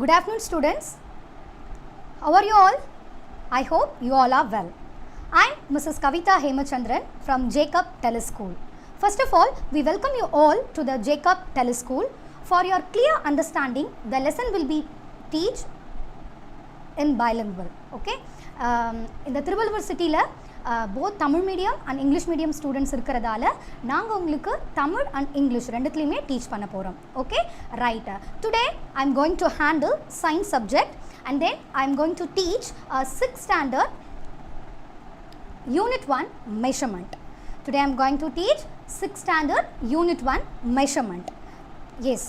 Good afternoon, students. How are you all? I hope you all are well. I am Mrs. Kavita Hemachandran from Jacob TELE School. First of all, we welcome you all to the Jacob TELE School. For your clear understanding, the lesson will be teach in bilingual. Okay? In the Tribal City, both Tamil medium and English medium students இருக்கிறதால நாங்க உங்களுக்கு Tamil and English ரெண்டுத்துலயுமே teach பண்ண போறோம். Okay? Right. Today I am going to handle science subject and then I am going to teach 6th standard unit 1 measurement. Today I am going to teach 6th standard unit 1 measurement. Yes.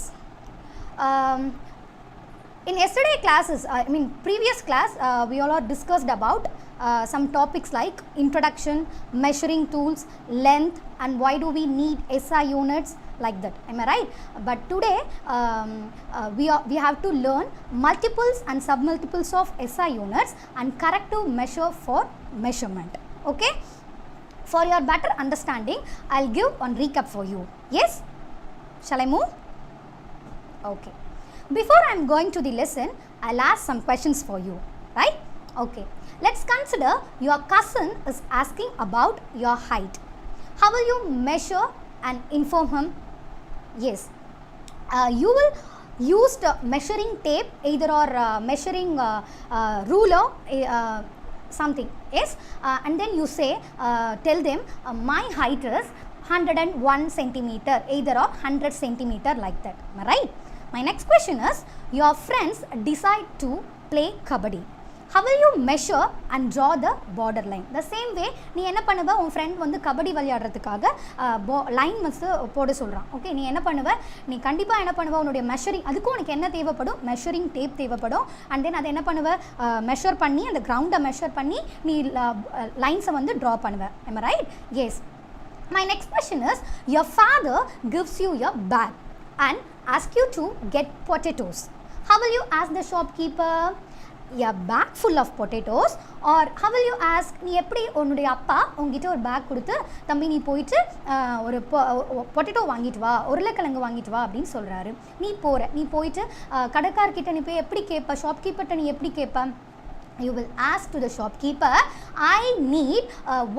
In yesterday classes, previous class, we all are discussed about some topics like introduction, measuring tools, length, and why do we need SI units, like that. Am I right? But today we have to learn multiples and submultiples of SI units and corrective measure for measurement. Okay? For your better understanding, I'll give one recap for you. Yes? Shall I move? Okay. Before I am going to the lesson, I'll ask some questions for you, right? Okay. Let's consider your cousin is asking about your height. How will you measure and inform him? Yes. You will use the measuring tape, either or measuring ruler, something. Yes. And then you say, tell them my height is 101 centimeter, either or 100 centimeter, like that. Am I right? My next question is, your friends decide to play kabaddi. How will you measure and draw the border line? The same way, நீ என்ன பண்ணுவ, உன் friend வந்து கபடி விளையாடுறதுக்காக line வந்து போட சொல்கிறான். Okay, நீ என்ன பண்ணுவ, நீ கண்டிப்பாக என்ன பண்ணுவ, உன்னுடைய மெஷரிங், அதுக்கும் உனக்கு என்ன தேவைப்படும், மெஷரிங் டேப் தேவைப்படும். அண்ட் தென் அதை என்ன பண்ணுவ, மெஷர் பண்ணி அந்த கிரவுண்டை மெஷர் பண்ணி நீ லைன்ஸை வந்து ட்ரா பண்ணுவ. Am I right? Yes. My next question is, your father gives you your bag and ask you to get potatoes. How will you ask the shopkeeper? A bag full of potatoes, or how will you ask, நீ எப்படி உன்னுடைய அப்பா உங்ககிட்ட ஒரு back கொடுத்து, தம்பி நீ போயிட்டு ஒரு பொட்டேட்டோ வாங்கிட்டு வா, உருளைக்கிழங்கு வாங்கிட்டு வா அப்படின்னு சொல்கிறாரு. நீ போயிட்டு கடைக்காரர்கிட்ட நீ போய் எப்படி கேட்ப, ஷாப்கீப்பர்கிட்ட நீ எப்படி கேட்ப? You will ask to the shopkeeper, I need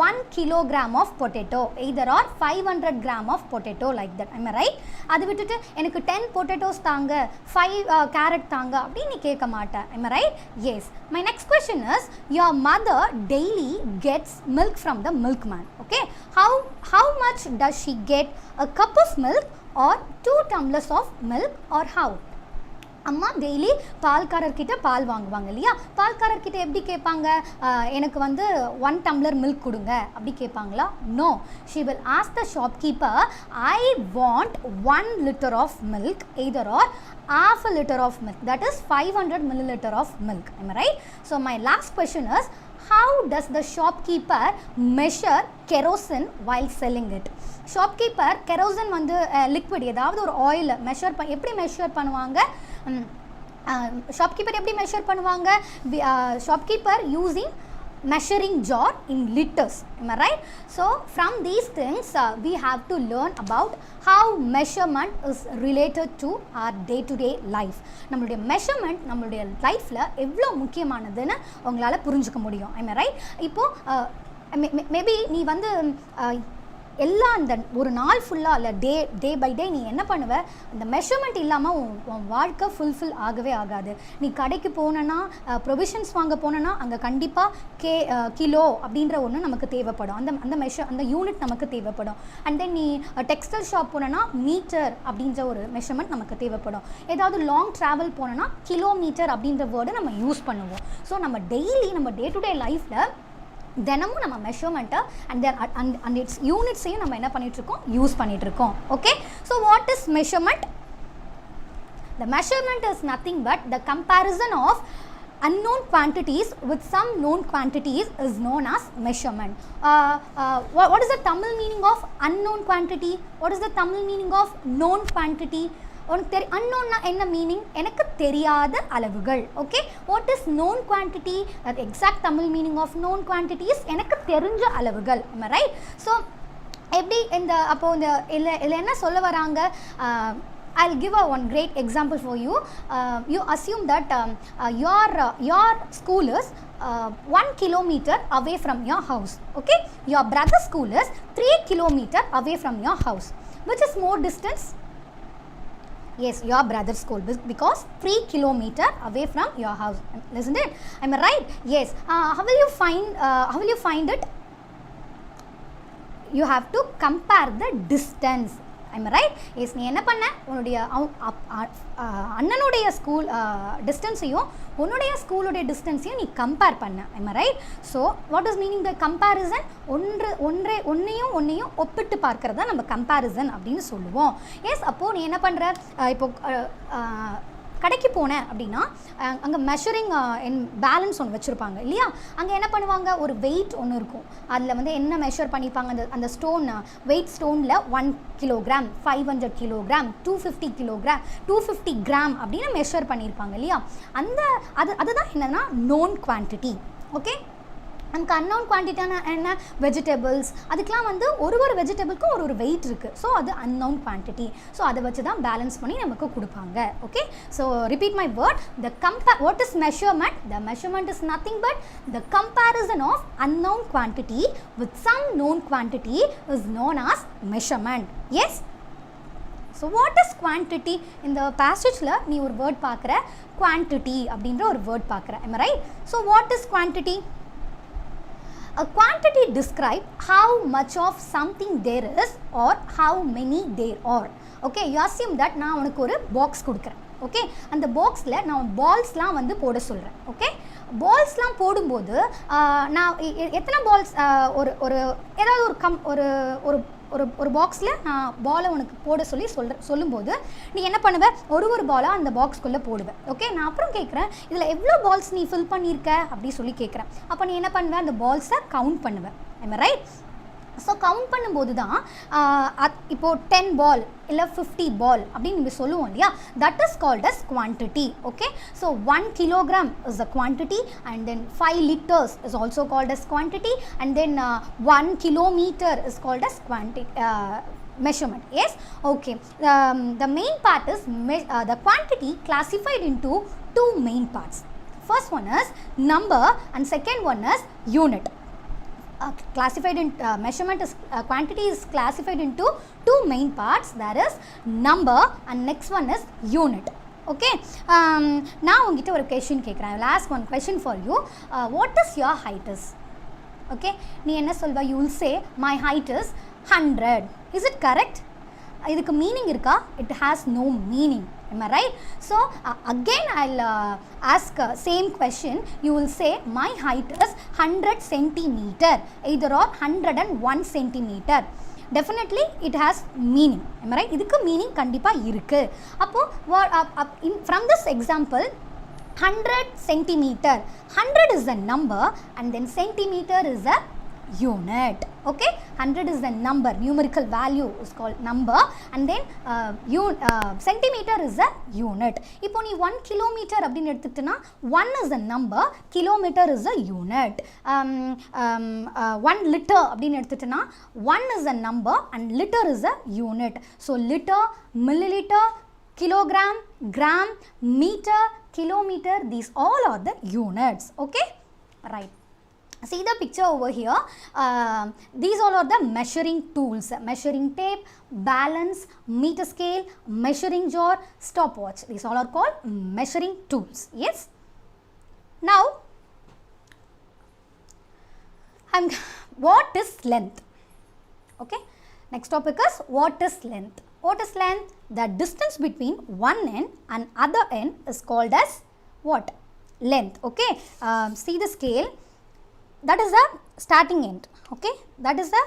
1 kilogram of potato, either or 500 gram of potato, like that. Am I right? அது விட்டுட்டு எனக்கு 10 potatoes தாங்க, 5 carrot தாங்க அப்படின்னு நீ கேட்க மாட்ட. Am I right? Yes. My next question is, your mother daily gets milk from the milkman. Okay? How much does she get? A cup of milk or 2 tumblers of milk, or how? அம்மா daily பால்காரர்கிட்ட பால் வாங்குவாங்க இல்லையா, பால்காரர்கிட்ட எப்படி கேட்பாங்க, எனக்கு வந்து 1 tumbler milk கொடுங்க அப்படி கேட்பாங்களா? No, she will ask the shopkeeper, I want 1 liter of milk, either or half a liter of milk, that is 500 milliliter of milk. Am I right? So my last question is, how does the shopkeeper measure kerosene while selling it? Shopkeeper kerosene வந்து liquid, ஏதாவது ஒரு oil measure எப்படி measure பண்ணுவாங்க, shopkeeper எப்படி measure பண்ணுவாங்க? Shopkeeper using measuring jar in liters. Am I right? So from these things we have to learn about how measurement is related to our day to day life. நம்மளுடைய measurement நம்மளுடைய லைஃப்ல எவ்வளோ முக்கியமானதுன்னு உங்களால் புரிஞ்சுக்க முடியும். Am I right? இப்போ maybe நீ வந்து எல்லா அந்த ஒரு நாள் ஃபுல்லாக இல்லை டே பை டே நீ என்ன பண்ணுவ, அந்த மெஷர்மெண்ட் இல்லாமல் உன் வாழ்க்கை ஃபுல்ஃபில் ஆகவே ஆகாது. நீ கடைக்கு போனேன்னா, ப்ரொவிஷன்ஸ் வாங்க போனேன்னா அங்கே கண்டிப்பாக கிலோ அப்படின்ற ஒன்று நமக்கு தேவைப்படும், அந்த யூனிட் நமக்கு தேவைப்படும். அண்ட் தென் நீ டெக்ஸ்டைல் ஷாப் போனேன்னா மீட்டர் அப்படின்ற ஒரு மெஷர்மெண்ட் நமக்கு தேவைப்படும். ஏதாவது லாங் ட்ராவல் போனோன்னா கிலோமீட்டர் அப்படின்ற வேர்டை நம்ம யூஸ் பண்ணுவோம். ஸோ நம்ம டெய்லி நம்ம டே டு டே லைஃப்பில் தினமும் நம்ம மெஷர்மெண்ட்டை அண்ட் இட்ஸ் யூனிட்ஸையும் நம்ம என்ன பண்ணிகிட்ருக்கோம், யூஸ் பண்ணிகிட்ருக்கோம். Okay, so what is measurement? The measurement is nothing but the comparison of unknown quantities with some known quantities is known as measurement. What is the Tamil meaning of unknown quantity? What is the Tamil meaning of known quantity? உனக்கு அன்னோன்னா என்ன meaning, எனக்கு தெரியாத அளவுகள். Okay, what is known quantity? Exact Tamil meaning of known quantities எனக்கு தெரிஞ்ச அளவுகள். Right? So எப்படி இந்த அப்போது இந்த இல்லை என்ன சொல்ல வராங்க, I'll give one great example for you. You assume that your school is 1 kilometer away from your house. Okay, your brother's school is 3 kilometer away from your house. Which is more distance? Yes, your brother's school, because 3 kilometer away from your house, isn't it? Am I right? Yes. How will you find it? You have to compare the distance. Am I right? Yes, நீ என்ன பண்ண, உன்னுடைய அண்ணனுடைய school டிஸ்டன்ஸையும் உன்னுடைய ஸ்கூலுடைய டிஸ்டன்ஸையும் நீ compare பண்ண. Am I right? So what is meaning by comparison? ஒன்றையும் ஒப்பிட்டு பார்க்கறத நம்ம கம்பேரிசன் அப்படின்னு சொல்லுவோம். எஸ், அப்போது நீ என்ன பண்ணுற, இப்போ கடைக்கு போனேன் அப்படின்னா அங்கே மெஷரிங் பேலன்ஸ் ஒன்று வச்சுருப்பாங்க இல்லையா? அங்கே என்ன பண்ணுவாங்க, ஒரு வெயிட் ஒன்று இருக்கும். அதில் வந்து என்ன மெஷர் பண்ணிப்பாங்க, அந்த ஸ்டோன் வெயிட் ஸ்டோனில் 1 கிலோகிராம், 500 கிலோகிராம், 250 கிலோகிராம், 250 கிராம் அப்படின்னு மெஷர் பண்ணியிருப்பாங்க இல்லையா? அதுதான் என்னன்னா நோன் குவான்டிட்டி. ஓகே, நமக்கு அன்னவுன் குவான்டிட்டியான என்ன, வெஜிடபிள்ஸ், அதுக்கெலாம் வந்து ஒரு வெஜிடபிளுக்கும் ஒரு வெயிட் இருக்குது. ஸோ அது அன்னவுன் குவான்டிட்டி. ஸோ அதை வச்சு தான் பேலன்ஸ் பண்ணி நமக்கு கொடுப்பாங்க. Okay, so repeat my word. What is measurement? The measurement is nothing but the comparison of unknown quantity with some known quantity is known as measurement. Yes? So what is quantity? இந்த பேசேஜில் நீ ஒரு word பார்க்குற, quantity அப்படின்ற ஒரு word பார்க்குற. Am I right? So what is quantity? A quantity describe how much of something there is or how many there are. Okay, you assume that நான் உனக்கு ஒரு பாக்ஸ் கொடுக்குறேன். ஓகே, அந்த பாக்ஸில் நான் பால்ஸ்லாம் வந்து போட சொல்கிறேன். ஓகே, பால்ஸ்லாம் போடும்போது நான் எத்தனை பால்ஸ் ஏதாவது ஒரு பாக்ஸில் நான் பாலை உனக்கு போட சொல்லும்போது நீ என்ன பண்ணுவ, ஒரு பாலாக அந்த பாக்ஸ்குள்ளே போடுவேன். ஓகே, நான் அப்புறம் கேட்குறேன், இதில் எவ்வளோ பால்ஸ் நீ ஃபில் பண்ணியிருக்க அப்படி சொல்லி கேட்குறேன். அப்போ நீ என்ன பண்ணுவேன், அந்த பால்ஸை கவுண்ட் பண்ணுவேன். Am I right? So count பண்ணும்போது தான் இப்போது 10 பால் இல்லை 50 பால் அப்படின்னு நம்ம சொல்லுவோம் இல்லையா? That is called as quantity. Okay, so 1 kilogram is a quantity, and then 5 liters is also called as quantity, and then 1 kilometer is called as measurement. Yes? Okay. The main part is the quantity classified into 2 main parts. First one is number and second one is unit. Classified in measurement is quantity is classified into 2 main parts. There is number and next one is unit. Okay, now ungita or question கேக்குறேன். I will ask one question for you. What is your height is? Okay, நீ என்ன சொல்வ? You will say my height is 100. Is it correct? இதுக்கு meaning இருக்கா? It has no meaning. Am I right? So again I'll ask same question. You will say my height is 100 centimeter, either or 101 centimeter. Definitely it has meaning. Am I right? இதுக்கு meaning கண்டிப்பா இருக்கு. அப்போ from this example 100 centimeter, 100 is a number and then centimeter is a unit. Okay, 100 is the number, numerical value is called number, and then centimeter is a unit. இப்போ நீ 1 kilometer அப்படின்னு எடுத்துக்கிட்டனா 1 is a number, kilometer is a unit. 1 liter அப்படின்னு எடுத்துக்கிட்டனா 1 is a number and liter is a unit. So liter, milliliter, kilogram, gram, meter, kilometer, these all are the units. Okay, right. See the picture over here. These all are the measuring tools: measuring tape, balance, meter scale, measuring jar, stopwatch. These all are called measuring tools. Yes. Now, what is length? Okay. Next topic is what is length. What is length? The distance between one end and other end is called as what? Length. Okay. See the scale. That is the starting end. Okay, that is the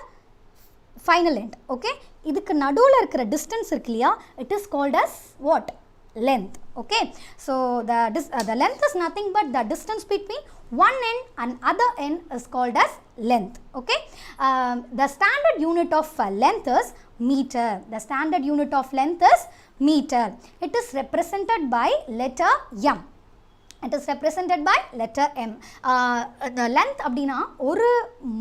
final end. Okay, இதுக்கு நடுவுல இருக்கிற distance இருக்கு இல்லையா, it is called as what? Length. Okay, so the length is nothing but the distance between one end and other end is called as length. Okay, the standard unit of length is meter. The standard unit of length is meter. It is represented by letter M. It is represented by letter M. The length அப்படினா ஒரு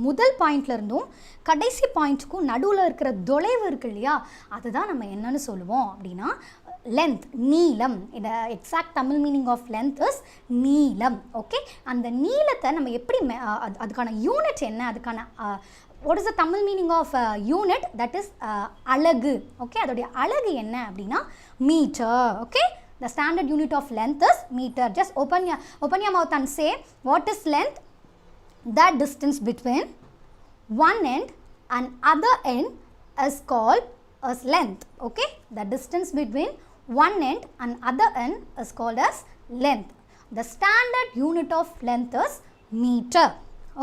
முதல் பாயிண்ட்ல இருந்தும் கடைசி பாயிண்ட்க்கு நடுவுல இருக்கிற தொலைவு இருக்கு இல்லையா, அதுதான் நம்ம என்னன்னு சொல்லுவோம் அப்படினா length, நீளம். The exact Tamil meaning of length is நீளம். Okay, and the நீளத்தை நம்ம எப்படி அதுக்கான யூனிட் என்ன, அதுக்கான what is the Tamil meaning of unit? That is அலகு. Okay, அதோடைய அலகு என்ன அப்படின்னா meter. Okay, the standard unit of length is meter. Just open your mouth and say, what is length? That distance between one end and other end is called as length. Okay, the distance between one end and other end is called as length. The standard unit of length is meter.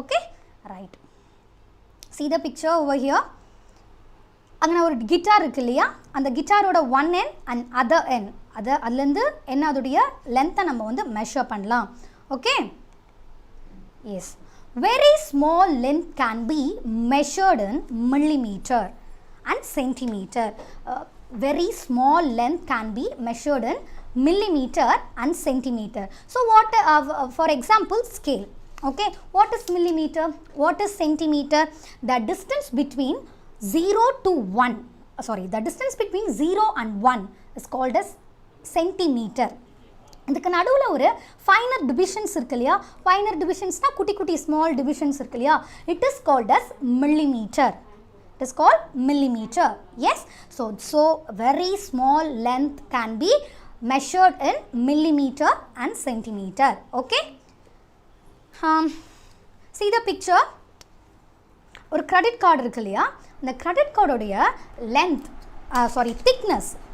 Okay, right. See the picture over here. அங்கே ஒரு guitar இருக்கு இல்லையா, அந்த கிட்டாரோட one end and other end அதுலேருந்து என்ன அதோடைய லென்த்தை நம்ம வந்து மெஷர் பண்ணலாம். Okay, yes. Very small length can be measured in millimetre and centimetre. Very small length can be measured in millimeter and centimeter. So what for example, scale. Okay, what is millimeter, what is centimeter? The distance between 0 to 1, the distance between 0 and 1 is called as centimeter. இதுக்கு நடுவில் ஒரு finer divisions இருக்கு இல்லையா, finer டிவிஷன்ஸ்னால் குட்டி குட்டி small divisions இருக்கு இல்லையா, it is called as millimetre. It is called millimeter. Yes, so very small length can be measured in millimeter and centimeter. Okay, see the picture. ஒரு credit card இருக்கு இல்லையா, அந்த credit card உடைய length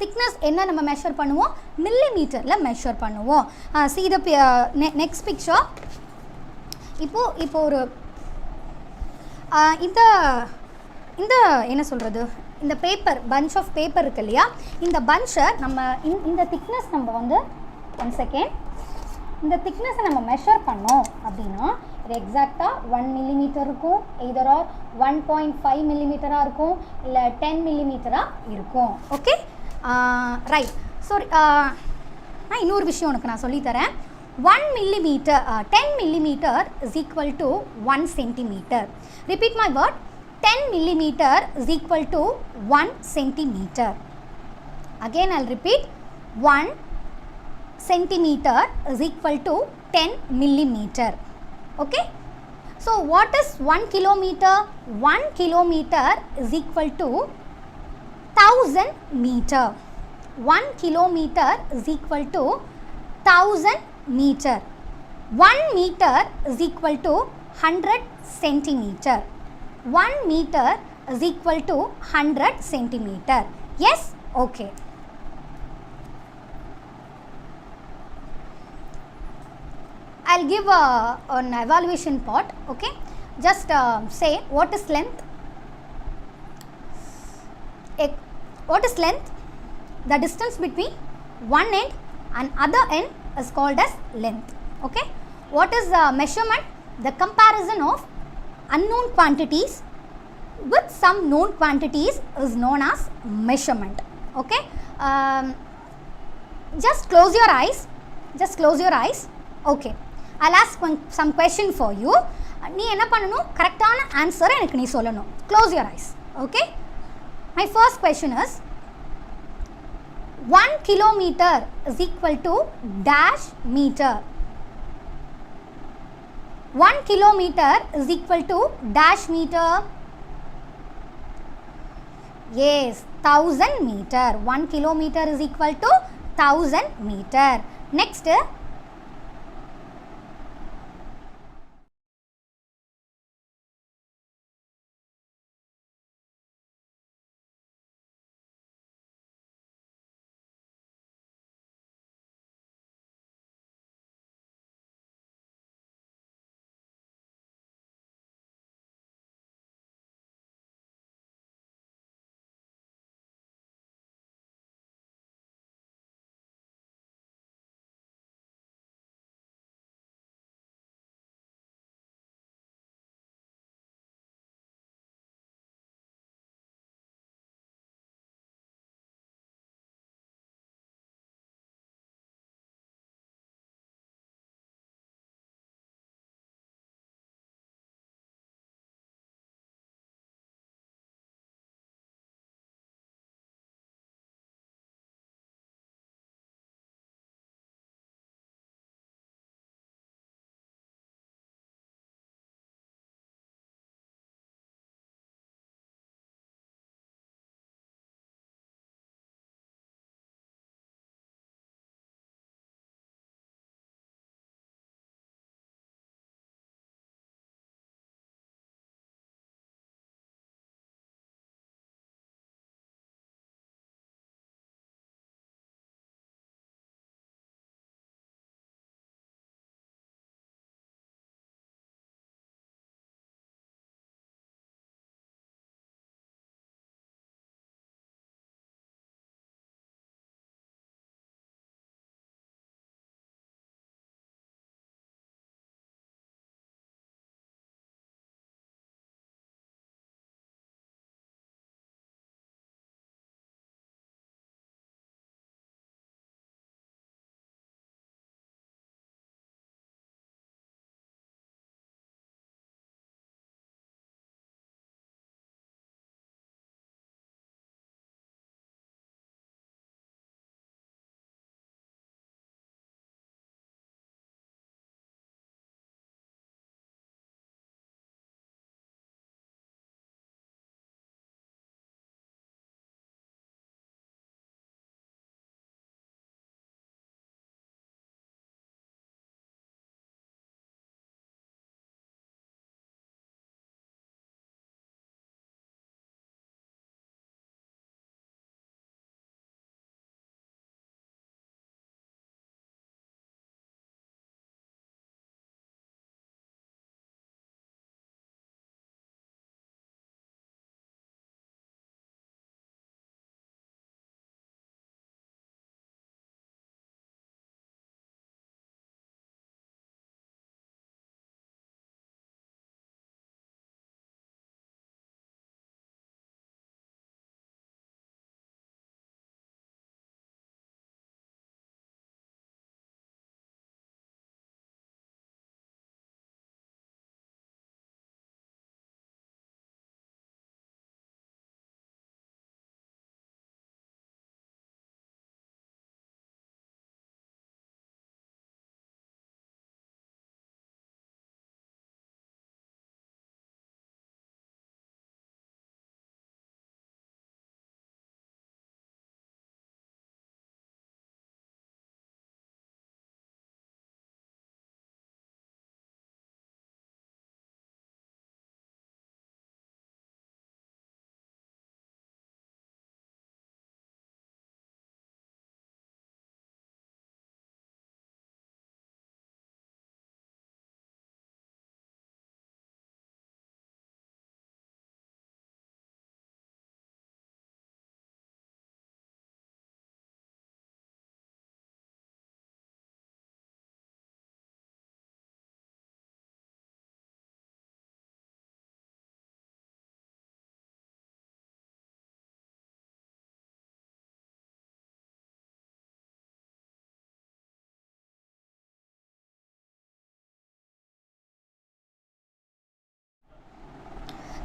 thickness என்ன நம்ம measure பண்ணுவோம், மில்லிமீட்டரில் measure பண்ணுவோம். see the next picture. இப்போ ஒரு இந்த என்ன சொல்கிறது, இந்த பேப்பர் பஞ்ச் ஆஃப் பேப்பர் இருக்கு இல்லையா, இந்த பஞ்சை நம்ம இந்த திக்னஸ் நம்ம வந்து ஒன் செகண்ட் இந்த திக்னஸை நம்ம மெஷர் பண்ணோம் அப்படின்னா இது எக்ஸாக்டாக 1 மில்லிமீட்டர் இருக்கும், எய்தர் ஆர் 1.5 மில்லிமீட்டராக இருக்கும், இல்லை 10 மில்லிமீட்டராக இருக்கும். Okay, right. ஸோ நான் இன்னொரு விஷயம் உனக்கு நான் சொல்லித்தரேன். 1 millimeter, 10 millimeter is equal to 1 centimeter. Repeat my word. 10 millimeter is equal to 1 centimeter. Again I'll repeat. 1 centimeter is equal to 10 millimeter. Okay. So what is 1 kilometer? 1 kilometer is equal to 1000 meter. 1 kilometer is equal to 1000 meter. 1 meter is equal to 100 centimeter. 1 meter is equal to 100 centimeter. Yes? Okay. I'll give an evaluation part. Okay. Just say what is length? What is length? The distance between one end and other end is called as length. Okay. What is measurement? The comparison of unknown quantities with some known quantities is known as measurement. Okay. Just close your eyes. Just close your eyes. Okay. I'll ask some question for you. நீ என்ன பண்ணணும், கரெக்டான ஆன்சரை எனக்கு நீ சொல்லணும். Close your eyes. Okay. My first question is 1 kilometer is equal to dash meter. 1 kilometer is equal to dash meter. Yes, 1000 meter. 1 kilometer is equal to 1000 meter. Next,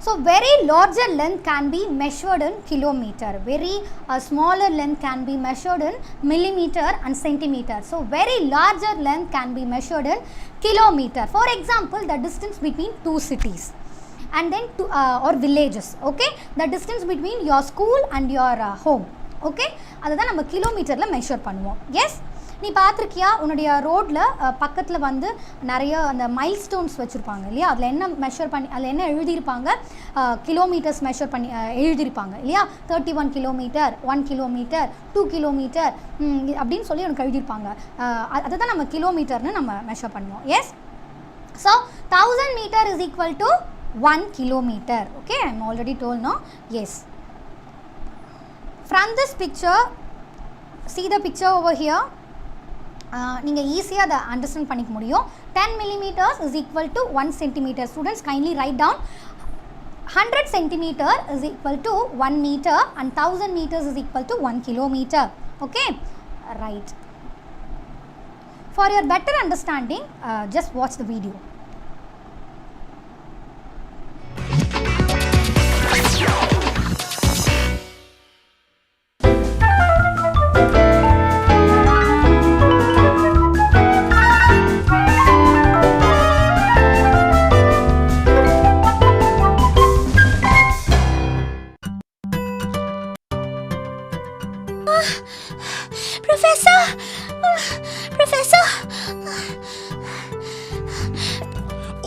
So very larger length can be measured in kilometer. Very smaller length can be measured in millimeter and centimeter. So very larger length can be measured in kilometer. For example, the distance between two cities and then or villages. Okay, the distance between your school and your home. Okay, அதுதான் நம்ம கிலோமீட்டர்ல measure பண்ணுவோம். S, நீ பார்த்துருக்கியா உன்னுடைய ரோட்டில் பக்கத்தில் வந்து நிறைய அந்த மைல் ஸ்டோன்ஸ் வச்சுருப்பாங்க இல்லையா? அதில் என்ன மெஷர் பண்ணி அதில் என்ன எழுதியிருப்பாங்க? கிலோமீட்டர்ஸ் மெஷர் பண்ணி எழுதியிருப்பாங்க இல்லையா? 31 கிலோமீட்டர், 1 கிலோமீட்டர், 2 கிலோமீட்டர் அப்படின்னு சொல்லி எனக்கு எழுதியிருப்பாங்க. அதை தான் நம்ம கிலோமீட்டர்னு நம்ம மெஷர் பண்ணுவோம். Yes, so 1000 metre is equal to 1 kilometer. Okay, I am already told, no? Yes. From this picture, see the picture over here. நீங்கள் ஈஸியாக அதை அண்டர்ஸ்டாண்ட் பண்ணிக்க முடியும். 10 millimeters is equal to 1 centimeter. Students, kindly write down 100 centimeter is equal to 1 meter and 1000 meters is equal to 1 kilometer. Okay, right. For your better understanding, just watch the video.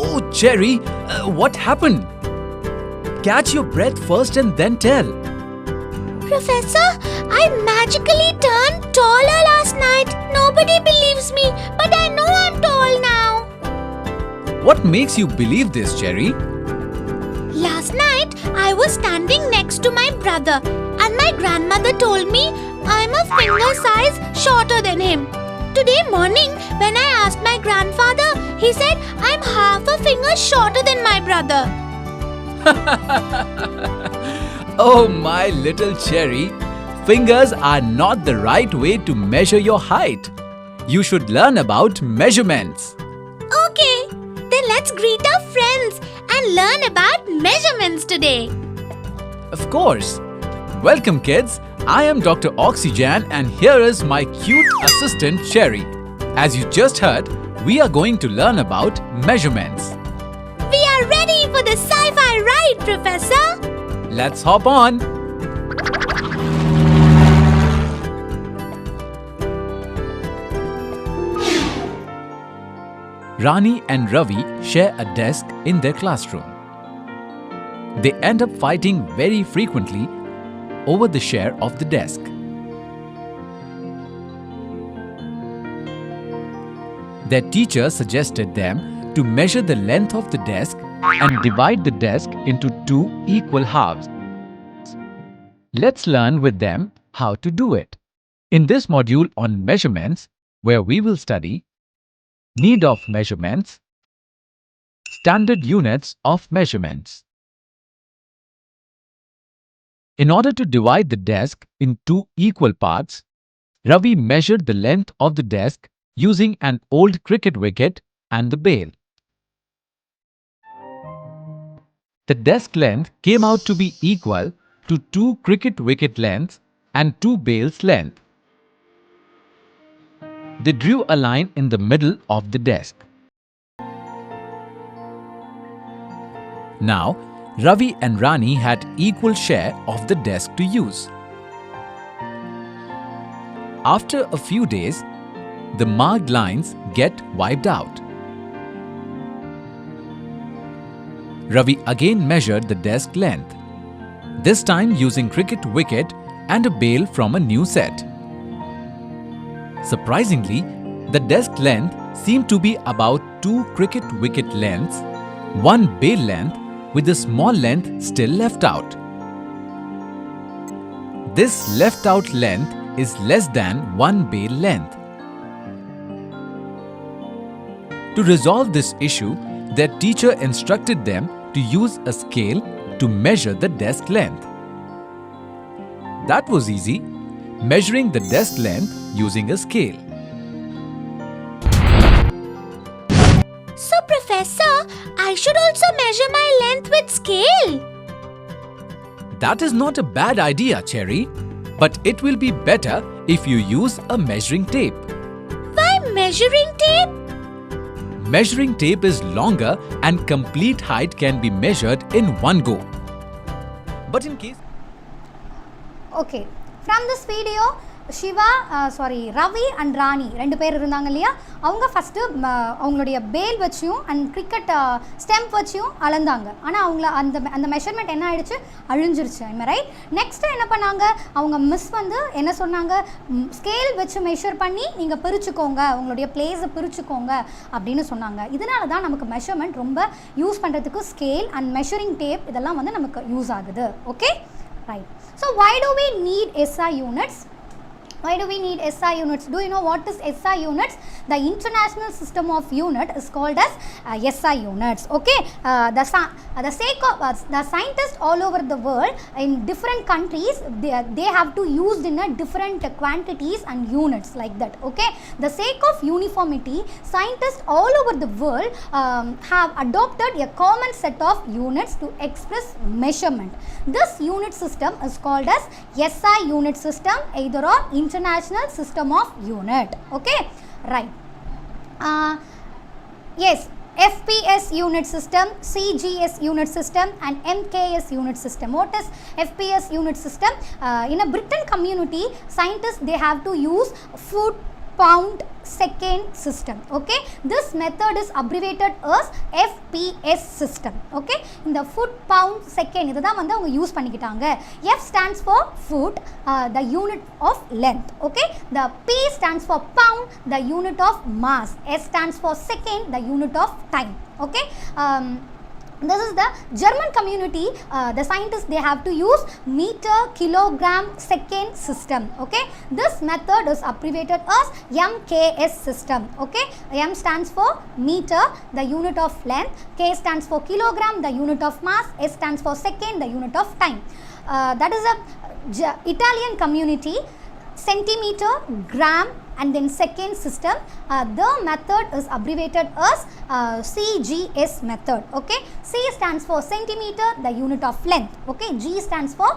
Oh, Cherry, what happened? Catch your breath first and then tell. Professor, I magically turned taller last night. Nobody believes me, but I know I'm tall now. What makes you believe this, Cherry? Last night, I was standing next to my brother and my grandmother told me I'm a finger size shorter than him. Today morning, when I asked my grandfather, he said I'm half a finger shorter than my brother. Oh, my little Cherry, fingers are not the right way to measure your height. You should learn about measurements. Okay, then let's greet our friends and learn about measurements today. Of course. Welcome, kids. I am Dr. Oxygen and here is my cute assistant Cherry. As you just heard, we are going to learn about measurements. We are ready for the sci-fi ride, Professor. Let's hop on. Rani and Ravi share a desk in their classroom. They end up fighting very frequently over the share of the desk. Their teacher suggested them to measure the length of the desk and divide the desk into 2 equal halves. Let's learn with them how to do it. In this module on measurements, where we will study need of measurements, standard units of measurements. In order to divide the desk in 2 equal parts, Ravi measured the length of the desk using an old cricket wicket and the bail. The desk length came out to be equal to 2 cricket wicket lengths and 2 bails length. They drew a line in the middle of the desk. Now, Ravi and Rani had equal share of the desk to use. After a few days, the marked lines get wiped out. Ravi again measured the desk length, this time using cricket wicket and a bail from a new set. Surprisingly, the desk length seemed to be about 2 cricket wicket lengths, 1 bail length with a small length still left out. This left out length is less than 1 bail length. To resolve this issue, their teacher instructed them to use a scale to measure the desk length. That was easy, measuring the desk length using a scale. So, Professor, I I should also measure my length with scale. That is not a bad idea, Cherry. But it will be better if you use a measuring tape. Why measuring tape? Measuring tape is longer and complete height can be measured in one go. But in case... Okay, from this video, Ravi and Rani 2 பேர் இருந்தாங்க இல்லையா, அவங்க first அவங்களுடைய bail வச்சியும் and cricket stump வச்சியும் அளந்தாங்க. ஆனால் அவங்கள அந்த மெஷர்மெண்ட் என்ன ஆகிடுச்சு, அழிஞ்சிருச்சு. ரைட். நெக்ஸ்ட்டு என்ன பண்ணாங்க, அவங்க மிஸ் வந்து என்ன சொன்னாங்க, ஸ்கேல் வச்சு மெஷர் பண்ணி நீங்கள் பிரிச்சுக்கோங்க, உங்களுடைய பிளேஸை பிரிச்சுக்கோங்க அப்படின்னு சொன்னாங்க. இதனால தான் நமக்கு மெஷர்மெண்ட் ரொம்ப யூஸ் பண்ணுறதுக்கு ஸ்கேல் அண்ட் மெஷரிங் டேப் இதெல்லாம் வந்து நமக்கு யூஸ் ஆகுது. Okay, right. So why do we need SI units? Why do we need SI units? Do you know what is SI units? The international system of unit is called as SI units. Okay, the scientists all over the world in different countries, they have to use in a different quantities and units like that. Okay, the sake of uniformity, scientists all over the world have adopted a common set of units to express measurement. This unit system is called as SI unit system, either or international system of unit. Okay, right. Yes, FPS unit system, CGS unit system and MKS unit system. What is FPS unit system? In a Britain community, scientists they have to use foot, pound, second system. Okay, this method is abbreviated as FPS system. Okay, in the foot, pound, second இதுதான் வந்து அவங்க use பண்ணிக்கிட்டாங்க. F stands for foot, the unit of length. Okay, the P stands for pound, the unit of mass. S stands for second, the unit of time. Okay, this is the German community. The scientists they have to use meter, kilogram, second system. Okay, this method is abbreviated as MKS system. Okay, M stands for meter, the unit of length. K stands for kilogram, the unit of mass. S stands for second, the unit of time. That is a Italian community. Centimeter, gram and then second system. The method is abbreviated as CGS method. Okay, C stands for centimeter, the unit of length. Okay, G stands for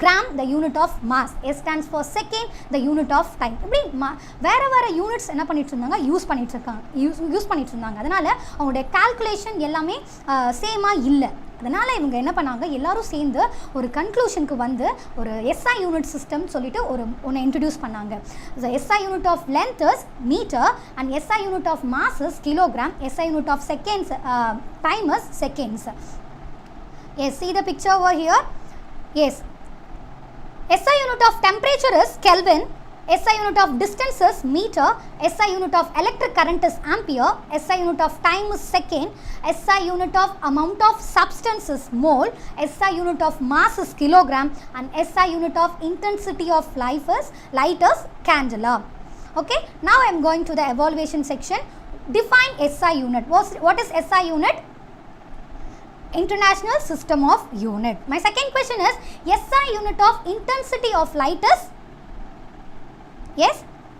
gram, the unit of mass. S stands for second, the unit of time. இப்படி வேற units என்ன பண்ணிட்டு இருந்தாங்க, use பண்ணிட்டு இருந்தாங்க. அதனால அவங்களுடைய calculation எல்லாமே சேமா இல்லை. அதனால் இவங்க என்ன பண்ணாங்க, எல்லாரும் சேர்ந்து ஒரு கன்க்ளூஷனுக்கு வந்து ஒரு SI யூனிட் சிஸ்டம் சொல்லிட்டு ஒன்று இன்ட்ரடியூஸ் பண்ணாங்க. So SI unit of length is metre and SI unit of mass is kilogram, SI unit of seconds time is seconds. Yes, see the picture over here. Yes, SI unit of temperature is Kelvin, SI unit of distance is meter, SI unit of electric current is ampere, SI unit of time is second, SI unit of amount of substance is mole, SI unit of mass is kilogram and SI unit of intensity of light is candela. Okay, now I am going to the evaluation section. Define SI unit. What is SI unit? International system of unit. My second question is SI unit of intensity of light is? Yes,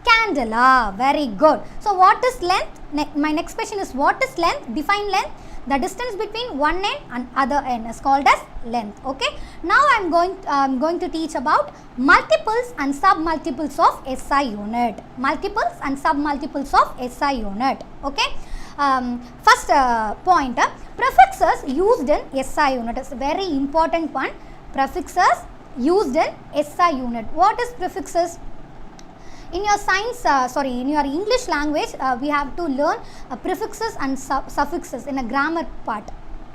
candela. Very good. So what is length? My next question is what is length? Define length. The distance between one end and other end is called as length. Okay, now I am going to teach about multiples and sub-multiples of SI unit. Multiples and sub-multiples of SI unit. Okay, first point, prefixes used in SI unit is a very important one. Prefixes used in SI unit. What is prefixes? In your science, in your English language, we have to learn prefixes and suffixes in a grammar part.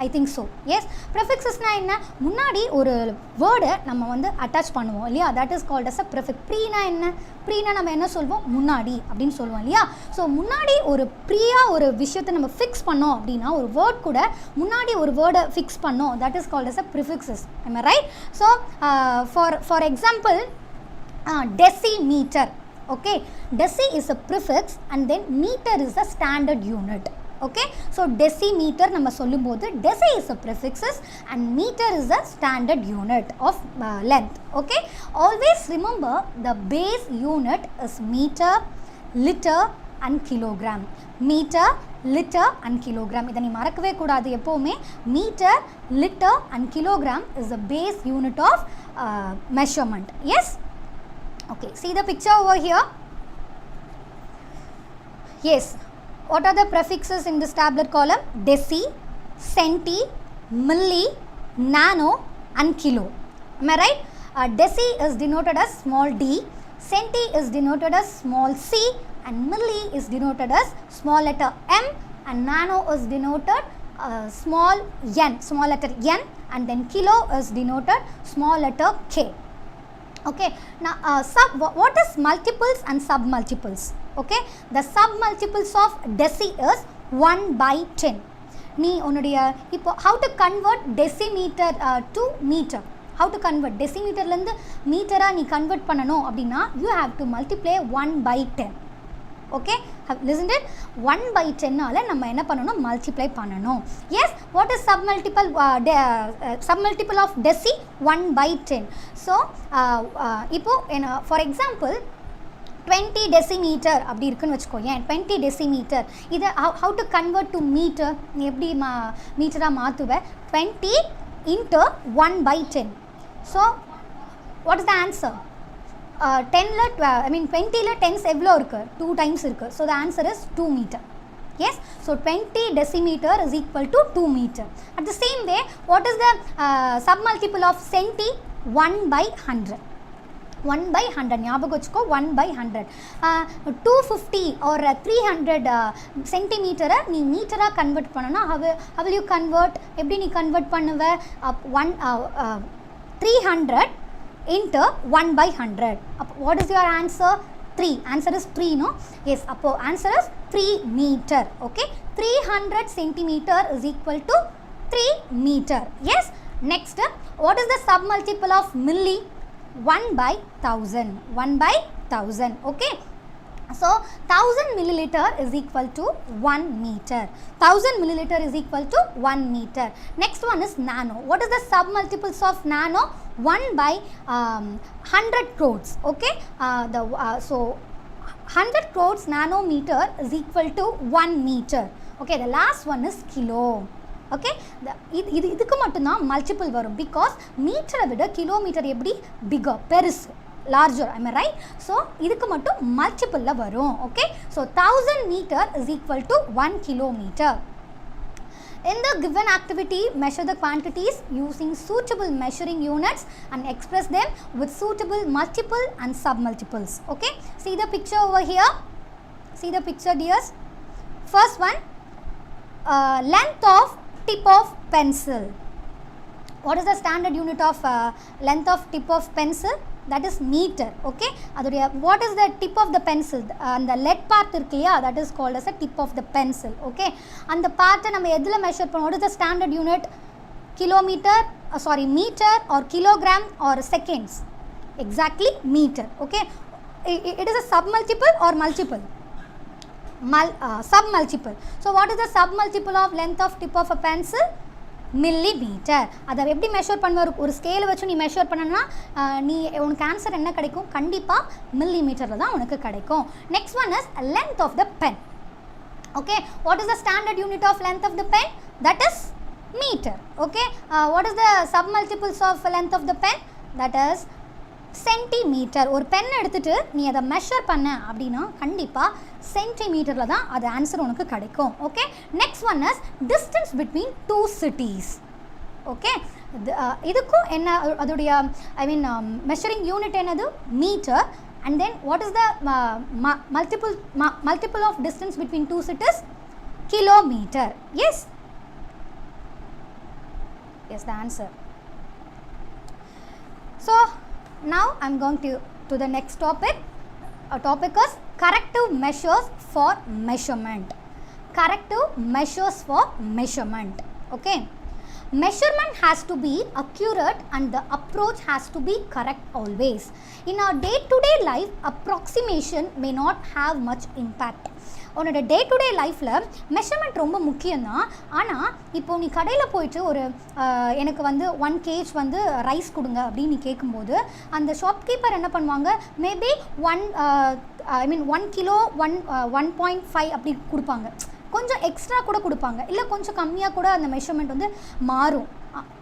I think so. Yes, prefixes na enna, முன்னாடி ஒரு வேர்டை நம்ம வந்து attach பண்ணுவோம் இல்லையா, that is called as a prefix. ப்ரீனா என்ன, ப்ரீனா நம்ம என்ன சொல்வோம், முன்னாடி அப்படின்னு சொல்லுவோம் இல்லையா. ஸோ முன்னாடி ஒரு ப்ரீயா ஒரு விஷயத்தை நம்ம ஃபிக்ஸ் பண்ணோம் அப்படின்னா, ஒரு வேர்ட் கூட முன்னாடி ஒரு வேர்டை ஃபிக்ஸ் பண்ணோம், that is called as a prefixes. Am I right? So for example, decimeter. Okay, deci is a prefix and then meter is a standard unit. Okay, so decimeter நம்ம சொல்லும்போது deci is a prefixes and meter is a standard unit of length. Okay, always remember the base unit is meter, liter and kilogram. Meter, liter and kilogram. இதை நீ மறக்கவே கூடாது எப்போவுமே. meter, liter and kilogram is the base unit of measurement. Yes? Okay, see the picture over here. Yes, what are the prefixes in this tabular column? Deci, centi, milli, nano and kilo. Am I right? Deci is denoted as small d, centi is denoted as small c, and milli is denoted as small letter m, and nano is denoted small n, small letter n, and then kilo is denoted small letter k. Okay, now what is multiples and submultiples? Okay, the submultiples of deci is 1/10. நீ உன்னுடைய இப்போ how to convert decimeter to meter, how to convert decimeterலேருந்து மீட்டராக நீ convert பண்ணணும் அப்படின்னா you have to multiply 1/10. okay, have listened it? 1/10 நம்ம என்ன பண்ணணும், மல்டிப்ளை பண்ணணும். Yes, what is submultiple of deci? 1/10. So இப்போ ஃபார் எக்ஸாம்பிள் 20 decimeter அப்படி இருக்குன்னு வச்சுக்கோ. ஏன் 20 decimeter இதை how to convert to meter, நீ எப்படி மீட்டராக மாற்றுவ? 20 into 1/10. So what is the answer? 20ல டென்ஸ் எவ்வளோ இருக்குது? 2 times இருக்குது. So the answer is 2 meter. Yes, so 20 decimeter is equal to 2 meter. At the same way, what is the submultiple of centi? 1/100. 1/100 ஞாபகம் வச்சுக்கோ. 1/100. 250 or 300 சென்டிமீட்டரை நீ மீட்டராக convert பண்ணனா how will you convert? எப்படி நீ கன்வெர்ட் பண்ணுவ? 300 into 1/100. What is your answer? 3. Answer is 3, no? Yes, appo answer is 3 meter. Okay, 300 centimeter is equal to 3 meter. Yes, next, what is the submultiple of milli? 1/1000. 1/1000. Okay, so 1000 milliliter is equal to 1 meter. 1000 milliliter is equal to 1 meter. Next one is nano. What is the submultiples of nano? 1/100 crores. Okay, so 100 crores nanometer is equal to 1 meter. Okay, the last one is kilo. Okay, இதுக்கு மட்டும்தான் multiple வரும். Because மீட்டரை விட kilometre எப்படி figure, பெருசு, larger. Am I right? So இதுக்கு மட்டும் மல்டிபிளில் வரும். Okay, so 1000 meter is equal to 1 kilometer. In the given activity, measure the quantities using suitable measuring units and express them with suitable multiple and submultiples. Okay, see the picture over here. See the picture, dears. First one, length of tip of pencil. What is the standard unit of length of tip of pencil? That is meter. Okay, adudiya what is the tip of the pencil? And the lead part irukliya, that is called as a tip of the pencil. Okay, and the part நம்ம எதுல measure பண்ணுவோம்? What is the standard unit? Kilometer, meter or kilogram or seconds? Exactly, meter. Okay, it is a submultiple or multiple? Submultiple. So what is the submultiple of length of tip of a pencil? millimeter. அதை எப்படி measure பண்ணுவார்? ஒரு ஸ்கேலை வச்சு நீ measure பண்ணனா நீ உனக்கு ஆன்சர் என்ன கிடைக்கும்? கண்டிப்பாக மில்லிமீட்டரில் தான் உனக்கு கிடைக்கும். Next one is length of the pen. Okay, what is the standard unit of length of the pen? That is metre. Okay, what is the submultiples of length of the pen? That is centimetre. ஒரு pen எடுத்துகிட்டு நீ அதை measure பண்ண அப்படின்னா கண்டிப்பாக சென்டிமீட்டரில் தான் அது answer உனக்கு கிடைக்கும். Okay, next one is distance between 2 cities. Okay, இதுக்கும் என்ன அதோடைய மெஷரிங் யூனிட் என்னது? Metre. And then what is the multiple of distance between 2 cities? Kilometre. Yes, the answer. So now I'm going to the next topic. Our topic is corrective measures for measurement. Corrective measures for measurement. Okay, measurement has to be accurate and the approach has to be correct always. In our day-to-day life, approximation may not have much impact. உன்னோட day to day லைஃப்பில் measurement ரொம்ப முக்கியம்தான். ஆனால் இப்போது நீ கடையில் போயிட்டு ஒரு எனக்கு வந்து 1 kg வந்து ரைஸ் கொடுங்க அப்படின்னு நீ கேட்கும்போது அந்த ஷாப்கீப்பர் என்ன பண்ணுவாங்க? மேபி 1 kilo 1.5 அப்படி கொடுப்பாங்க. கொஞ்சம் எக்ஸ்ட்ரா கூட கொடுப்பாங்க, இல்லை கொஞ்சம் கம்மியாக கூட அந்த மெஷர்மெண்ட் வந்து மாறும்.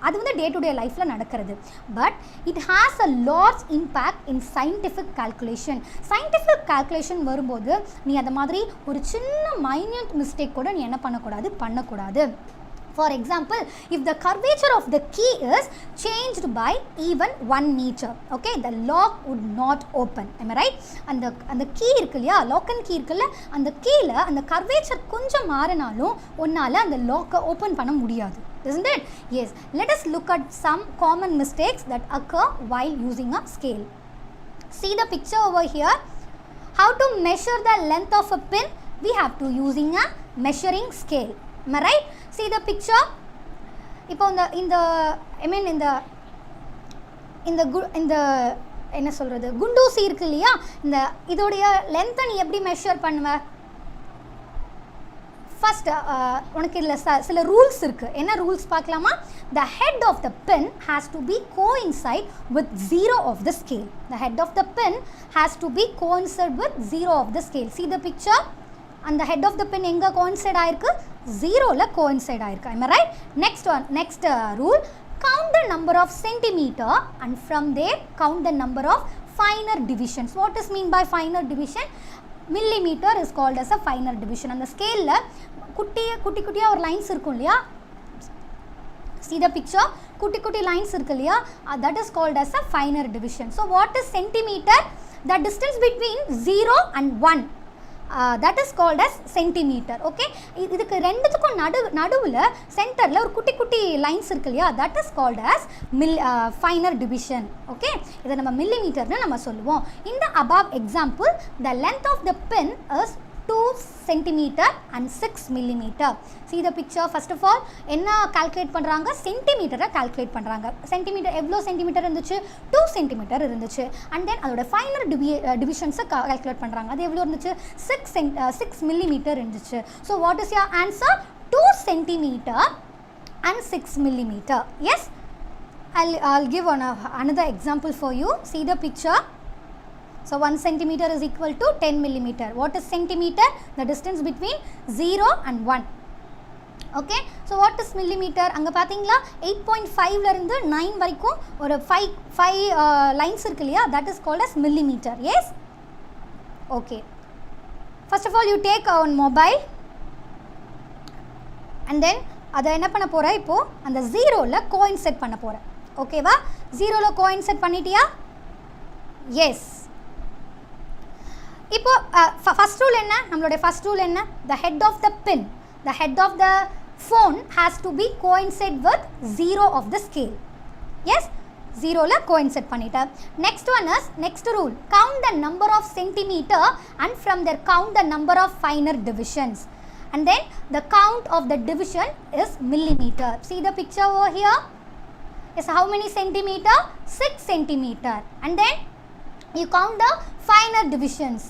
அது வந்து டே டு டே லைஃப்பில் நடக்கிறது. But it has a large impact in scientific calculation. Scientific calculation வரும்போது நீ அதை மாதிரி ஒரு சின்ன மைன்யூட் மிஸ்டேக் கூட நீ என்ன பண்ணக்கூடாது. For example, if the curvature of the key is changed by even 1 meter, okay, the lock would not open. Am I right? அந்த key இருக்கு இல்லையா, lock and key இருக்குல்ல, அந்த கீழே அந்த curvature கொஞ்சம் மாறினாலும் உன்னால் அந்த lock ஓப்பன் பண்ண முடியாது. Isn't it? Yes. Let us look at some common mistakes that occur while using a scale. See the picture over here. How to measure the length of a pin? We have to using a measuring scale. Am I right? See the picture. இப்போ இந்த என்ன சொல்கிறது, குண்டூசி இருக்கு இல்லையா, இதோடைய லென்த்தை நீ எப்படி மெஷர் பண்ணுவ? ஃபர்ஸ்ட் உனக்கு இதில் சில ரூல்ஸ் இருக்குது. என்ன ரூல்ஸ் பார்க்கலாமா? The head of the pin has to be coincide with 0 of the scale. The head of the pin has to be coincide with 0 of the scale. See the picture. அந்த head of the pin எங்கே coincide ஆயிருக்கு? 0ல coincide ஆயிருக்கு. Am I right? Next rule, count the number of centimeter and from there count the number of finer divisions. What is mean by finer division? Millimeter is called as a finer division. அந்த ஸ்கேலில் குட்டியாக ஒரு lines இருக்கும் இல்லையா, see the picture, குட்டி lines இருக்கு இல்லையா, that is called as a finer division. So what is centimeter? The distance between 0 and 1. That is called as centimeter. Okay, இதுக்கு ரெண்டுத்துக்கும் நடுவில் சென்டரில் ஒரு குட்டி லைன்ஸ் இருக்கு இல்லையா, that is called as finer division. Okay, இதை நம்ம millimeterனு நம்ம சொல்லுவோம். In the above example, the length of the pin is 2 centimeter and 6 millimeter. See the picture. First of all, என்ன கால்குலேட் பண்ணுறாங்க? சென்டிமீட்டரை கால்குலேட் பண்ணுறாங்க. சென்டிமீட்டர் எவ்வளோ சென்டிமீட்டர் இருந்துச்சு? 2 சென்டிமீட்டர் இருந்துச்சு. அண்ட் தென் அதோட ஃபைனர் டிவிஷன்ஸை கால்குலேட் பண்ணுறாங்க. அது எவ்வளோ இருந்துச்சு? 6 millimeter இருந்துச்சு. So what is your answer? 2 centimeter and 6 millimeter. Yes, I'll give another example for you. See the picture. So 1 centimeter is equal to 10 millimeter. What is centimeter? The distance between 0 and 1. Okay, so what is millimeter? அங்கே பார்த்தீங்களா 8.5ல இருந்து 9 வரைக்கும் ஒரு 5 lines இருக்கு இல்லையா, that is called as millimeter. Yes? Okay. First of all, you take one mobile and then அதை என்ன பண்ண போகிற? இப்போது அந்த 0ல கோயின்செட் பண்ண போகிற. ஓகேவா? 0ல கோயின்செட் பண்ணிட்டியா? எஸ். இப்போ ஃபர்ஸ்ட் ரூல் என்ன? நம்மளுடைய ஃபர்ஸ்ட் ரூல் என்ன? the head of the phone has to be coincide with 0 of the scale. Yes, 0ல coincide பண்ணிட்ட. next rule, count the number of centimeter and from there count the number of finer divisions, and then the count of the division is millimeter. See the picture over here. Is how many centimeter? 6 centimeter. And then you count the finer divisions.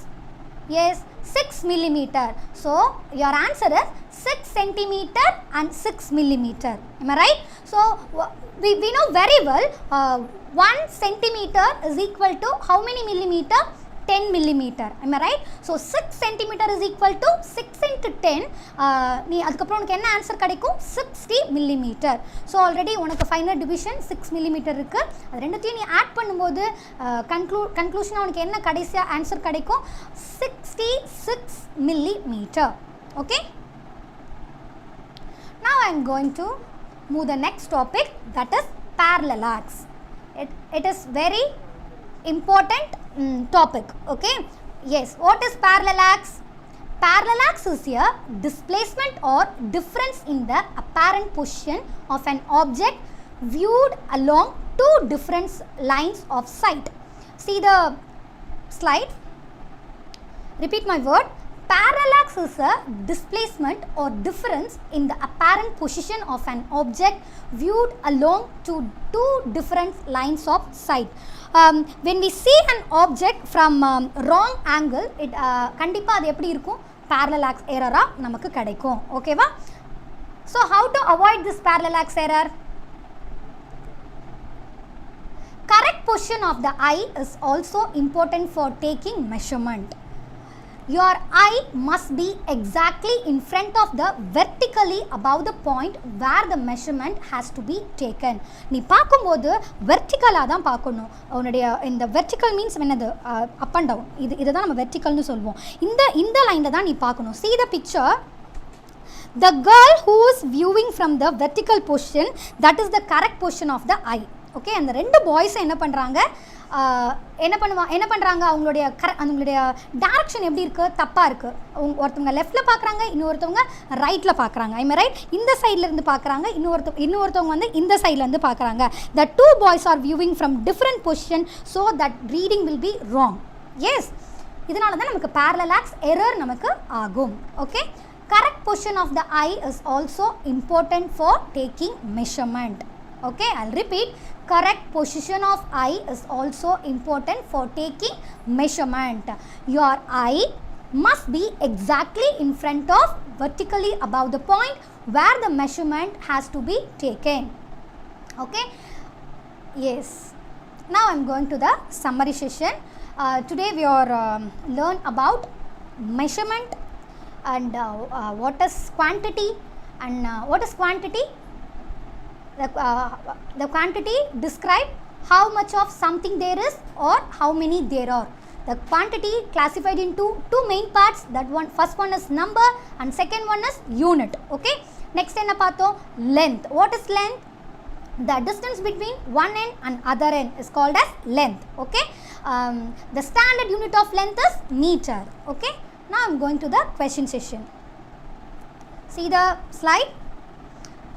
Yes, 6 millimeter. So your answer is 6 centimeter and 6 millimeter. Am I right? So we know very well 1 centimeter is equal to how many millimeter? 10 millimeter. Am I right? So 6 centimeter is equal to 6 into 10. நீ அதுக்கப்புறம் உனக்கு என்ன answer கிடைக்கும்? 60 millimeter. So already உனக்கு final division 6 millimeter இருக்குது. அது ரெண்டுத்தையும் நீ ஆட் பண்ணும்போது கன்க்ளூஷனாக உனக்கு என்ன கடைசியாக ஆன்சர் கிடைக்கும்? 66 millimeter. Okay? Now I am going to move the next topic, that is parallax. It is very important topic. Okay, yes, what is parallax? Parallax is a displacement or difference in the apparent position of an object viewed along two different lines of sight. See the slide. Repeat my word. Parallax is a displacement or difference in the apparent position of an object viewed along to two different lines of sight. When we see an object from wrong angle, it கண்டிப்பாக அது எப்படி இருக்கும்? Parallax error நமக்கு கிடைக்கும். ஓகேவா? So how to avoid this parallax error? Correct position of the eye is also important for taking measurement. your eye must be exactly in front of the vertically above the point where the measurement has to be taken. நீ பார்க்கும்போது வெர்டிக்கலாக தான் பார்க்கணும். உன்னுடைய இந்த vertical means என்னது, up and down. இதை தான் நம்ம வெர்டிக்கல்னு சொல்லுவோம். இந்த லைனில் தான் நீ பார்க்கணும். See the picture. The girl who is viewing from the vertical position, that is the correct position of the eye. Okay, அந்த ரெண்டு பாய்ஸும் என்ன பண்ணுறாங்க, அவங்களுடைய டேரக்ஷன் எப்படி இருக்குது, தப்பாக இருக்குது. ஒருத்தவங்க லெஃப்ட்டில் பார்க்குறாங்க, இன்னொருத்தவங்க ரைட்டில் பார்க்குறாங்க. ஐ மீன் ரைட், இந்த சைட்லேருந்து பார்க்குறாங்க, இன்னொருத்தவங்க வந்து இந்த சைட்லேருந்து பார்க்குறாங்க. The two boys are viewing from different position, so that reading will be wrong. Yes, இதனால தான் நமக்கு parallax error நமக்கு ஆகும். Okay, correct position of the eye is also important for taking measurement. Okay, I'll repeat. Correct position of eye is also important for taking measurement. Your eye must be exactly in front of, vertically above the point where the measurement has to be taken. Okay, yes. Now I'm going to the summary session. Today we are learn about measurement and what is quantity and what is quantity. The quantity describe how much of something there is or how many there are. The quantity classified into two main parts. That one, first one is number and second one is unit. Okay, next enna paathom, length. What is length? The distance between one end and other end is called as length. Okay, the standard unit of length is meter. Okay, now I'm going to the question session. See the slide.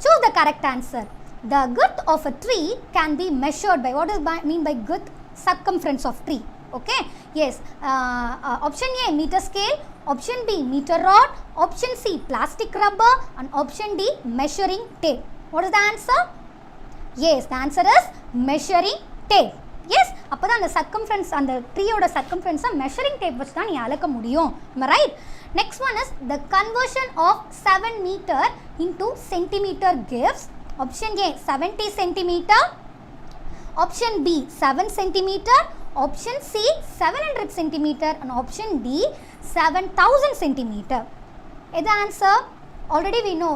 Choose the correct answer. The girth of a tree can be measured by, what is mean by girth? Circumference of tree. Okay, yes. Option A, meter scale. Option B, meter rod. Option C, plastic rubber. And option D, measuring tape. What is the answer? Yes, the answer is measuring tape. Yes, அப்போ தான் அந்த circumference, அந்த ட்ரீயோட circumference measuring tape வச்சு தான் நீ அளக்க முடியும். Am I right? Next one is the conversion of 7 meter into centimeter gives. Option A, 70 centimeter. Option B, 7 centimeter. Option C, 700 centimeter. And option D, 7,000 centimeter. Is the answer? Already we know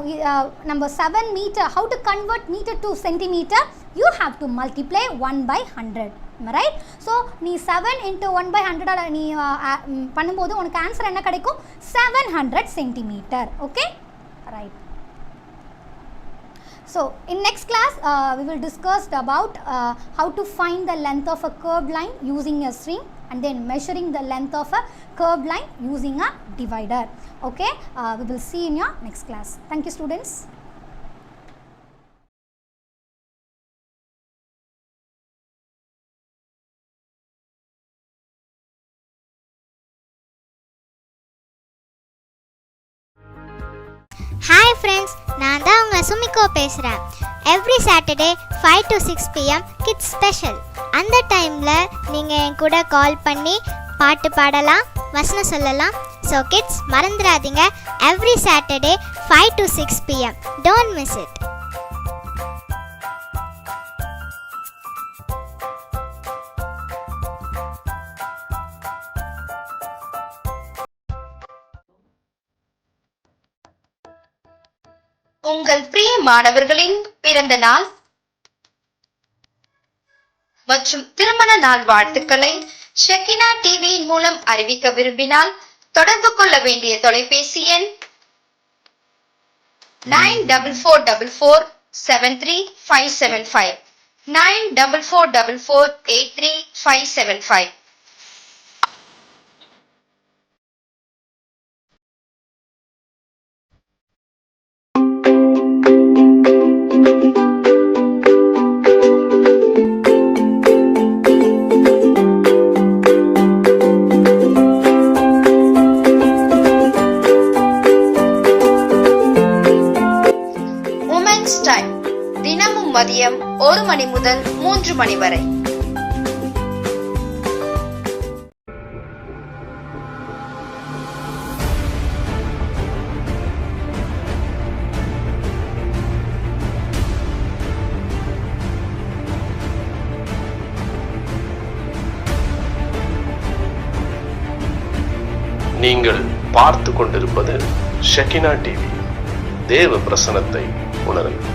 number 7 meter. How to convert meter to centimeter? You have to multiply 1 by 100. Am I right? So, நீ 7 into 1 by 100 நீ பண்ணும்போது உனக்கு answer என்ன கிடைக்கும்? 700 centimeter. Okay? Right. So, in next class, we will discuss about how to find the length of a curved line using a string and then measuring the length of a curved line using a divider. Okay, we will see in your next class. Thank you, students. Hi friends, நான் தான் உங்கள் சுமிகோ பேசுகிறேன். Every Saturday 5 to 6 pm kids special. அந்த டைமில் நீங்கள் என் கூட கால் பண்ணி பாட்டு பாடலாம், வசனம் சொல்லலாம். ஸோ கிட்ஸ் மறந்துடாதீங்க, every Saturday 5 to 6 pm. Don't miss it. உங்கள் பிரிய மாணவர்களின் பிறந்த நாள் மற்றும் திருமண நாள் வாழ்த்துக்களை ஷெக்கினா டிவியின் மூலம் அறிவிக்க விரும்பினால் தொடர்பு கொள்ள வேண்டிய தொலைபேசி எண் 9444733575 9444833575. தினமும் மதியம் 1 மணி முதல் 3 மணி வரை. நீங்கள் பார்த்து கொண்டிருப்பது ஷெகினா டிவி. தேவ பிரசன்னத்தை உணருங்கள்.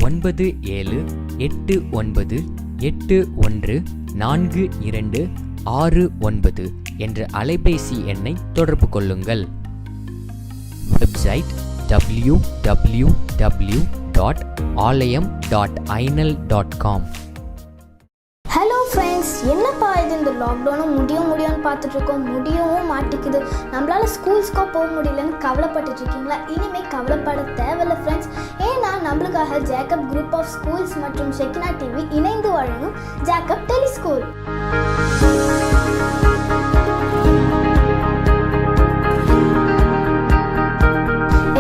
9789814269 என்ற அலைபேசி எண்ணை தொடர்பு கொள்ளுங்கள். Website www.alayam.inal.com. ஹலோ ஃப்ரெண்ட்ஸ், என்னப்பா இது இந்த லாக்டவுனும் முடியும்னு பார்த்துட்டு இருக்கோம், முடியவும் மாட்டேங்குது. நம்மளால ஸ்கூல்ஸ்க்கோ போக முடியலன்னு கவலைப்பட்டுட்டு இருக்கீங்களா? இனிமேல் கவலைப்பட தேவையில்லை ஃப்ரெண்ட்ஸ். ஏன்னா நம்மளுக்காக ஜேக்கப் குரூப் ஆஃப் ஸ்கூல்ஸ் மற்றும் ஷெகினா டிவி இணைந்து வழங்கும் ஜேக்கப் டெலி ஸ்கூல்.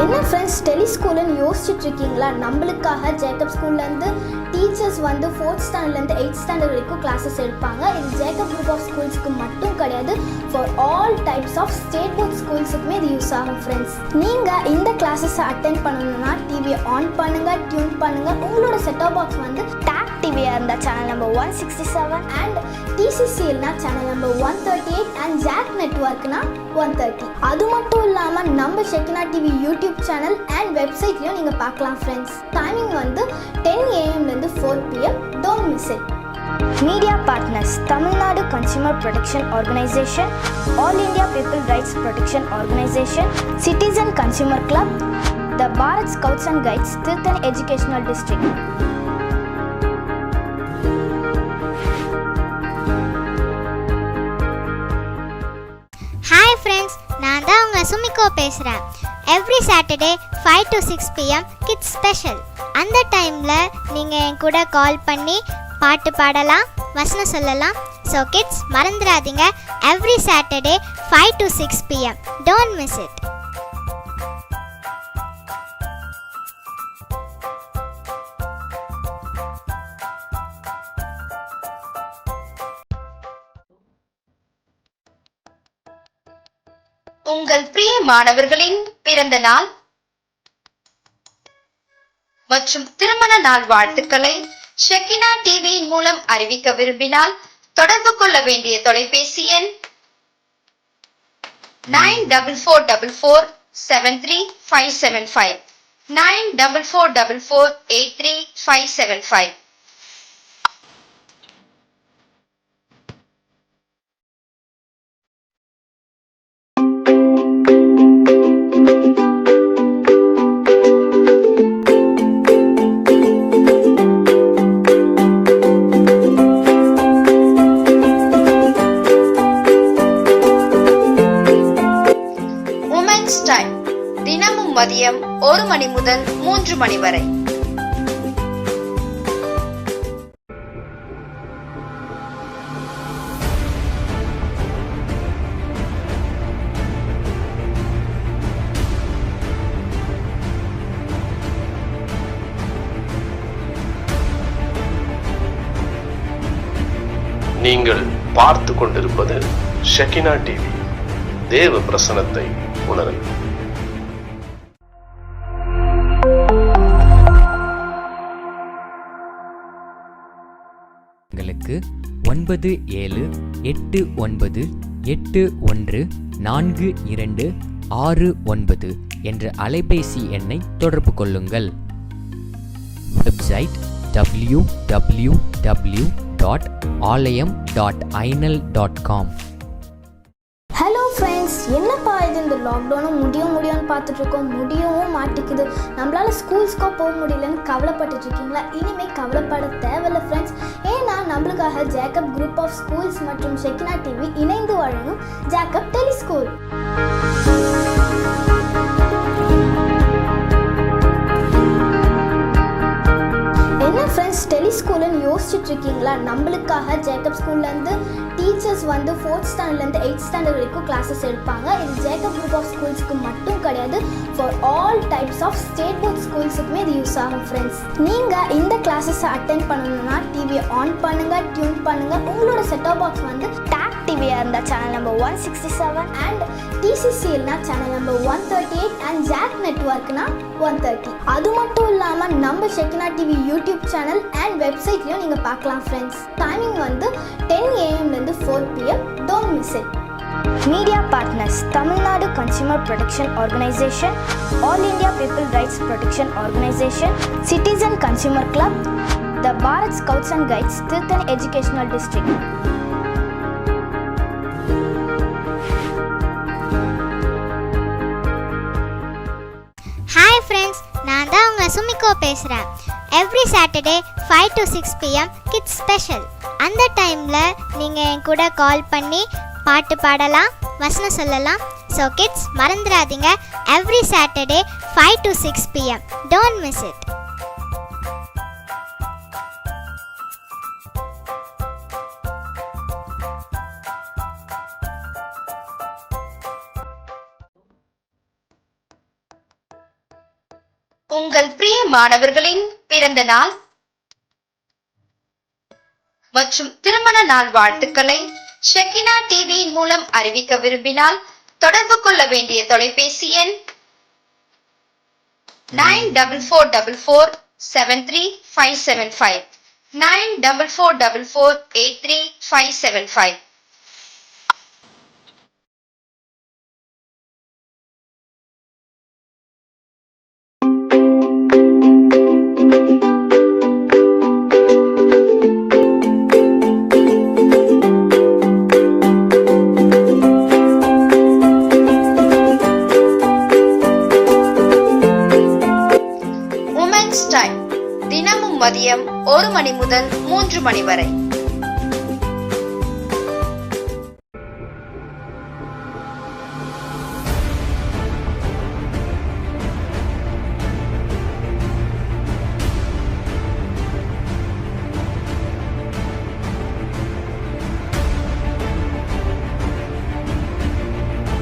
என்ன ஃப்ரெண்ட்ஸ், டெலி ஸ்கூல்னு யோசிச்சுட்டு இருக்கீங்களா? நம்மளுக்காக ஜேக்கப் ஸ்கூல்லேருந்து டீச்சர்ஸ் வந்து 4th ஸ்டாண்டர்ட்லேருந்து 8th ஸ்டாண்டர்ட் வரைக்கும் கிளாஸஸ் எடுப்பாங்க. இது ஜேக்கப் குரூப் ஆஃப் ஸ்கூல்ஸுக்கு மட்டும் கிடையாது, for all types of state board ஸ்கூல்ஸுக்குமே இது யூஸ் ஆகும் ஃப்ரெண்ட்ஸ். நீங்கள் இந்த கிளாஸஸை அட்டென்ட் பண்ணணும்னா டிவியை ஆன் பண்ணுங்கள், டியூன் பண்ணுங்கள். உங்களோட செட்டாப் பாக்ஸ் வந்து டாக் டிவியாக இருந்தால் சேனல் நம்பர் 167 அண்ட் டிசிசிஎல்னா சேனல் நம்பர் 138 அண்ட் ஜாக் நெட்வொர்க்னா 130. அது மட்டும் இல்லாமல் நம்ம Shekinah TV YouTube channel and வெப்சைட்லையும் நீங்கள் பார்க்கலாம் ஃப்ரெண்ட்ஸ். டைமிங் வந்து 10 AM-லேருந்து 4 PM. Don't miss it. Media partners: Tamil Nadu consumer protection organisation, all India people rights protection organisation, citizen consumer club, the Bharat scouts and guides, Tiruttani educational district. Hi friends, நான் தான் உங்கள் சுமிகோ பேசுகிறேன். Every Saturday 5 to 6 PM kids special. அந்த டைமில் நீங்கள் என் கூட கால் பண்ணி பாட்டு பாடலாம், வசனம் சொல்லலாம். ஸோ கிட்ஸ், மறந்துடாதீங்க, every Saturday 5 to 6 PM. Don't miss it. உங்கள் பிரிய மாணவர்களின் பிறந்த நாள் மற்றும் திருமண நாள் வாழ்த்துக்களை ஷெகினா டிவியின் மூலம் அறிவிக்க விரும்பினால் தொடர்பு கொள்ள வேண்டிய தொலைபேசி எண் 9444735575 9444835575. தினமும் மதியம் 1 மணி முதல் 3 மணி வரை. நீங்கள் பார்த்து கொண்டிருப்பது ஷெகினா டிவி. தேவ பிரசன்னத்தை உணருங்கள். உங்களுக்கு 9789814269 என்ற அலைபேசி எண்ணை தொடர்பு கொள்ளுங்கள். Website www.alayam.inal.com. ஹலோ ஃப்ரெண்ட்ஸ், என்னப்பா இது இந்த லாக்டவுனும் முடியும்னு பார்த்துட்டு இருக்கோம், முடியவும் மாட்டேங்குது. நம்மளால ஸ்கூல்ஸ்க்கோ போக முடியலன்னு கவலைப்பட்டுட்டு இருக்கீங்களா? இனிமேல் கவலைப்பட தேவையில்லை ஃப்ரெண்ட்ஸ். ஏன்னா நம்மளுக்காக ஜேக்கப் குரூப் ஆஃப் ஸ்கூல்ஸ் மற்றும் ஷெகினா டிவி இணைந்து வழங்கும் ஜேக்கப் டெலி ஸ்கூல். என்ன ஃப்ரெண்ட்ஸ், டெலி ஸ்கூல்னு யோசிச்சுட்டு இருக்கீங்களா? நம்மளுக்காக ஜேக்கப் ஸ்கூல்லேருந்து டீச்சர்ஸ் வந்து 4th ஸ்டாண்டர்ட்லேருந்து 8th ஸ்டாண்டர்ட் வரைக்கும் கிளாஸஸ் எடுப்பாங்க. இது ஜேக்கப் குரூப் ஆஃப் ஸ்கூல்ஸுக்கு மட்டும் கிடையாது, for all types of state board ஸ்கூல்ஸுக்குமே இது யூஸ் ஆகும் ஃப்ரெண்ட்ஸ். நீங்கள் இந்த கிளாஸஸை அட்டென்ட் பண்ணணும்னா டிவியை ஆன் பண்ணுங்கள், டியூன் பண்ணுங்கள். உங்களோட செட்டாப் பாக்ஸ் வந்து டாக் டிவியாக இருந்தால் சேனல் நம்பர் 167 அண்ட் TCCLனா சேனல் நம்பர் 138 அண்ட் ஜாக் நெட்வொர்க்னா 130. அது மட்டும் இல்லாமல் நம்ம Shekinah TV YouTube channel and வெப்சைட்லையும் நீங்கள் பார்க்கலாம் ஃப்ரெண்ட்ஸ். டைமிங் வந்து 10 AM-லேருந்து 4 PM. Don't miss it. Media partners: Tamil Nadu Consumer Protection Organization, All India People Rights Protection Organization, Citizen Consumer Club, the Bharat Scouts and Guides, Tirthani Educational District. Hi friends, நான் தான் உங்க சுமிகோ பேசுறேன். Every Saturday 5 to 6 PM kids special. அந்த டைம்ல நீங்க என் கூட கால் பண்ணி பாட்டு பாடலாம், வசனம் சொல்லலாம். So kids, மறந்துடாதீங்க, every Saturday 5 to 6 PM. Don't miss it. உங்கள் பிரிய மாணவர்களின் பிறந்த நாள் மற்றும் திருமண நாள் வாழ்த்துக்களை ஷெக்கினா டிவியின் மூலம் அறிவிக்க விரும்பினால் தொடர்பு கொள்ள வேண்டிய தொலைபேசி எண் 9444733575 9444833575. தினமும் மதியம் 1 மணி முதல் 3 மணி வரை.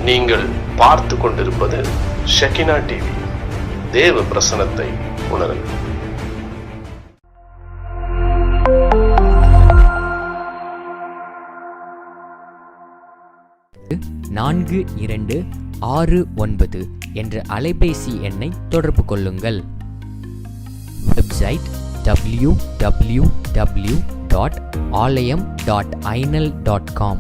நீங்கள் பார்த்து கொண்டிருப்பது ஷெக்கினா டிவி. தேவ பிரசனத்தை உணருங்கள். 4269 என்ற அலைபேசி எண்ணை தொடர்பு கொள்ளுங்கள். Website www.alayam.inal.com.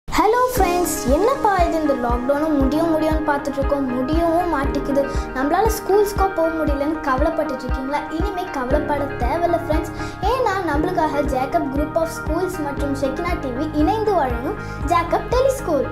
ஹலோ ஃப்ரெண்ட்ஸ், என்னப்பா இது இந்த லாக்டவுனும் முடியும்னு பார்த்துட்டு இருக்கோம், முடியவும் மாட்டேங்குது. நம்மளால ஸ்கூல்ஸ்க்கோ போக முடியலன்னு கவலைப்பட்டுட்டு இருக்கீங்களா? இனிமேல் கவலைப்பட தேவையில்லை ஃப்ரெண்ட்ஸ். ஏன்னா நம்மளுக்காக ஜேக்கப் குரூப் ஆஃப் ஸ்கூல்ஸ் மற்றும் ஷெக்கினா டிவி இணைந்து வழங்கும் ஜேக்கப் டெலி ஸ்கூல்.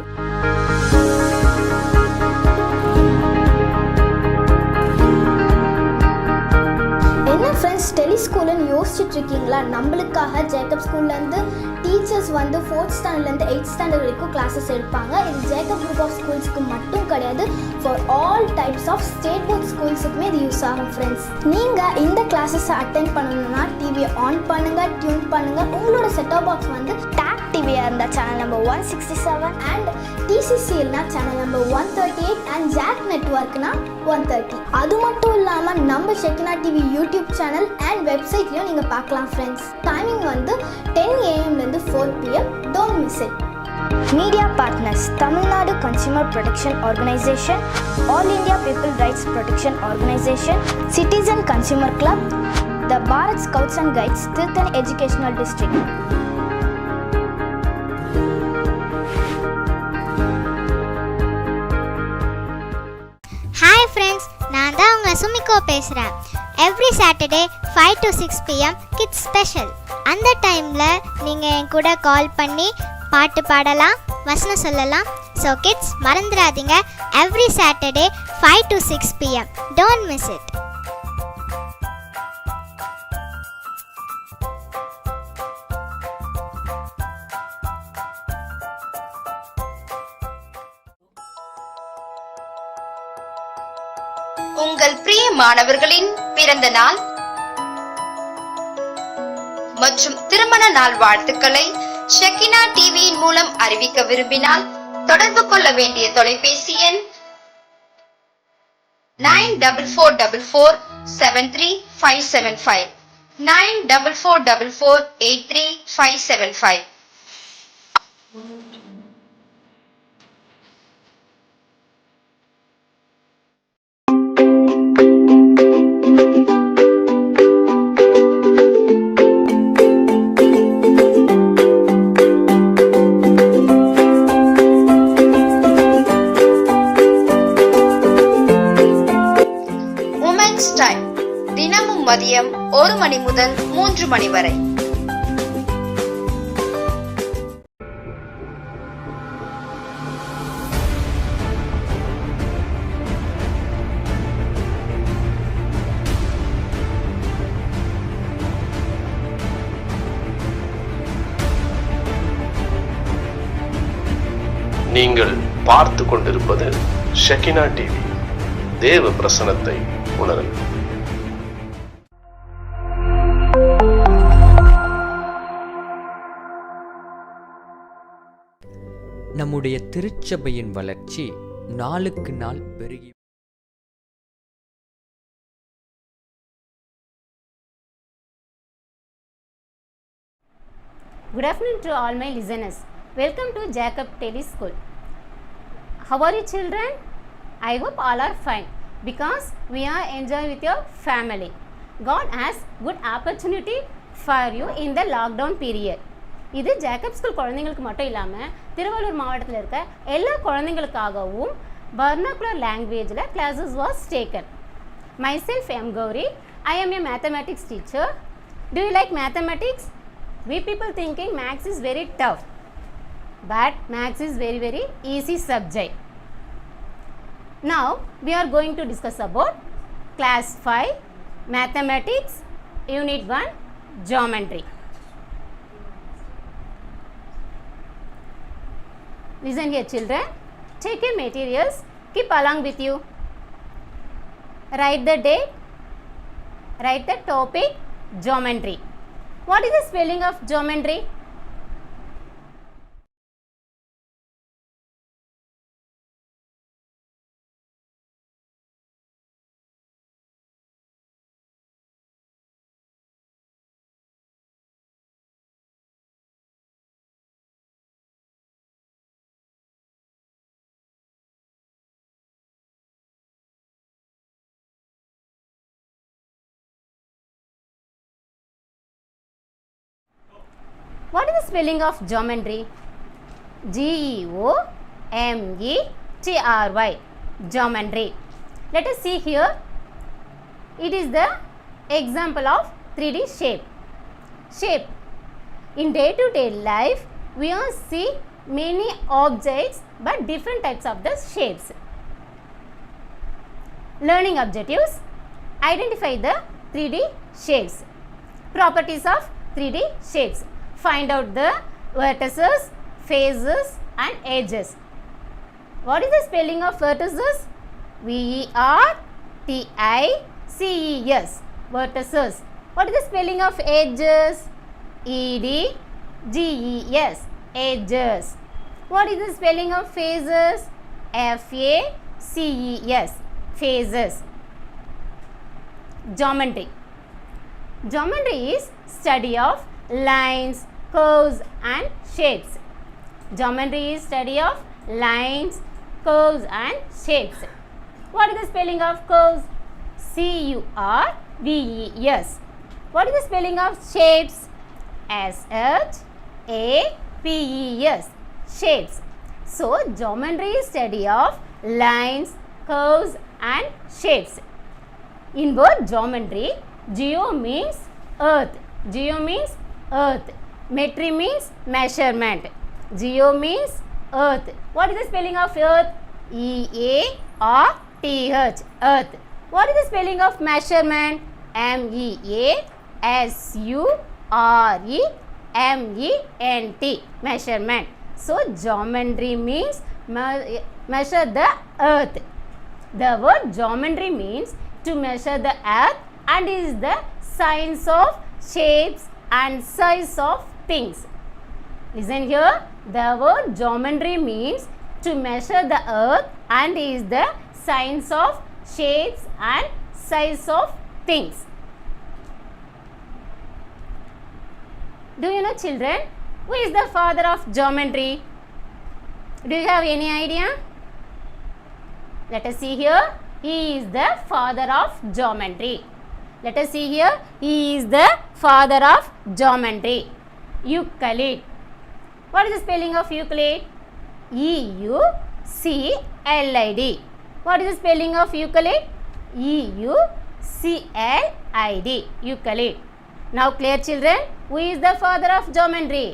என்ன ஃப்ரெண்ட்ஸ், டெலி ஸ்கூலுன்னு யோசிச்சுட்டு இருக்கீங்களா? நம்மளுக்காக ஜேக்கப் ஸ்கூல்லேருந்து டீச்சர்ஸ் வந்து 4th ஸ்டாண்டர்ட்லேருந்து 8th ஸ்டாண்டர்ட் வரைக்கும் கிளாஸஸ் எடுப்பாங்க. இது ஜேக்கப் குரூப் ஆஃப் ஸ்கூல்ஸ்க்கு மட்டும் கிடையாது, for all types of state board ஸ்கூல்ஸுக்குமே இது யூஸ் ஆகும் ஃப்ரெண்ட்ஸ். நீங்கள் இந்த கிளாஸஸை அட்டென்ட் பண்ணணும்னா டிவியை ஆன் பண்ணுங்கள், டியூன் பண்ணுங்கள். உங்களோட செட்டாப் பாக்ஸ் வந்து டாக் டிவியாக இருந்தால் சேனல் நம்பர் 167 அண்ட் TCCLனா சேனல் நம்பர் 138 அண்ட் ஜாக் நெட்வொர்க்னா 130. அது மட்டும் இல்லாமல் நம்ம Shekinah TV YouTube channel and வெப்சைட்லையும் நீங்கள் பார்க்கலாம் ஃப்ரெண்ட்ஸ். டைமிங் வந்து 10 AM-லேருந்து 4 PM. Don't miss it. Media partners: Tamil Nadu Consumer Protection Organization, All India People Rights Protection Organization, Citizen Consumer Club, the Bharat Scouts and Guides, Tirthani Educational District. Hi friends, நான் தான் உங்க சுமிகோ பேசுறேன். Every Saturday 5 to 6 PM kids special. அந்த டைம்ல நீங்க என் கூட கால் பண்ணி பாட்டு பாடலாம், வசனம் சொல்லலாம். So kids, மறந்துடாதீங்க, every Saturday 5 to 6 PM. Don't miss it. உங்கள் பிரிய மாணவர்களின் பிறந்த நாள் மற்றும் திருமண நாள் வாழ்த்துக்களை ஷெக்கினா டிவியின் மூலம் அறிவிக்க விரும்பினால் தொடர்பு கொள்ள வேண்டிய தொலைபேசி எண் 9444733575 9444833575. மதியம் 1 மணி முதல் 3 மணி வரை. நீங்கள் பார்த்து கொண்டிருப்பது ஷெகினா டிவி. தேவ பிரசனத்தை உணருங்கள். நம்முடைய திருச்சபையின் வளர்ச்சி நாளுக்கு நாள் பெருகி Good afternoon to all my listeners. Welcome to Jacob TELE School. How are you children? I hope all are fine because we are enjoying with your family. God has good opportunity for you in the lockdown period. இது Jacob school குழந்தைங்களுக்கு மட்டும் இல்லாமல் திருவள்ளூர் மாவட்டத்தில் இருக்க எல்லா குழந்தைங்களுக்காகவும் வர்னாகுலர் லாங்குவேஜில் classes was taken. Myself M. Gauri. I am a mathematics teacher. Do you like mathematics? We people thinking maths is very tough. But maths is very easy subject. Now we are going to discuss about class 5 mathematics unit 1 geometry. Listen here children, take your materials, keep along with you. Write the date, write the topic geometry. What is the spelling of geometry? What is the spelling of geometry? Geometry. Geometry. Let us see here. It is the example of 3D shape. Shape. In day-to-day life, we all see many objects but different types of the shapes. Learning objectives. Identify the 3D shapes. Properties of 3D shapes. Find out the vertices, faces and edges. What is the spelling of vertices? V-E-R-T-I-C-E-S. Vertices. What is the spelling of edges? E-D-G-E-S. Edges. What is the spelling of faces? F-A-C-E-S. Faces. Geometry. Geometry is study of lines, curves and shapes. Geometry is study of lines, curves and shapes. What is the spelling of curves? C-U-R-V-E-S. What is the spelling of shapes? S-H-A-P-E-S. Shapes. So, geometry is study of lines, curves and shapes. In word geometry, geo means earth. Geo means earth. Metry means measurement. Geo means earth. What is the spelling of earth? E-A-R-T-H. Earth. What is the spelling of measurement? M-E-A-S-U-R-E-M-E-N-T. Measurement. So, geometry means measure the earth. The word geometry means to measure the earth and is the science of shapes and size of things. Listen here, the word geometry means to measure the earth and is the science of shapes and size of things. Do you know children, who is the father of geometry? Do you have any idea? Let us see here, he is the father of geometry. Let us see here, he is the father of geometry. Euclid. What is the spelling of Euclid? E-U-C-L-I-D. What is the spelling of Euclid? E-U-C-L-I-D. ID, Euclid. Now clear children? Who is the father of geometry?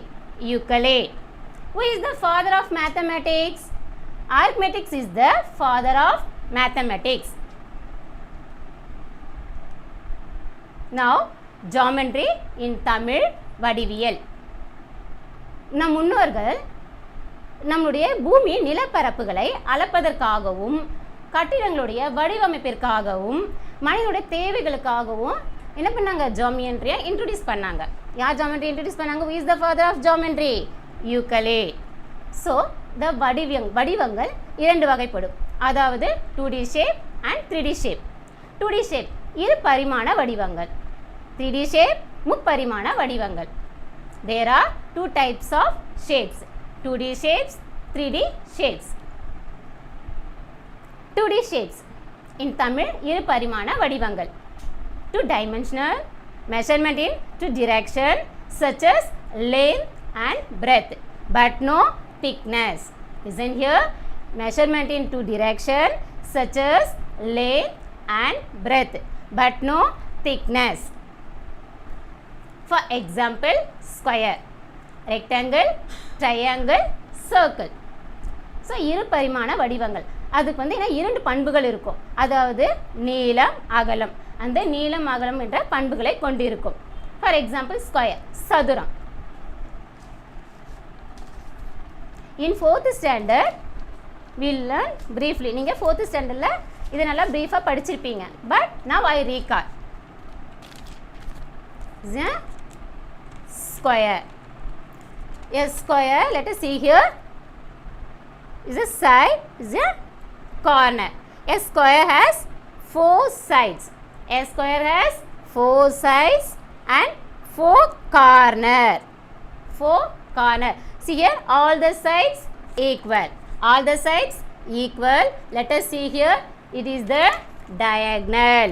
Euclid. Who is the father of mathematics? Arithmetic is the father of mathematics. Now geometry in Tamil வடிவியல். நம் முன்னோர்கள் நம்முடைய பூமி நிலப்பரப்புகளை அளப்பதற்காகவும் கட்டிடங்களுடைய வடிவமைப்பிற்காகவும் மனிதனுடைய தேவைகளுக்காகவும் என்ன பண்ணாங்க, ஜியோமெட்ரியை introduce பண்ணாங்க. யார் ஜியோமெட்ரி இன்ட்ரோடியூஸ் பண்ணாங்க? Who is the father of geometry? Euclid. So the வடிவங்கள் இரண்டு வகைப்படும். அதாவது 2D shape and 3D shape. 2D shape இரு பரிமாண வடிவங்கள், 3D shape முப்பரிமாண வடிவங்கள். There are two types of shapes, 2D shapes, 3D shapes. 2D shapes in Tamil இரு பரிமாண வடிவங்கள். 2-dimensional measurement in 2 direction such as length and breadth but no thickness. Listen here, measurement in 2 direction such as length and breadth but no thickness. For example, square, rectangle, triangle, circle. So இரு பரிமாண வடிவங்கள். அதுக்கு வந்து என்ன இரண்டு பண்புகள் இருக்கும். அதாவது நீளம் அகலம். அந்த நீளம் அகலம் என்ற பண்புகளை கொண்டிருக்கும். ஃபார் எக்ஸாம்பிள் ஸ்கொயர், சதுரம். இன் 4th standard will learn briefly. நீங்கள் 4th ஸ்டாண்டர்டில் இதை நல்லா ப்ரீஃபாக படிச்சிருப்பீங்க. But now I recall. Square. A square, let us see here, is a side, is a corner. A square has 4 sides. A square has 4 sides and 4 corner. 4 corner. See here, all the sides equal. All the sides equal. Let us see here, it is the diagonal.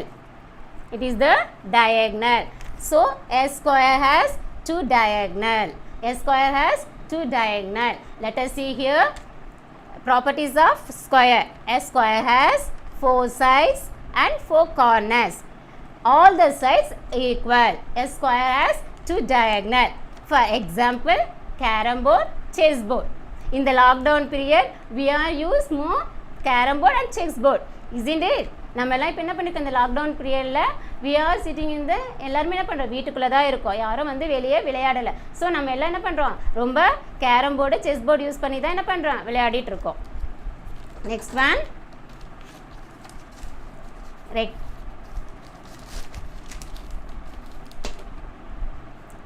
It is the diagonal. So a square has 2 diagonal. A square has 2 diagonal. Let us see here properties of square. A square has 4 sides and 4 corners. All the sides equal. A square has 2 diagonal. For example, carom board, chess board. In the lockdown period, we are use more carom board and chess board, isn't it? நம்ம எல்லாம் இப்போ என்ன பண்ணிருக்கோம், இந்த lockdown பீரியடில் we are sitting in the, எல்லாருமே என்ன பண்ணுறோம், வீட்டுக்குள்ளே தான் இருக்கோம், யாரும் வந்து வெளியே விளையாடலை. ஸோ நம்ம எல்லாம் என்ன பண்ணுறோம், ரொம்ப carrom board chess board use பண்ணி தான் என்ன பண்ணுறோம், விளையாடிட்டு இருக்கோம். Next one,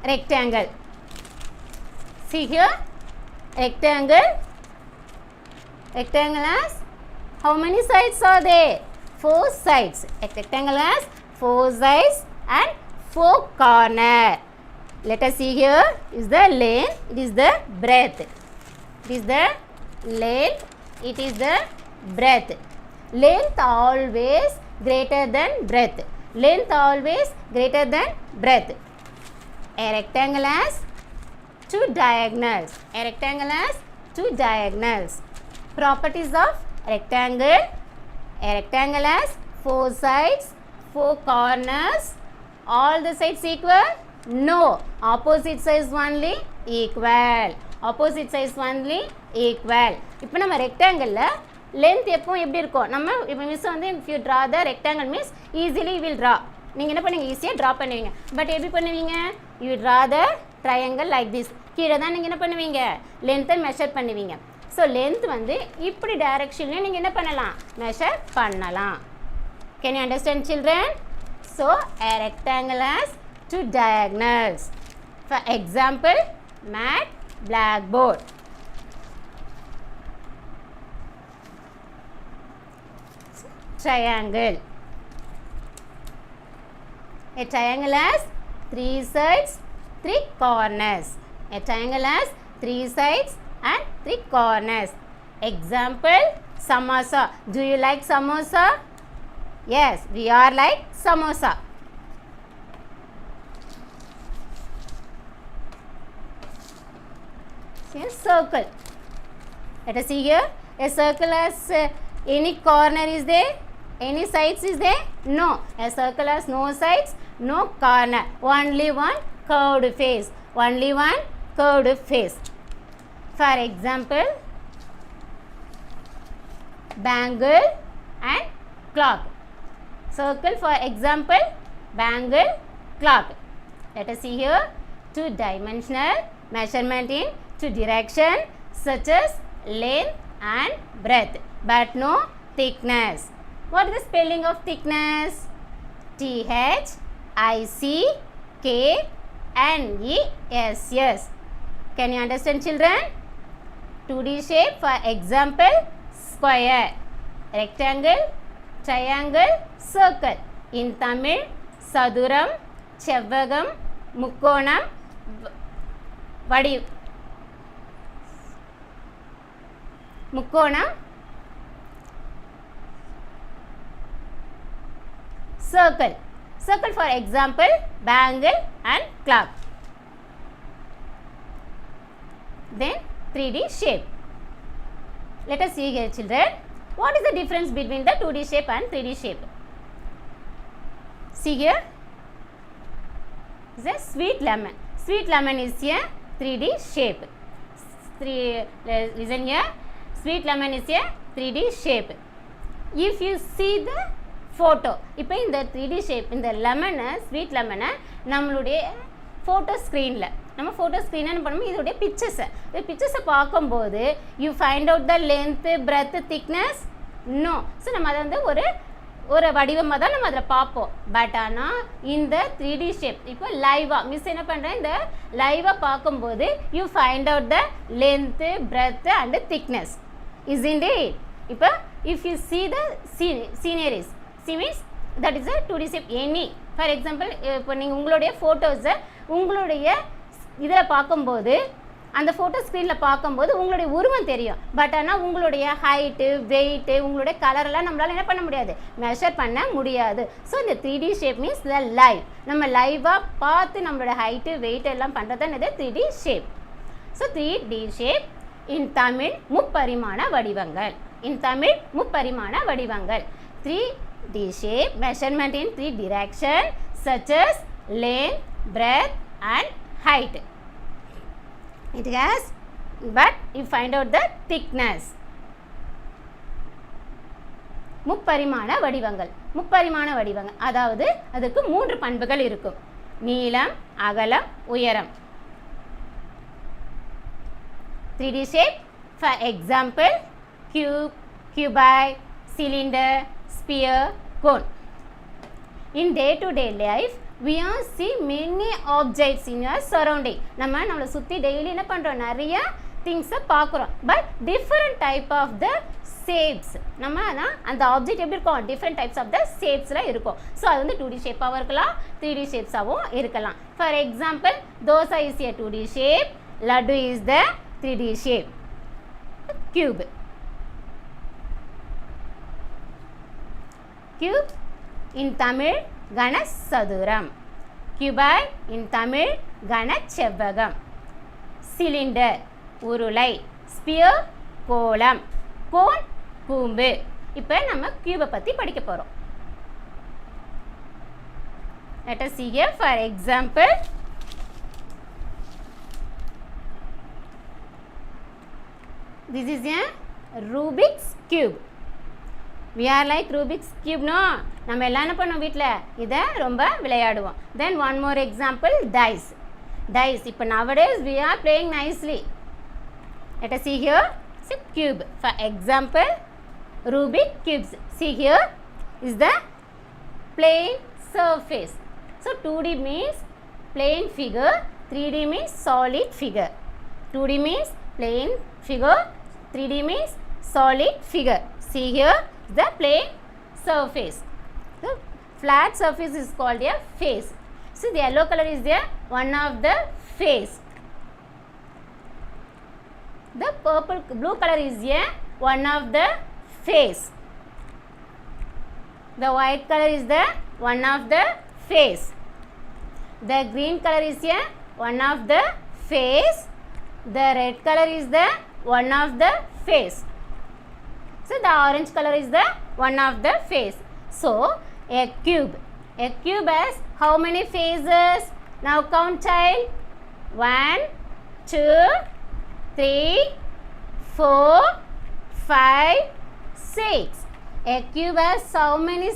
rectangle. See here, rectangle has how many sides are there? 4 sides. A rectangle has 4 sides and 4 corner. Let us see here, is the length, it is the breadth. It is the length, it is the breadth. Length always greater than breadth. Length always greater than breadth. A rectangle has 2 diagonals. A rectangle has 2 diagonals. Properties of rectangle. A rectangle has 4 sides, 4 corners. All the sides equal? No. Opposite sides only equal. Opposite sides only equal. இப்போ நம்ம rectangle length எப்பவும் எப்படி இருக்கும், நம்ம இப்போ miss வந்து if you draw the rectangle means easily you will draw. நீங்கள் என்ன பண்ணுவீங்க, ஈஸியாக ட்ரா பண்ணுவீங்க. பட் எப்படி பண்ணுவீங்க, you draw the triangle like this. கீழே தான் நீங்கள் என்ன பண்ணுவீங்க, லென்த்தை மெஷர் பண்ணுவீங்க. ஸோ லென்த் வந்து இப்படி டைரக்ஷன்லேயும் நீங்கள் என்ன பண்ணலாம், மெஷர் பண்ணலாம். Can you understand children? So a rectangle has 2 diagonals. For example, mat, blackboard. Triangle. A triangle has 3 sides, 3 corners. A triangle has 3 sides and 3 corners. Example, samosa. Do you like samosa? Yes, we are like samosa. See, circle. Let us see here. A circle has any corner is there? Any sides is there? No. A circle has no sides no corner, only one curved face, only one curved face. For example, bangle and clock. Circle for example, bangle, clock. Let us see here, two-dimensional measurement in two direction such as length and breadth, but no thickness. What is the spelling of thickness? Thickness. Can you understand, children? 2D shape, for example, square, rectangle, triangle, circle. In Tamil, saduram, செவ்வகம், முக்கோணம், முக்கோணம், circle. Circle for example, bangle and clock. Then 3D shape. Let us see here, children. What is the difference between the 2D shape and 3D shape? See here. Is a sweet lemon. Sweet lemon is a 3D shape. Listen here. Sweet lemon is a 3D shape. If you see the photo, இப்போ இந்த 3D shape, இந்த லெமனை, sweet லெமனை நம்மளுடைய photo ஸ்க்ரீனில், நம்ம photo screen என்ன பண்ணுவோம், இதோடைய பிக்சர்ஸை பார்க்கும்போது you find out the length, breadth, thickness, no. So நம்ம அதை வந்து ஒரு வடிவமாக தான் நம்ம அதில் பார்ப்போம். பட் ஆனால் இந்த 3D ஷேப் இப்போ லைவாக மிஸ் என்ன பண்ணுறேன், இந்த லைவாக பார்க்கும்போது you find out the length, breadth and thickness. isn't it? இப்போ if you see the sceneries, see means that is a 2D shape. any for example, இப்போ நீங்கள் உங்களுடைய ஃபோட்டோஸை உங்களுடைய இதில் பார்க்கும்போது, அந்த ஃபோட்டோ ஸ்க்ரீனில் பார்க்கும்போது உங்களுடைய உருவம் தெரியும். பட் ஆனால் உங்களுடைய ஹைட்டு, வெயிட்டு, உங்களுடைய கலரெல்லாம் நம்மளால் என்ன பண்ண முடியாது, மெஷர் பண்ண முடியாது. ஸோ இந்த 3D shape means the live. நம்ம லைவாக பார்த்து நம்மளோட ஹைட்டு, வெயிட் எல்லாம் பண்ணுறது தான் இது 3D shape. So 3D shape இன் தமிழ் முப்பரிமாண வடிவங்கள். இன் தமிழ் முப்பரிமாண வடிவங்கள். 3D shape measurement in 3 direction such as length, breadth and height. It has, but you find out the thickness. முப்பரிமாண வடிவங்கள். முப்பரிமாண வடிவங்கள் அதாவது அதுக்கு 3 பண்புகள் இருக்கும். நீளம், அகலம், உயரம். 3D shape, for example, cube, cuboid, cylinder, sphere, cone. In day-to-day life, we are see many objects in your surrounding. நம்மளை சுற்றி டெய்லி என்ன பண்ணுறோம், நிறைய திங்ஸை பார்க்குறோம். But different type of the shapes, நம்ம அந்த ஆப்ஜெக்ட் எப்படி இருக்கும், டிஃப்ரெண்ட் டைப்ஸ் ஆஃப் த ஷேப்ஸில் இருக்கும். ஸோ அது வந்து 2D ஷேப்பாகவும் இருக்கலாம், 3D ஷேப்ஸாகவும் இருக்கலாம். For example, dosa is a 2D shape, laddu is the 3D shape. cube. Cube in Tamil கனசதுரம். cuboid in Tamil கனச்செவ்வகம். cylinder உருளை. sphere கோளம். cone கூம்பு. இப்போ நம்ம கியூபை பற்றி படிக்க போகிறோம். let us see here. for example, this is a Rubik's cube. We are like Rubik's cube, no? நம்ம எல்லாம் என்ன பண்ணுவோம், வீட்டில் இதை ரொம்ப விளையாடுவோம். Then one more example, dice. Dice, இப்போ nowadays we are playing nicely. Let us see here. See cube. For example, Rubik cubes. See here is the plane surface. So 2D means plane figure, 3D means solid figure. 2D means plane figure, 3D means solid figure. See here the plane surface. The flat surface is called a face. See the yellow color is there, one of the face. The blue color is a one of the face. The white color is the one of the face. The green color is a one of the face. The red color is the one of the face. So the orange color is the one of the face. So a cube. A cube has how many faces? Now count, child. 1, 2, 3, 4, 5, 6. A cube has how many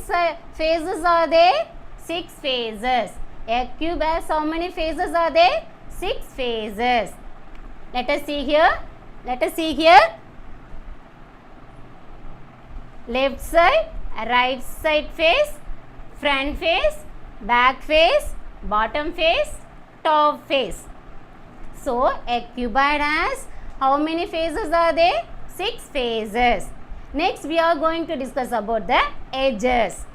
faces are there? 6 faces. A cube has how many faces are there? 6 faces. Let us see here. Let us see here. Left side, right side face, front face, back face, bottom face, top face. So, a cuboid has how many faces are there? 6 faces. Next, we are going to discuss about the edges.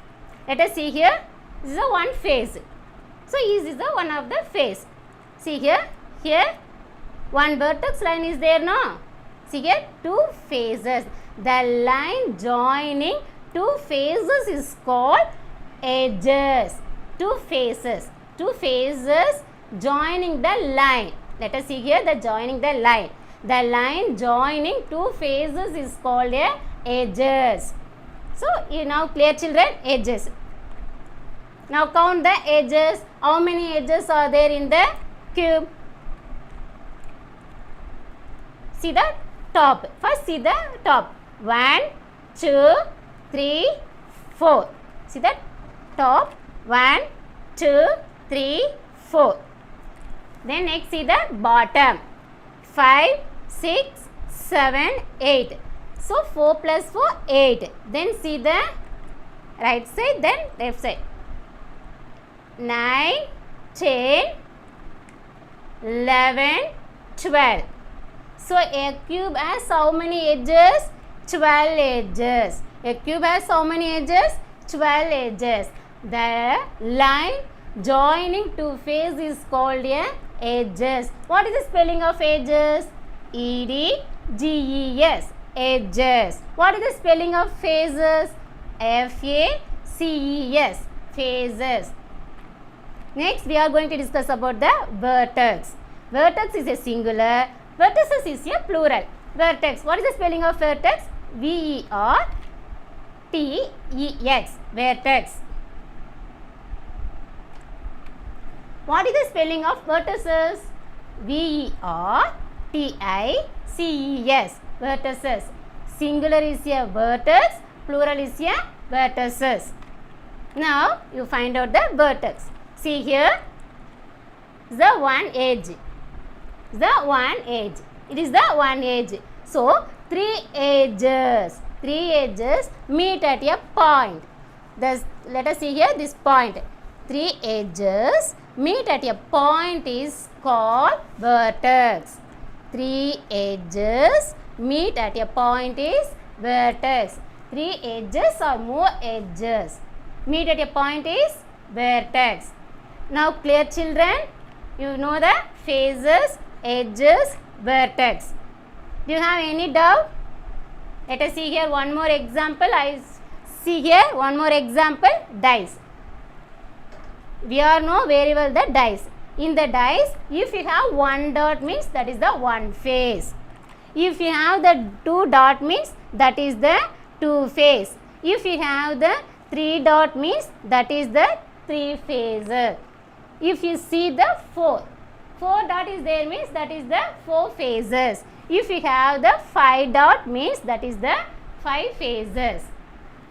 Let us see here. This is the one face. So, this is the one of the face. See here. Here, one vertex line is there, no? See here, 2 faces. The line joining 2 faces is called edges. 2 faces. 2 faces joining the line. Let us see here the joining the line. The line joining 2 faces is called a edges. So, you now clear, children? Edges. Now count the edges. How many edges are there in the cube? See the top. First see the top. 1, 2, 3, 4. See that top. 1, 2, 3, 4. Then next see the bottom. 5, 6, 7, 8. So 4 plus 4, 8. Then see the right side, then left side. 9, 10, 11, 12. So a cube has how many edges? 12 edges. A cube has how many edges? 12 edges. The line joining 2 faces is called a edges. What is the spelling of edges? E-D-G-E-S. Edges. What is the spelling of phases? F-A-C-E-S. Phases. Next, we are going to discuss about the vertex. Vertex is a singular. Vertices is a plural. Vertex. What is the spelling of vertex? V-E-R-T-E-X. Vertex. What is the spelling of vertices? V-E-R-T-I-C-E-S. Vertices. Singular is a vertex. Plural is a vertices. Now, you find out the vertex. See here. The one edge. The one edge. It is the one edge. So, 3 edges. 3 edges meet at a point. Let us see here this point. 3 edges meet at a point is called vertex. 3 edges meet at a point is vertex. 3 edges or more edges meet at a point is vertex. Now clear, children? You know the phases, edges, vertex. Do you have any doubt? Let us see here one more example. I see here one more example. Dice. We all know very well the dice. In the dice, if you have 1 dot means that is the 1 phase. If you have the 2 dot means that is the 2 phase. If you have the 3 dot means that is the 3 phase. If you see the 4 dot is there means that is the 4 phases. If you have the 5 dot means that is the 5 phases.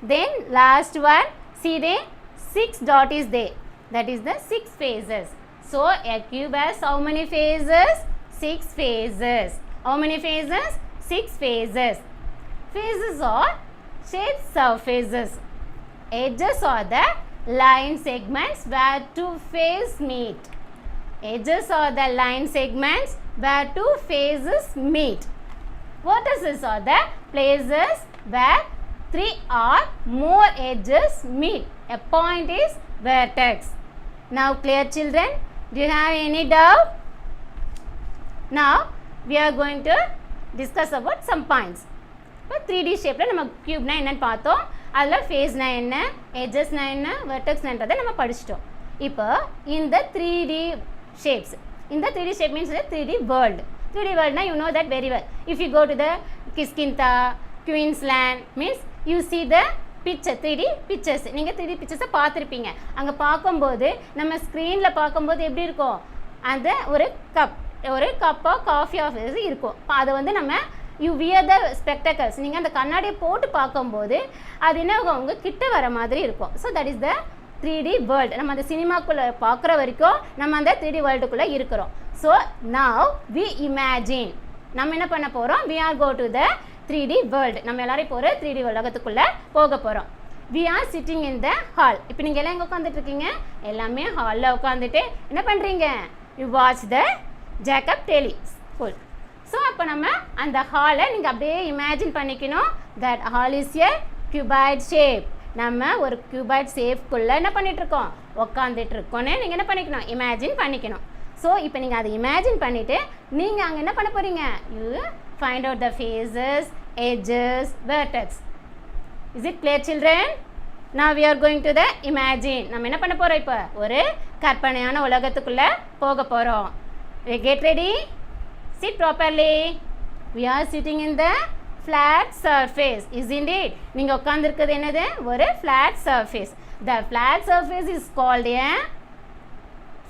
Then last one, see the 6 dot is there. That is the 6 phases. So a cube has how many phases? 6 phases. How many phases? 6 phases. Phases are shaped surfaces. Edges are the line segments where 2 faces meet. Edges are the line segments where 2 phases meet. Vertices are the places where 3 or more edges meet. A point is vertex. Now clear, children? Do you have any doubt? Now we are going to discuss about some points. இப்போ 3D ஷேப்பில் நம்ம க்யூப்னா என்னன்னு பார்த்தோம். அதில் ஃபேஸ்னா என்ன, எட்ஜஸ்னா என்ன, வெர்டெக்ஸ்ன்றதை நம்ம படிச்சிட்டோம். இப்போ இந்த 3D shapes. In the 3D shape means the 3D world. 3D world, now you know that very well. If you go to the Kiskinta, Queensland, means you see the picture 3D pictures. நீங்கள் 3D பிக்சர்ஸை பார்த்துருப்பீங்க. அங்கே பார்க்கும்போது நம்ம ஸ்க்ரீனில் பார்க்கும்போது எப்படி இருக்கும், அந்த ஒரு கப் ஆஃப் காஃபி ஆஃப் இருக்கும். அதை வந்து நம்ம யூ வியர் த ஸ்பெக்டக்கல்ஸ், நீங்கள் அந்த கண்ணாடியை போட்டு பார்க்கும்போது அது என்ன உங்கள் கிட்ட வர மாதிரி இருக்கும். So that is the 3D world. நம்ம அந்த சினிமாக்குள்ளே பார்க்குற வரைக்கும் நம்ம அந்த 3D வேர்ல்டுக்குள்ளே இருக்கிறோம். ஸோ நவ் வி இமேஜின், நம்ம என்ன பண்ண போகிறோம், we are go to the 3D world. நம்ம எல்லாரும் இப்போ ஒரு 3D உலகத்துக்குள்ளே போக போகிறோம். We are sitting in the hall. இப்போ நீங்கள் எல்லாம் எங்கே உட்காந்துட்ருக்கீங்க, எல்லாமே ஹாலில் உட்காந்துட்டு என்ன பண்ணுறீங்க, you watch the Jacob tele school. So அப்போ நம்ம அந்த ஹாலை நீங்கள் அப்படியே இமேஜின் பண்ணிக்கணும். That hall is a cuboid shape. நம்ம ஒரு கியூபாய்ட் ஷேப்குள்ளே என்ன பண்ணிகிட்ருக்கோம், உட்காந்துட்டு இருக்கோன்னு நீங்கள் என்ன பண்ணிக்கணும், இமேஜின் பண்ணிக்கணும். ஸோ இப்போ நீங்கள் அதை இமேஜின் பண்ணிவிட்டு நீங்கள் அங்கே என்ன பண்ண போகிறீங்க, you find out the faces, edges, vertex. Is it clear children? Now we are going to the imagine. நம்ம என்ன பண்ண போகிறோம், இப்போ ஒரு கற்பனையான உலகத்துக்குள்ளே போக போகிறோம். Get ready? Sit properly. We are sitting in the flat surface. Isn't it? நீங்கள் உட்காந்துருக்கிறது என்னது, ஒரு flat surface. The flat surface is called a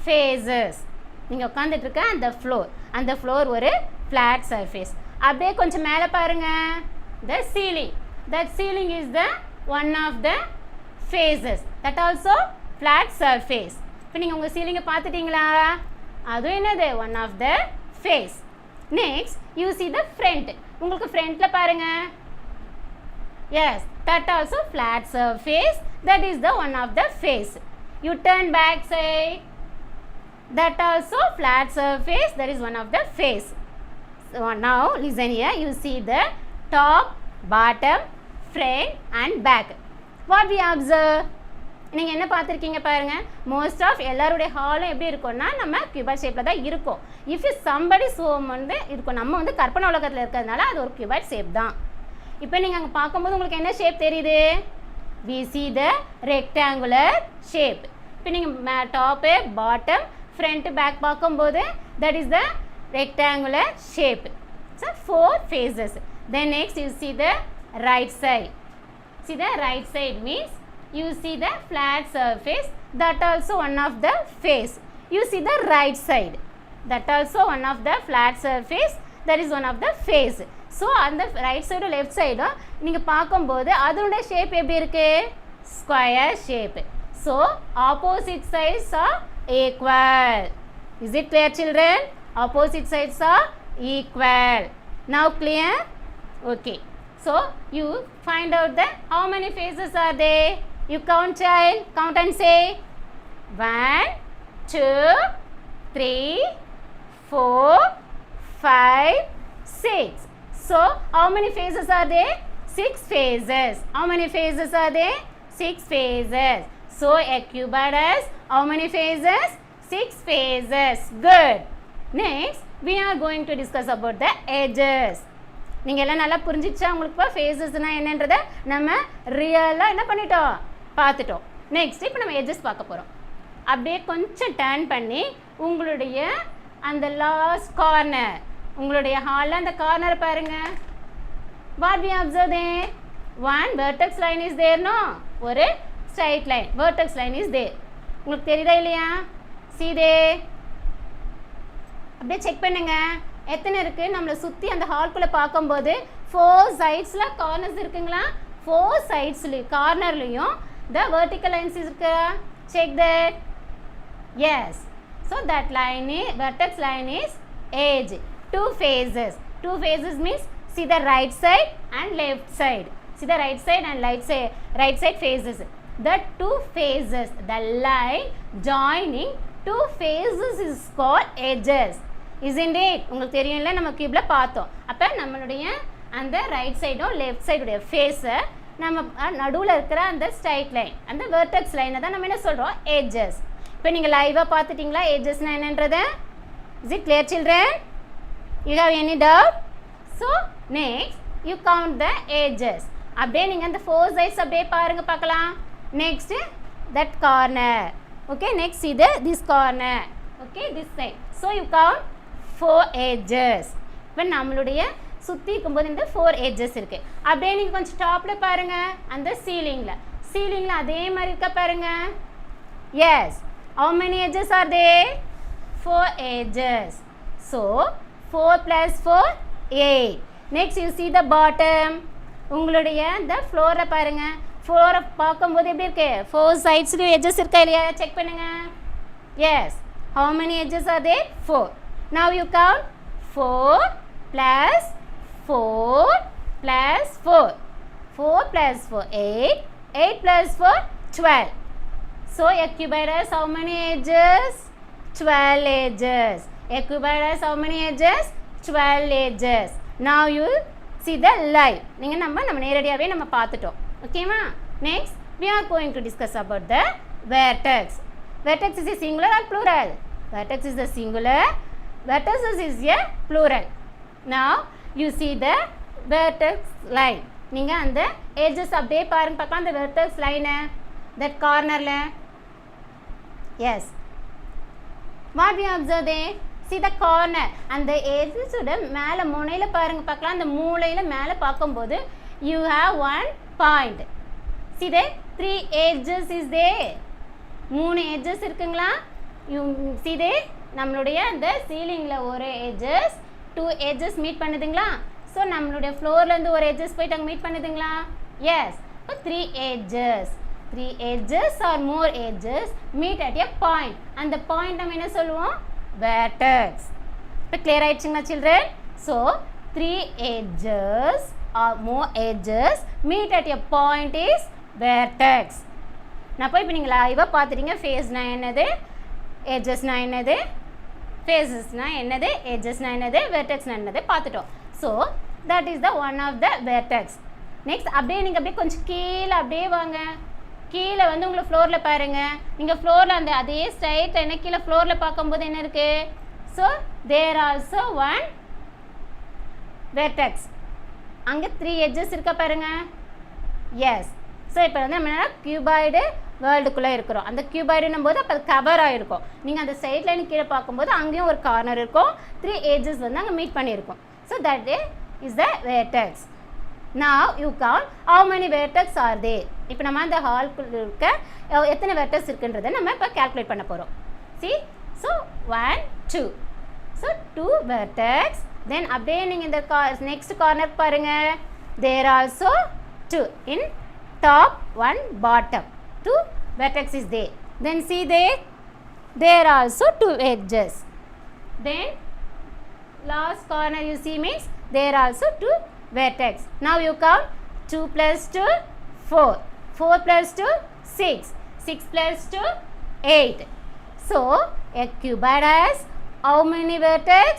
phases. நீங்கள் உட்காந்துட்டு இருக்க அந்த ஃப்ளோர் ஒரு flat surface. அப்படியே கொஞ்சம் மேலே பாருங்க, the ceiling. That ceiling is the one of the phases. That also flat surface. இப்போ நீங்கள் உங்கள் சீலிங்கை பார்த்துட்டீங்களா, அதுவும் என்னது, one of the face. Next you see the front. உங்களுக்கு ஃப்ரண்ட்டில் பாருங்க, yes, that also flat surface. That is the one of the face. You turn back side, that also flat surface. That is one of the face. So now listen here, you see the top, bottom, front and back. What we observe, நீங்கள் என்ன பார்த்துருக்கீங்க பாருங்கள், most of எல்லாருடைய ஹாலும் எப்படி இருக்கும்னா நம்ம cuboid ஷேப்பில் தான் இருக்கும். இஃப் சம்படி சோம் வந்து இருக்கும், நம்ம வந்து கற்பனை உலகத்தில் இருக்கிறதுனால அது ஒரு கியூபாய்ட் ஷேப் தான். இப்போ நீங்கள் அங்கே பார்க்கும்போது உங்களுக்கு என்ன ஷேப் தெரியுது, we see the rectangular shape. இப்போ நீங்கள் டாப்பு, பாட்டம், ஃப்ரண்ட், பேக் பார்க்கும்போது that is the rectangular shape. So 4 phases. Then next you see the right side. See the right side means you see the flat surface. That also one of the face. You see the right side. That also one of the flat surface. That is one of the face. So on the right side left side நீங்கள் பார்க்கும்போது அதோட shape எப்படி இருக்கு, square shape. So opposite sides are equal. Is it clear children? Opposite sides are equal. Now clear? Okay. So you find out that how many phases are there. You count child, count and say 1, 2, 3, 4, 5, 6. So how many phases are there? 6 phases. How many phases are there? 6 phases. So a cuboid has how many phases? 6 phases. Good. Next we are going to discuss about the edges. நீங்கள் எல்லாம் நல்லா புரிஞ்சிச்சா உங்களுக்கு? இப்போ ஃபேஸஸ்னால் என்னன்றதை நம்ம ரியலாக என்ன பண்ணிட்டோம், பார்த்துட்டோம். நெக்ஸ்ட் இப்போ நம்ம எட்ஜஸ் பார்க்க போகிறோம். அப்படியே கொஞ்சம் டர்ன் பண்ணி உங்களுடைய அந்த லாஸ்ட் கார்னர், உங்களுடைய ஹாலில் அந்த கார்னர் பாருங்கள். What we observe there, one vertex line is there. No, ஒரு straight line vertex line is there. உங்களுக்கு தெரியுதா இல்லையா? see there. அப்படியே செக் பண்ணுங்கள் எத்தனை இருக்குது நம்மளை சுற்றி அந்த ஹால்குள்ளே பார்க்கும்போது. 4 சைட்ஸில் கார்னர்ஸ் இருக்குங்களா, 4 சைட்ஸ்லையும் கார்னர்லையும் த வெர்டிக்கல் லைன்ஸ் இருக்கா, check that. Yes, so that line vertex line is edge. 2 phases. 2 phases means see the right side and left side. See the right side and right side phases. The 2 phases, the line joining 2 phases is called edges. Isn't it? உங்களுக்கு தெரியும்ல, நம்ம கியூபில் பார்த்தோம். அப்போ நம்மளுடைய அந்த right சைடும் left சைடுடைய ஃபேஸை நம்ம நடுவில் இருக்கிற அந்த ஸ்ட்ரைட் லைன், அந்த வெர்டெக்ஸ் லைனை தான் நம்ம என்ன சொல்கிறோம், எட்ஜஸ். இப்போ நீங்கள் லைவாக பார்த்துட்டிங்களா எட்ஜஸ்னால் என்னன்றது? Is it clear children? You have any doubt? So next you count the edges. அப்படியே நீங்கள் அந்த 4 சைட்ஸ் அப்படியே பாருங்கள் பார்க்கலாம். Next that corner. Okay, next see this corner. Okay, this side. So you count 4 edges. இப்போ நம்மளுடைய சுற்றி இருக்கும்போது இந்த 4 edges இருக்குது. அப்படியே நீங்கள் கொஞ்சம் டாப்பில் பாருங்கள், அந்த சீலிங்கில் அதே மாதிரி இருக்க பாருங்கள். Yes, how many edges are there? 4 edges. So 4 plus 4 8. Next you see the bottom. உங்களுடைய இந்த ஃப்ளோரை பாருங்கள். ஃப்ளோரை பார்க்கும்போது எப்படி இருக்கு? 4 சைட்ஸ்லையும் edges இருக்கா இல்லையா? செக் பண்ணுங்க. Yes, how many edges are there? 4. Now you count 4 plus 4 plus 4. 4 plus 4 8. 8 plus 4 12. So a cuboid has how many edges? 12 edges. A cuboid has how many edges? 12 edges. Now you see the live. நீங்கள் நம்ம நேரடியாகவே நம்ம பார்த்துட்டோம். ஓகேவா? Next we are going to discuss about the vertex. Vertex is a singular or plural? Vertex is the singular. Vertices is a plural. Now you see the vertex line. நீங்கள் அந்த edges அப்படியே பாருங்க பார்க்கலாம், அந்த vertex line that cornerல. Yes, what we observe there? See the corner and the edges ஓட மேலே முனையில் பாருங்க பார்க்கலாம், அந்த மூலையில் மேலே பார்க்கும்போது you have one point. See there 3 edges is there. 3 edges இருக்குங்களா? you see there நம்மளுடைய அந்த சீலிங்கில் ஒரு edges 2 edges மீட் பண்ணுதுங்களா? ஸோ நம்மளுடைய ஃப்ளோர்லேருந்து ஒரு edges போயிட்டு அங்கே மீட் பண்ணுதுங்களா? எஸ், இப்போ 3 edges. 3 edges or more edges meet at a point. அந்த பாயிண்ட் நம்ம என்ன சொல்லுவோம்? vertex. இப்போ கிளியர் ஆயிடுச்சுங்களா children? So 3 edges or more edges meet at a point is vertex. நான் போய் இப்போ நீங்கள் லைவாக பார்த்துட்டீங்க. ஃபேஸ்னால் என்னது, edgesனால் என்னது, ஃபேஸஸ்னால் என்னது, edgesனால் என்னது, vertexனால் என்னது பார்த்துட்டோம். So that is the one of the vertex. Next அப்படியே நீங்கள் அப்படியே கொஞ்சம் கீழே அப்படியே வாங்க. கீழே வந்து உங்களை ஃப்ளோரில் பாருங்கள். நீங்கள் ஃப்ளோரில் அந்த அதே ஸ்ட்ரைட் என்ன கீழே ஃப்ளோரில் பார்க்கும்போது என்ன இருக்குது? ஸோ தேர் ஆல்சோ ஒன் vertex. அங்கே 3 edges இருக்கா பாருங்கள். எஸ், ஸோ இப்போ வந்து நம்ம என்ன கியூபாய்டு வேர்ல்டுக்குள்ளே இருக்கிறோம். அந்த கியூபாய்டுன்னும் போது அப்போ அது கவர் ஆகிருக்கும். நீங்கள் அந்த சைட் லைன் கீழே பார்க்கும்போது அங்கேயும் ஒரு கார்னர் இருக்கும், 3 edges வந்து அங்கே மீட் பண்ணியிருக்கும். So that is the vertex. Now you count how many vertex are there. இப்போ நம்ம அந்த ஹால்குள்ள இருக்க எத்தனை vertex இருக்குன்றதை நம்ம இப்போ கால்குலேட் பண்ண போகிறோம். See, so 1 2. So 2 vertex. Then அப்படியே நீங்கள் இந்த நெக்ஸ்ட் கார்னர் பாருங்கள். There also 2 in top, 1 bottom. 2 vertex is there. Then see there also 2 edges. Then last corner you see means there also 2 vertex. Now you count 2 plus 2 4. 4 plus 2 6. 6 plus 2 8. So a cuboid has how many vertex?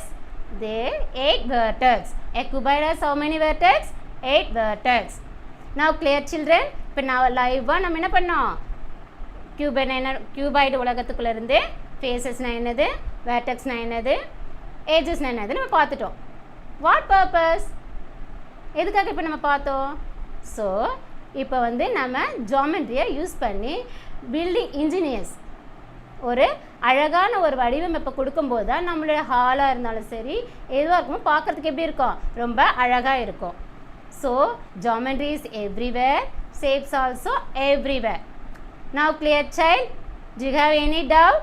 There 8 vertex. A cuboid has how many vertex? 8 vertex. Now clear children? இப்போ நான் லைவாக நம்ம என்ன பண்ணோம்? Cuboid உலகத்துக்குள்ளே இருந்து ஃபேஸஸ்னால் என்னது, வேர்டெக்ஸ்னால் என்னது, ஏஜஸ்னால் என்னது நம்ம பார்த்துட்டோம். What purpose? எதுக்காக இப்போ நம்ம பார்த்தோம்? ஸோ இப்போ வந்து நம்ம ஜாமெட்ரியை யூஸ் பண்ணி பில்டிங் இன்ஜினியர்ஸ் ஒரு அழகான ஒரு வடிவமைப்பை கொடுக்கும்போது தான் நம்மளுடைய ஹாலாக இருந்தாலும் சரி எதுவாக இருக்குமோ பார்க்குறதுக்கு எப்படி இருக்கும்? ரொம்ப அழகாக இருக்கும். So geometry is everywhere, shapes also everywhere. Now clear child? Do you have any doubt?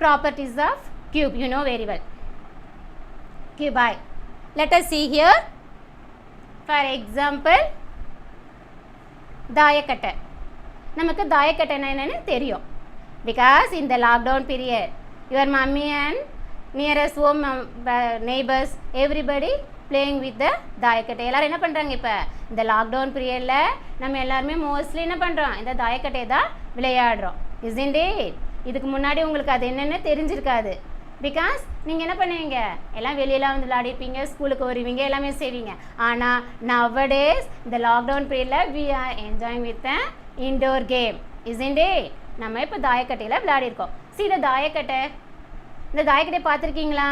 Properties of cube you know very well. Cuboid. Let us see here. For example, தாயக்கட்டை. நமக்கு தாயக்கட்டைனா என்னன்னு தெரியும். Because in the lockdown period, your mummy and nearest home neighbors everybody playing with the தாயக்கட்டை. எல்லாரும் என்ன பண்ணுறாங்க? இப்போ இந்த லாக்டவுன் பீரியடில் நம்ம எல்லாருமே மோஸ்ட்லி என்ன பண்ணுறோம்? இந்த தாயக்கட்டையை தான் விளையாடுறோம். isn't it? இதுக்கு முன்னாடி உங்களுக்கு அது என்னென்னு தெரிஞ்சிருக்காது. பிகாஸ் நீங்கள் என்ன பண்ணுவீங்க? எல்லாம் வெளியெல்லாம் வந்து விளையாடிப்பீங்க, ஸ்கூலுக்கு வருவீங்க, எல்லாமே செய்வீங்க. ஆனால் nowadays இந்த லாக்டவுன் பீரியடில் we are enjoying with an indoor game. isn't it? நம்ம இப்போ தாயக்கட்டையில் விளையாடிருக்கோம். see the தாயக்கட்டை. இந்த தாயக்கட்டையை பார்த்துருக்கீங்களா?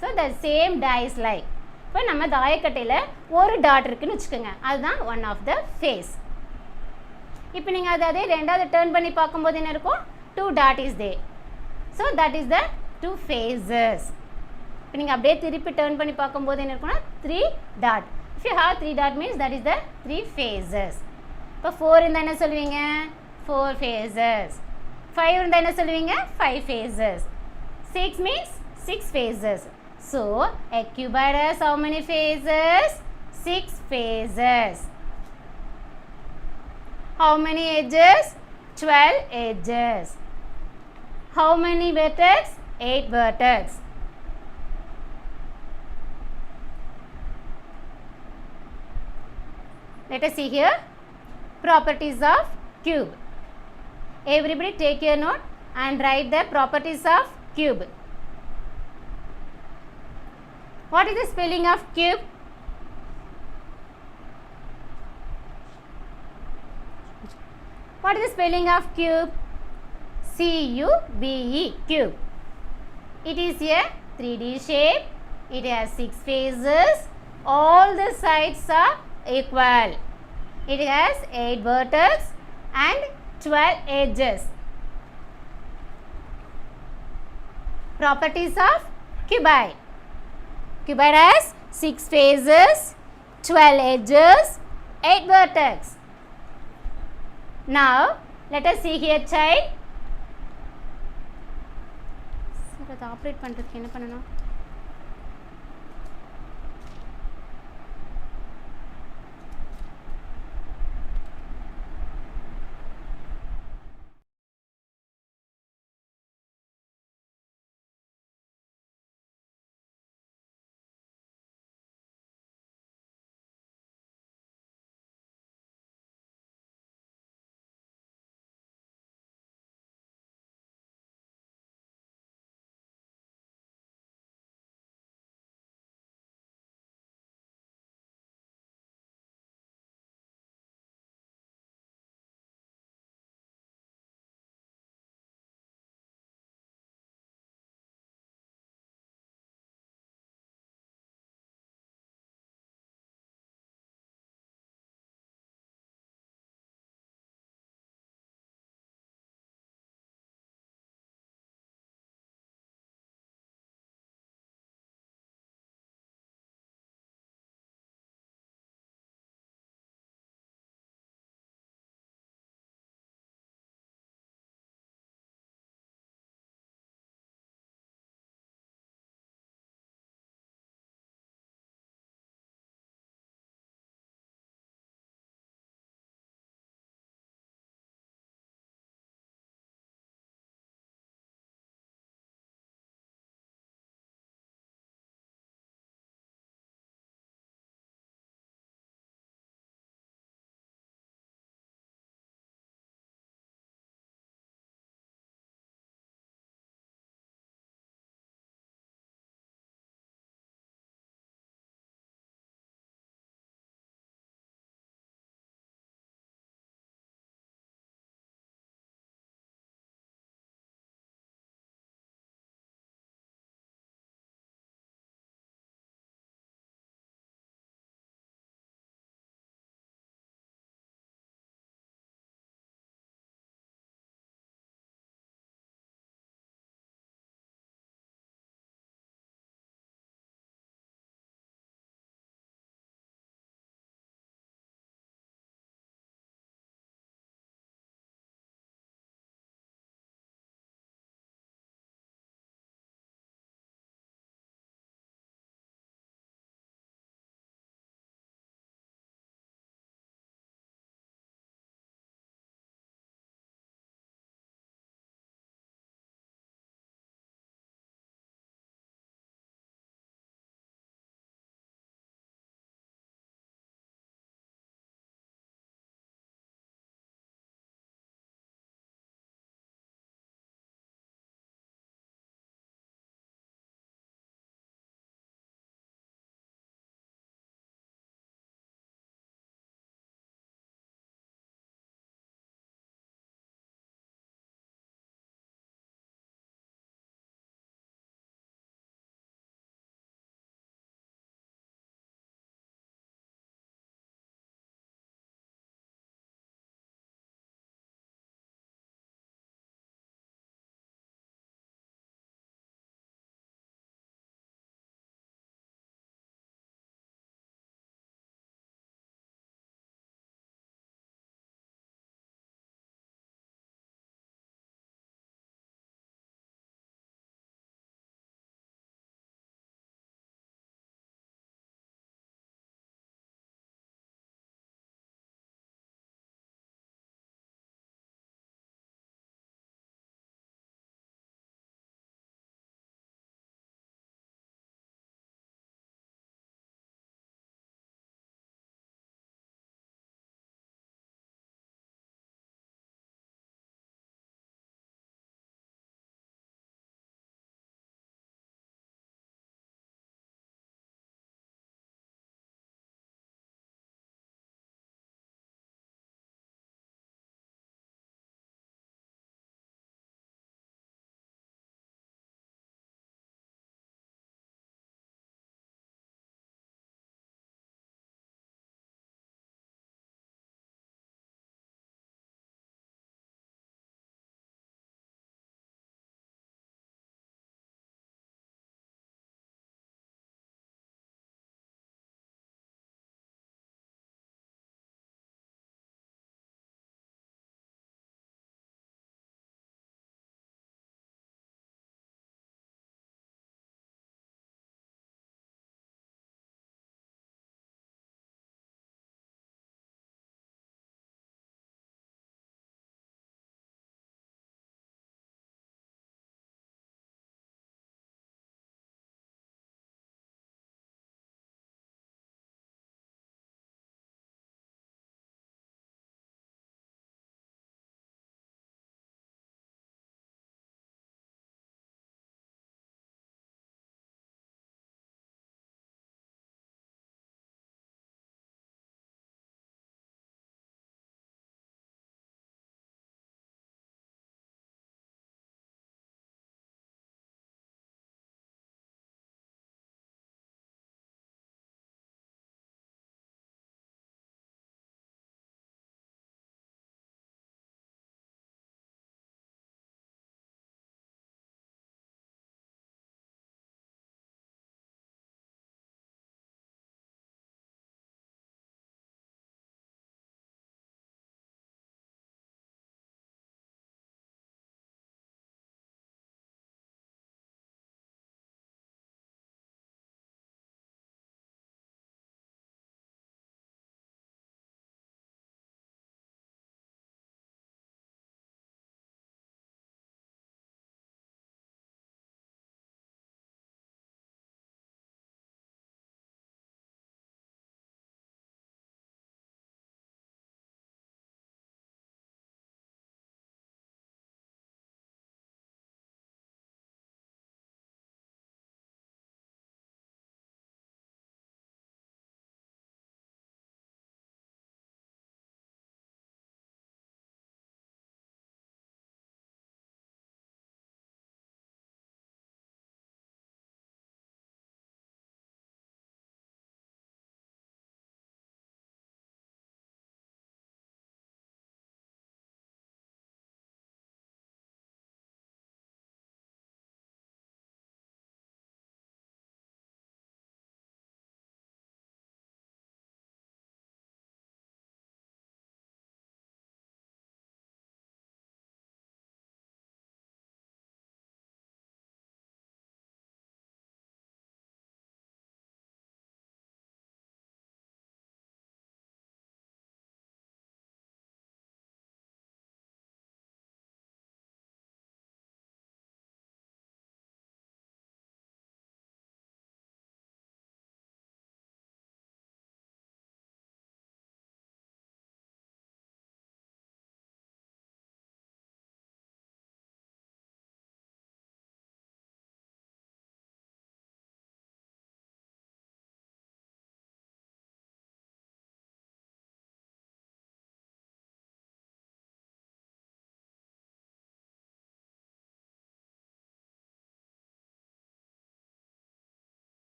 So the same dice like. இப்போ நம்ம தாயக்கட்டையில் ஒரு டாட் இருக்குன்னு வச்சுக்கோங்க, அதுதான் ஒன் ஆஃப் த ஃபேஸ். இப்போ நீங்கள் அதே ரெண்டாவது டேர்ன் பண்ணி பார்க்கும்போது என்ன இருக்கும்? 2 dot is they. So that is the 2 phases. இப்போ நீங்கள் அப்படியே திருப்பி டர்ன் பண்ணி பார்க்கும்போது என்ன இருக்குன்னா 3 dot. If you have 3 dot means that is the 3 phases. இப்போ 4 இருந்தால் என்ன சொல்லுவீங்க 4 phases. 5 இருந்தால் என்ன சொல்லுவீங்க 5 phases. 6 means 6 phases. So a cuboid has how many phases? 6 phases. How many edges? 12 edges. How many vertex? 8 vertex. Let us see here properties of cube. Everybody take your note and write the properties of cube. What is the spelling of cube? What is the spelling of cube? C-U-B-E, cube. It is a 3D shape. It has 6 phases. All the sides are equal. It has 8 vertex and 12 edges. Properties of cuboid. Cuboid has 6 phases, 12 edges, 8 vertex. Now, let us see here child. Sir, அதை operate பண்ணுறதுக்கு என்ன பண்ணணும்?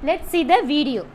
Let's see the video.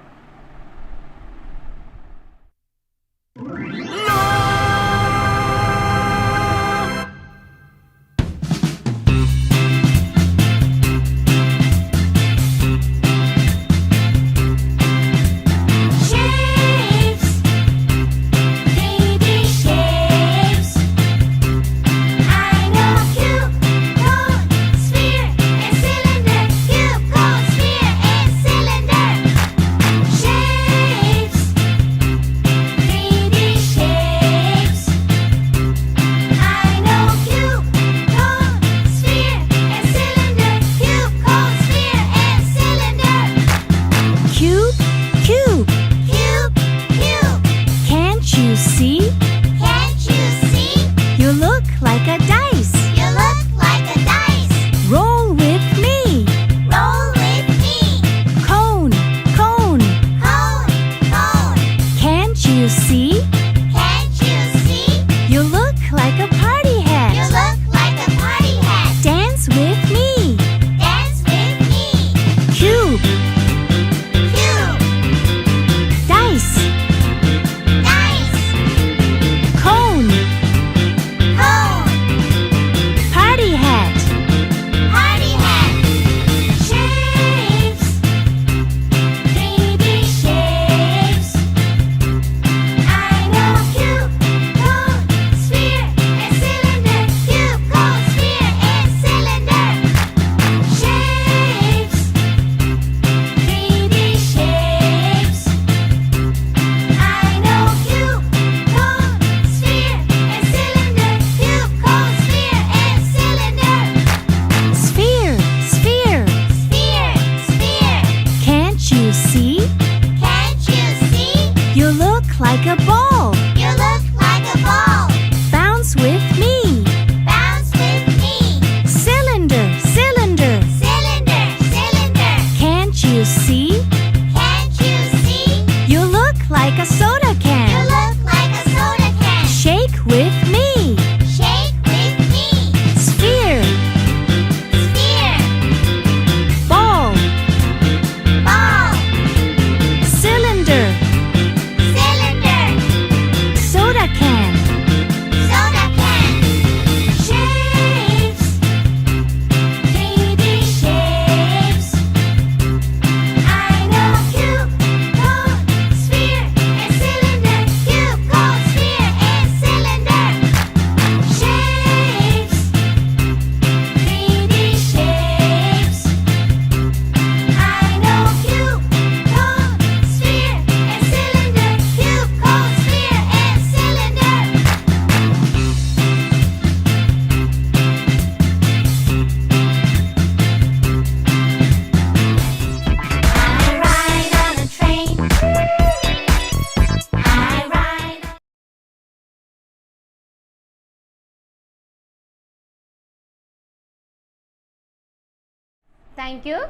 Thank you.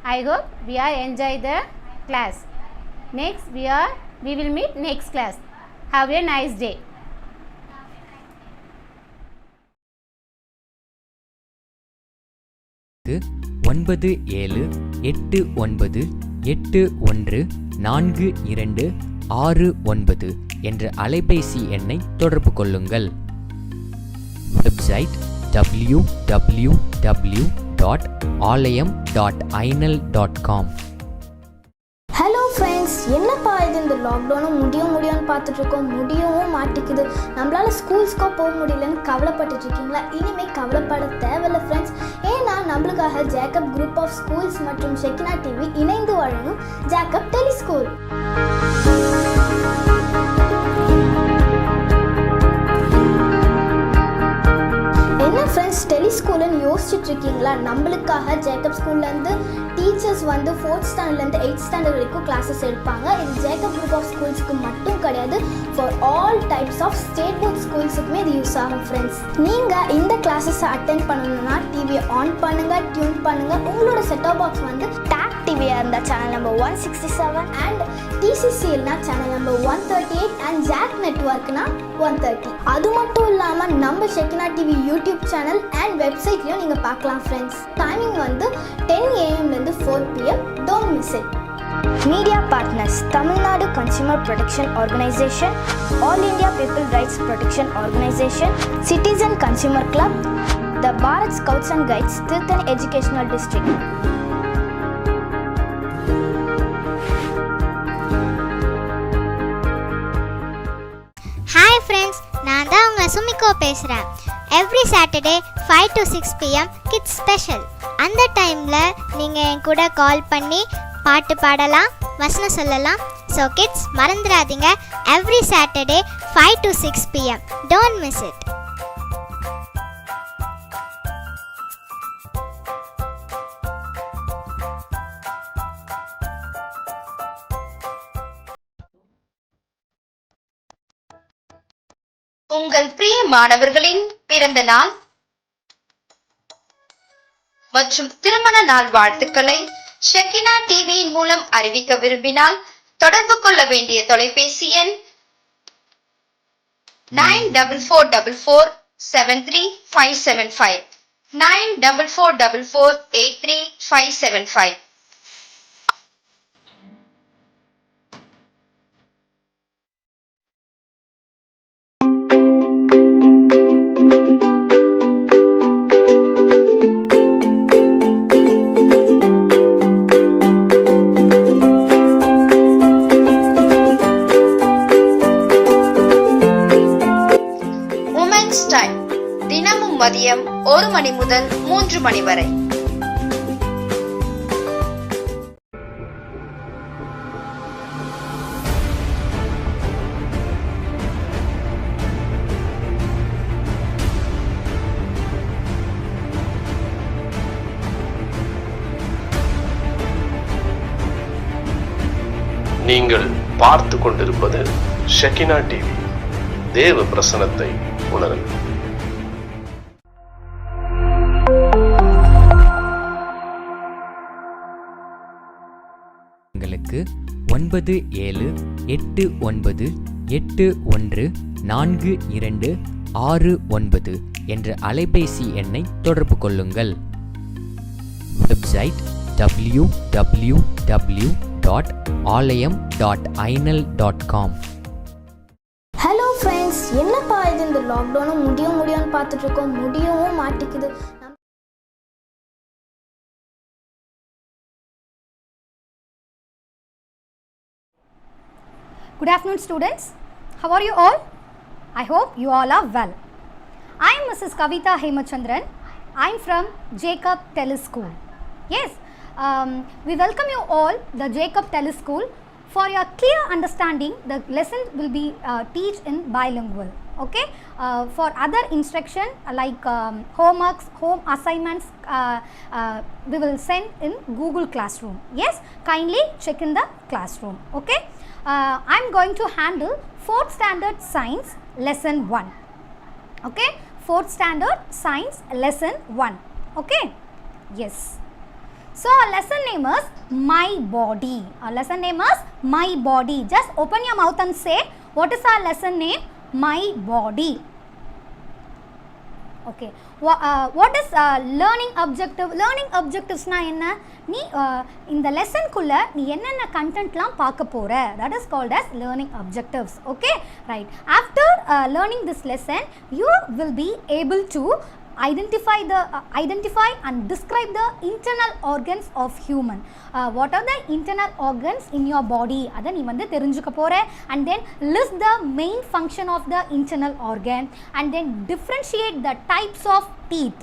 I hope we are enjoy the class. Next we will meet next class. Have a nice day. ஒன்பது 7 8 9 8 1 4 2 6 9 என்ற அலைபேசி எண்ணை தொடர்பு கொள்ளுங்கள். Website www.alayam.inal.com. ஹலோ ஃப்ரெண்ட்ஸ், என்னப்பா இது இந்த லாக்டவுனும் முடியும்னு பார்த்துட்டு இருக்கோம், முடியவும் மாட்டேங்குது. நம்மளால ஸ்கூல்ஸ்க்கோ போக முடியலன்னு கவலைப்பட்டுட்டு இருக்கீங்களா? இனிமேல் கவலைப்பட தேவையில்லை ஃப்ரெண்ட்ஸ். ஏன்னா நம்மளுக்காக ஜேக்கப் குரூப் ஆஃப் ஸ்கூல்ஸ் மற்றும் ஷெக்கினா டிவி இணைந்து வழங்கும் ஜேக்கப் டெலி ஸ்கூல். என்ன ஃப்ரெண்ட்ஸ், டெலி ஸ்கூலுன்னு யோசிச்சுட்டு இருக்கீங்களா? நம்மளுக்காக ஜேக்கப் ஸ்கூல்லேருந்து டீச்சர்ஸ் வந்து 4th ஸ்டாண்டர்ட்லேருந்து 8th ஸ்டாண்டர்ட் வரைக்கும் கிளாஸஸ் எடுப்பாங்க. இது ஜேக்கப் குரூப் ஆஃப் ஸ்கூல்ஸ்க்கு மட்டும் கிடையாது, for all types of state board ஸ்கூல்ஸுக்குமே இது யூஸ் ஆகும் ஃப்ரெண்ட்ஸ். நீங்கள் இந்த கிளாஸஸை அட்டென்ட் பண்ணணும்னா டிவியை ஆன் பண்ணுங்கள், டியூன் பண்ணுங்கள். உங்களோட செட்டாப் பாக்ஸ் வந்து டாக் டிவியாக இருந்தால் சேனல் நம்பர் 167 அண்ட் டிசிசிஎல்னா சேனல் நம்பர் 138 அண்ட் ஜாக் நெட்வொர்க்னா 130. அது மட்டும் இல்லாமல் நம்ம Shekinah TV YouTube channel and வெப்சைட்லையும் நீங்கள் பார்க்கலாம் ஃப்ரெண்ட்ஸ். டைமிங் வந்து 10 AM 4 PM. Don't Don't miss it. Media partners: Tamil Nadu Consumer Protection Organization, All India People Rights Protection Organization, Citizen Consumer Club, the Bharat Scouts and Guides, Tirthani Educational District. Hi friends, நான் தான் உங்கள் சுமிகோ பேசுகிறேன். Every Saturday 5 to 6 pm kids special. அந்த டைமில் நீங்கள் என் கூட கால் பண்ணி பாட்டு பாடலாம், வசனம் சொல்லலாம். ஸோ கிட்ஸ் மறந்துடாதீங்க, every Saturday 5 to 6 pm. Don't miss it. உங்கள் பிரிய மாணவர்களின் பிறந்த நாள் மற்றும் திருமண நாள் வாழ்த்துக்களை ஷெகினா டிவியின் மூலம் அறிவிக்க விரும்பினால் தொடர்பு கொள்ள வேண்டிய தொலைபேசி எண் 9444733575 9444833575. தினமும் மதியம் 1 மணி முதல் 3 மணி வரை. நீங்கள் பார்த்து கொண்டிருப்பது ஷெகினா டிவி. தேவ பிரசனத்தை உணருங்கள். உங்களுக்கு 9789814269 என்ற அலைபேசி எண்ணை தொடர்பு கொள்ளுங்கள். Website www.alayam.inal.com. ஹலோ ஃப்ரெண்ட்ஸ், என்னப்பா இது இந்த லாக்டவுனும் முடியும்னு பார்த்துட்டு இருக்கோம், முடியவும் மாட்டேங்குது. Good afternoon students. How are you all? I hope you all are well. I am Mrs. Kavita Hemachandran. I am from Jacob TELE School. Yes, we welcome you all the Jacob TELE School. For your clear understanding, the lesson will be teach in bilingual. Okay, for other instruction like homeworks, home assignments, we will send in Google Classroom. Yes, kindly check in the classroom. Okay, I am going to handle 4th standard science lesson 1. Okay, 4th standard science lesson 1. Okay, yes. So our lesson name is My Body. Our lesson name is My Body. Just open your mouth and say, what is our lesson name? My Body. Okay. What is learning objective? Learning objectives na enna? நீ இந்த லெசனுக்குள்ள நீ என்னென்ன கண்டென்ட்லாம் பார்க்க போற, that is called as learning objectives. Okay, right. After learning this lesson, you will be able to identify and describe the internal organs of human. What are the internal organs in your body? Adha nee vandu therinjukka pore, and then list the main function of the internal organ, and then differentiate the types of teeth.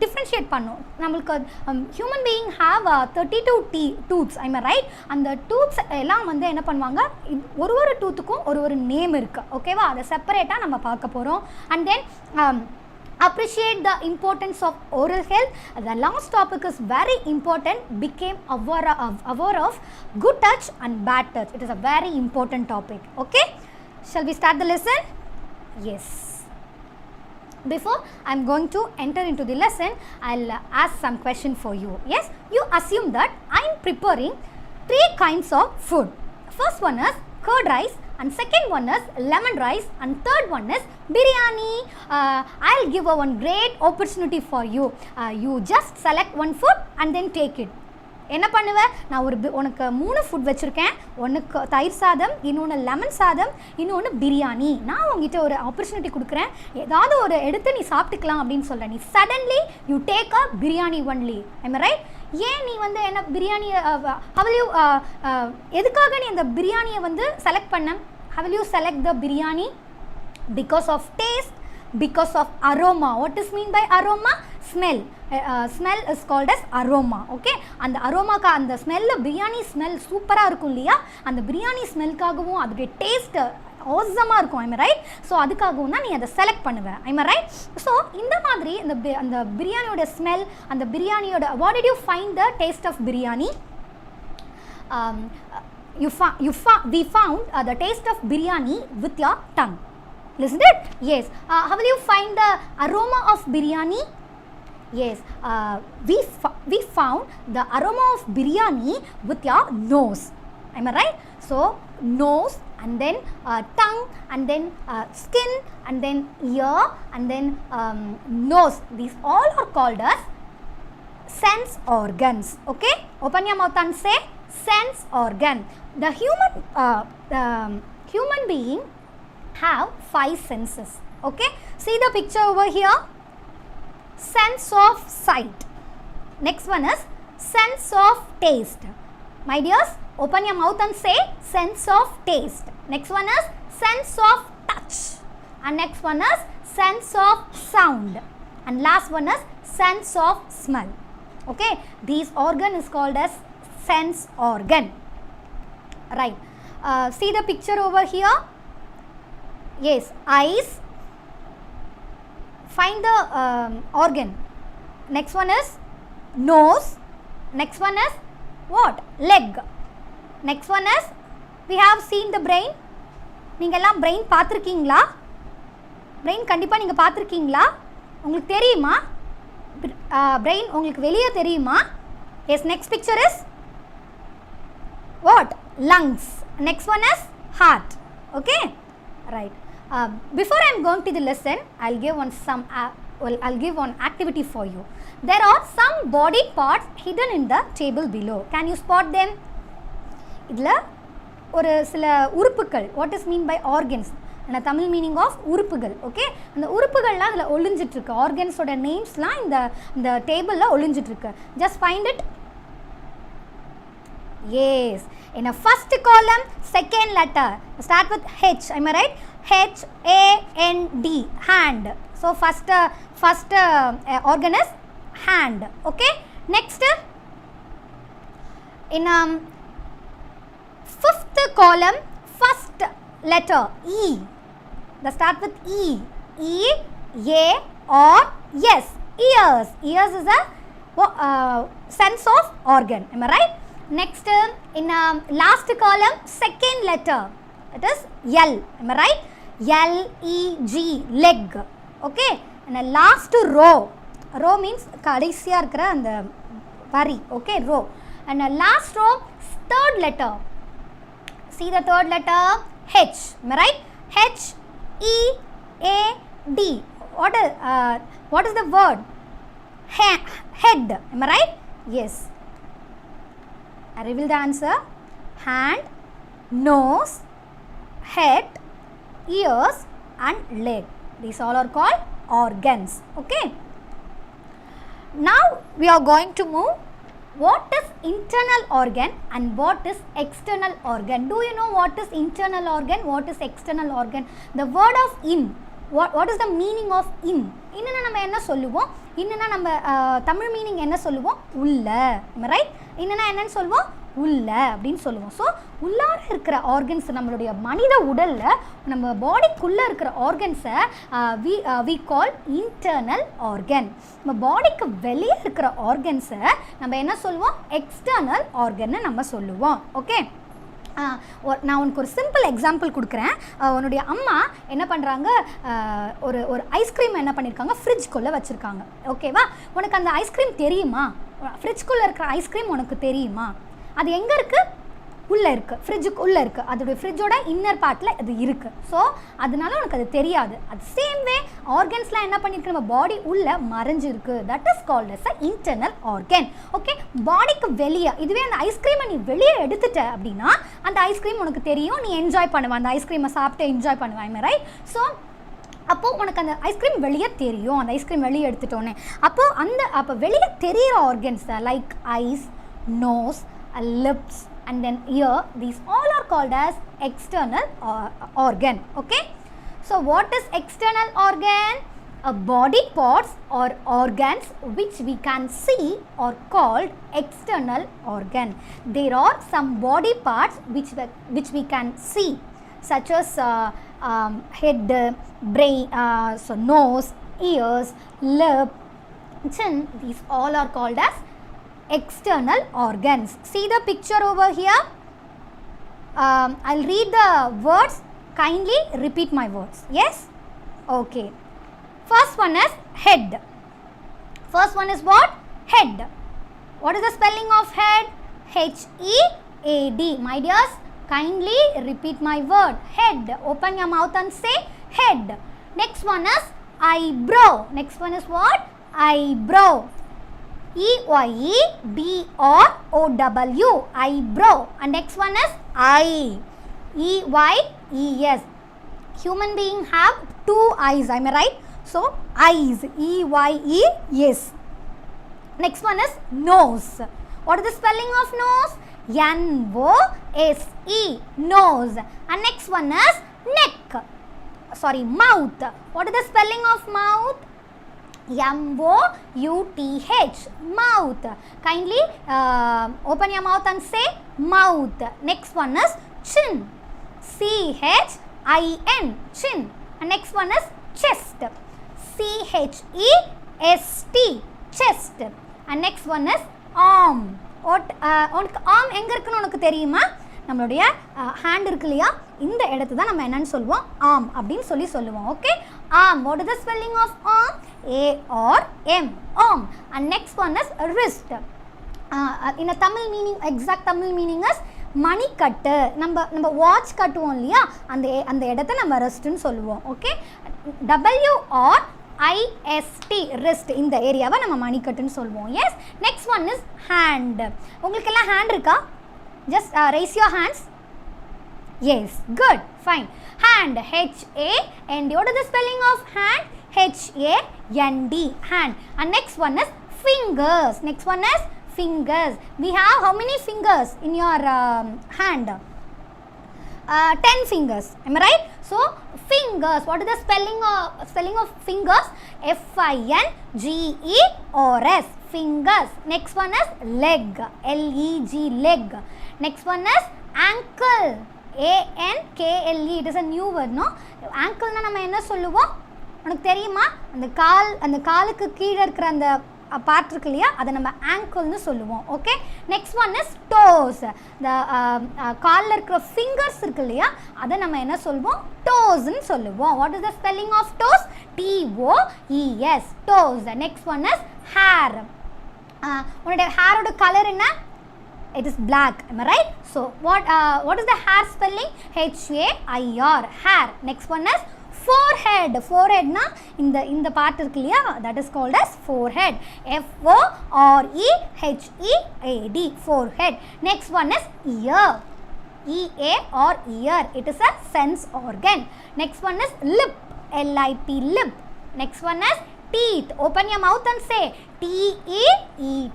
Differentiate பண்ணும். நம்மளுக்கு human being have 32 tooths, I am right? அந்த tooths எல்லாம் வந்து என்ன பண்ணுவாங்க, ஒரு டூத்துக்கும் ஒரு name இருக்கு. ஓகேவா, அதை செப்பரேட்டாக நம்ம பார்க்க போகிறோம். And then appreciate the importance of oral health. The last topic is very important, became aware of good touch and bad touch. It is a very important topic. Okay, shall we start the lesson? Yes. Before I am going to enter into the lesson, I'll ask some question for you. Yes, you assume that I am preparing 3 kinds of food. First one is curd rice, and second one is lemon rice, and third one is biryani. I'll give one great opportunity for you. You just select one food and then take it. என்ன பண்ணுவேன்? நான் உனக்கு 3 food வச்சுருக்கேன். ஒன்றுக்கு தயிர் சாதம், இன்னொன்று lemon சாதம், இன்னொன்று பிரியாணி. நான் உங்ககிட்ட ஒரு ஆப்பர்ச்சுனிட்டி கொடுக்குறேன், ஏதாவது ஒரு எடுத்து நீ சாப்பிட்டுக்கலாம் அப்படின்னு சொல்கிறேன். நீ suddenly you take a biryani only. I'm right? ஏன் நீ வந்து என்ன பிரியாணியை எதுக்காக நீ அந்த பிரியாணியை வந்து செலக்ட் பண்ண? how will you select the biryani? Because of taste, because of aroma. What is mean by aroma? Smell. Smell is called as aroma. Okay, and the aroma ka and the smell, biryani smell super ah irukum liya, and the biryani smell kagavum adude taste awesome ah irukum. Am I right? So adukagavum na nee adha select பண்ணுவ. Am I right? So இந்த மாதிரி அந்த பிரியாணியோட smell, அந்த பிரியாணியோட, what did you find the taste of biryani? We found the taste of biryani with your tongue. Listen it? Yes. How will you find the aroma of biryani? Yes. We found the aroma of biryani with your nose. Am I right? So nose, and then tongue, and then skin, and then ear, and then nose. These all are called as sense organs. Okay? Open your mouth and say sense organ. The human being have 5 senses. Okay? See the picture over here. Sense of sight. Next one is sense of taste. My dears, open your mouth and say sense of taste. Next one is sense of touch. And next one is sense of sound. And last one is sense of smell. Okay? These organ is called as sense organ. Right. See the picture over here. Yes, eyes. Find the organ. Next one is nose. Next one is what? Leg. Next one is, we have seen the brain. நீங்கள் எல்லாம் brain பார்த்துருக்கீங்களா? brain கண்டிப்பாக நீங்கள் பார்த்துருக்கீங்களா? உங்களுக்கு தெரியுமா? brain உங்களுக்கு வெளியே தெரியுமா? Yes, next picture is what? Lungs. Next one is heart. Okay? Right. Before I am going to the lesson, I'll give one activity for you. There are some body parts hidden in the table below. Can you spot them? idla ஒரு சில உறுப்புகள், what is mean by organs, and Tamil meaning of உறுப்புகள். Okay, அந்த உறுப்புகள்லாம் அதில் ஒளிஞ்சிட்ருக்கு. ஆர்கன்ஸோட நேம்ஸ்லாம் இந்த டேபிளில் ஒளிஞ்சிட்ருக்கு. Just find it. Yes, in a first column, second letter start with H. Am I right? H-A-N-D, hand. So first organ is hand. Okay, next in fifth column, first letter E. The start with E. E-A-R-S. Ears. Ears is a sense of organ. Am I right? Next, in last column, second letter, it is L. Am I right? L-E-G, leg. Okay, and the last row. Row means கடைசியா இருக்கிற அந்த வரி. Okay, row. And the last row, third letter. See the third letter? H. Am I right? H-E-A-D. What is the word? Head. Am I right? Yes. I reveal the answer. Hand, nose, head, ears and leg. These all are called organs. Okay. Now we are going to move. What is internal organ and what is external organ? Do you know what is internal organ? What is external organ? The word of in. What is the meaning of in? இன்னும் நம்ம என்ன சொல்லுவோம்? இன்னும் நம்ம Tamil meaning என்ன சொல்லுவோம்? உள்ள. Right? இன்னும் என்னன்னு சொல்லுவோம்? உள்ள அப்படின்னு சொல்லுவோம். ஸோ உள்ளார இருக்கிற ஆர்கன்ஸ், நம்மளுடைய மனித உடலில் நம்ம பாடிக்குள்ளே இருக்கிற ஆர்கன்ஸை வி கால் இன்டர்னல் ஆர்கன். நம்ம பாடிக்கு வெளியே இருக்கிற ஆர்கன்ஸை நம்ம என்ன சொல்லுவோம்? எக்ஸ்டர்னல் ஆர்கன்னு நம்ம சொல்லுவோம். ஓகே, நான் உனக்கு ஒரு சிம்பிள் எக்ஸாம்பிள் கொடுக்குறேன். உன்னுடைய அம்மா என்ன பண்ணுறாங்க, ஒரு ஐஸ்கிரீம் என்ன பண்ணியிருக்காங்க, ஃப்ரிட்ஜ்குள்ளே வச்சுருக்காங்க. ஓகேவா? உனக்கு அந்த ஐஸ்கிரீம் தெரியுமா? ஃப்ரிட்ஜ்குள்ளே இருக்கிற ஐஸ்கிரீம் உனக்கு தெரியுமா? அது எங்கே இருக்குது? உள்ளே இருக்குது, ஃப்ரிட்ஜுக்கு உள்ளே இருக்குது, அதோடைய ஃப்ரிட்ஜோட இன்னர் பார்ட்டில் அது இருக்குது. ஸோ அதனால உனக்கு அது தெரியாது. அது சேம் வே ஆர்கன்ஸ்லாம் என்ன பண்ணியிருக்கு, நம்ம பாடி உள்ளே மறைஞ்சிருக்கு. That is called as a internal organ. Okay, பாடிக்கு வெளியே இதுவே அந்த ஐஸ்கிரீமை நீ வெளியே எடுத்துட்ட அப்படின்னா அந்த ஐஸ்கிரீம் உனக்கு தெரியும், நீ என்ஜாய் பண்ணுவேன், அந்த ஐஸ்கிரீமை சாப்பிட்டு என்ஜாய் பண்ணுவேன், ரைட்? ஸோ அப்போது உனக்கு அந்த ஐஸ்கிரீம் வெளியே தெரியும், அந்த ஐஸ்கிரீம் வெளியே எடுத்துட்டோன்னே. அப்போ வெளியே தெரிகிற organs like eyes, nose, lips and then ear, these all are called as external organ. Okay, so what is external organ? A body parts or organs which we can see are called external organ. There are some body parts which we can see, such as head, brain, so nose, ears, lip, chin. These all are called as external organs. See the picture over here. I'll read the words. Kindly repeat my words. Yes? Okay. First one is head. First one is what? Head. What is the spelling of head? H-E-A-D. My dears, kindly repeat my word. Head. Open your mouth and say head. Next one is eyebrow. Next one is what? Eyebrow. E-Y-E-B-R-O-W, eyebrow. And next one is eye. E-Y-E-S. Human being have 2 eyes, am I right? So eyes, E-Y-E-S. Next one is nose. What is the spelling of nose? N-O-S-E, nose. And next one is neck. Sorry, mouth. What is the spelling of mouth? M-O-U-T-H, mouth. Kindly open your mouth and say mouth. Next one is chin. C-H-I-N, chin. And next one is chest. C-H-E-S-T, chest. And next one is arm. உனக்கு arm எங்கே இருக்குன்னு உனக்கு தெரியுமா? நம்மளுடைய hand இருக்கு இல்லையா, இந்த இடத்து தான் நம்ம என்னன்னு சொல்லுவோம், ஆர்ம் அப்படின்னு சொல்லுவோம். Okay, arm. What is the spelling of arm? A-R-M, arm. And next one is wrist. In a Tamil meaning, exact Tamil meaning is மணிக்கட்டு. நம்ம வாட்ச் கட்டுவோம் இல்லையா, அந்த இடத்த நம்ம ரெஸ்ட்னு சொல்லுவோம். Okay, W-R-I-S-T, wrist. இந்த ஏரியாவை நம்ம மணிக்கட்டுன்னு சொல்லுவோம். Yes. Next one is hand. உங்களுக்கு எல்லாம் ஹேண்ட் இருக்கா? Just raise your hands. Yes, good, fine. Hand, H-A-N-D. What is the spelling of hand? H-A-N-D, hand. And next one is fingers. Next one is fingers. We have how many fingers in your hand? 10 fingers. Am I right? So fingers. What is the spelling of fingers? F-I-N-G-E-R-S. Fingers. Next one is leg. L-E-G, leg. Next one is ankle. A-N-K-L-E. It is a new word, no? Ankle na நம்ம என்ன சொல்லுவோம் உனக்கு தெரியுமா? அந்த காலுக்கு கீழே இருக்கிற அந்த பார்ட் இருக்கு இல்லையா, அதை நம்ம ஆங்கிள்னு சொல்லுவோம். Okay, next one is dose. இந்த காலில் இருக்கிற ஃபிங்கர்ஸ் இருக்கு இல்லையா, அதை நம்ம என்ன சொல்லுவோம்? டோஸ்ன்னு சொல்லுவோம். What is the spelling of toes? T-O-E-S, toes. Next one is hair. உன்னுடைய ஹேரோட கலர் என்ன? It is black, am I right? So what is the hair spelling? H-A-I-R, hair. Next one is forehead. Forehead na இந்த part இருக்கு இல்லையா, that is called as forehead. F-O-R-E-H-E-A-D, forehead. Next one is ear. E-A-R, ear. It is a sense organ. Next one is lip. L-I-P, lip. Next one is teeth. Open your mouth and say T-E-E-T-H,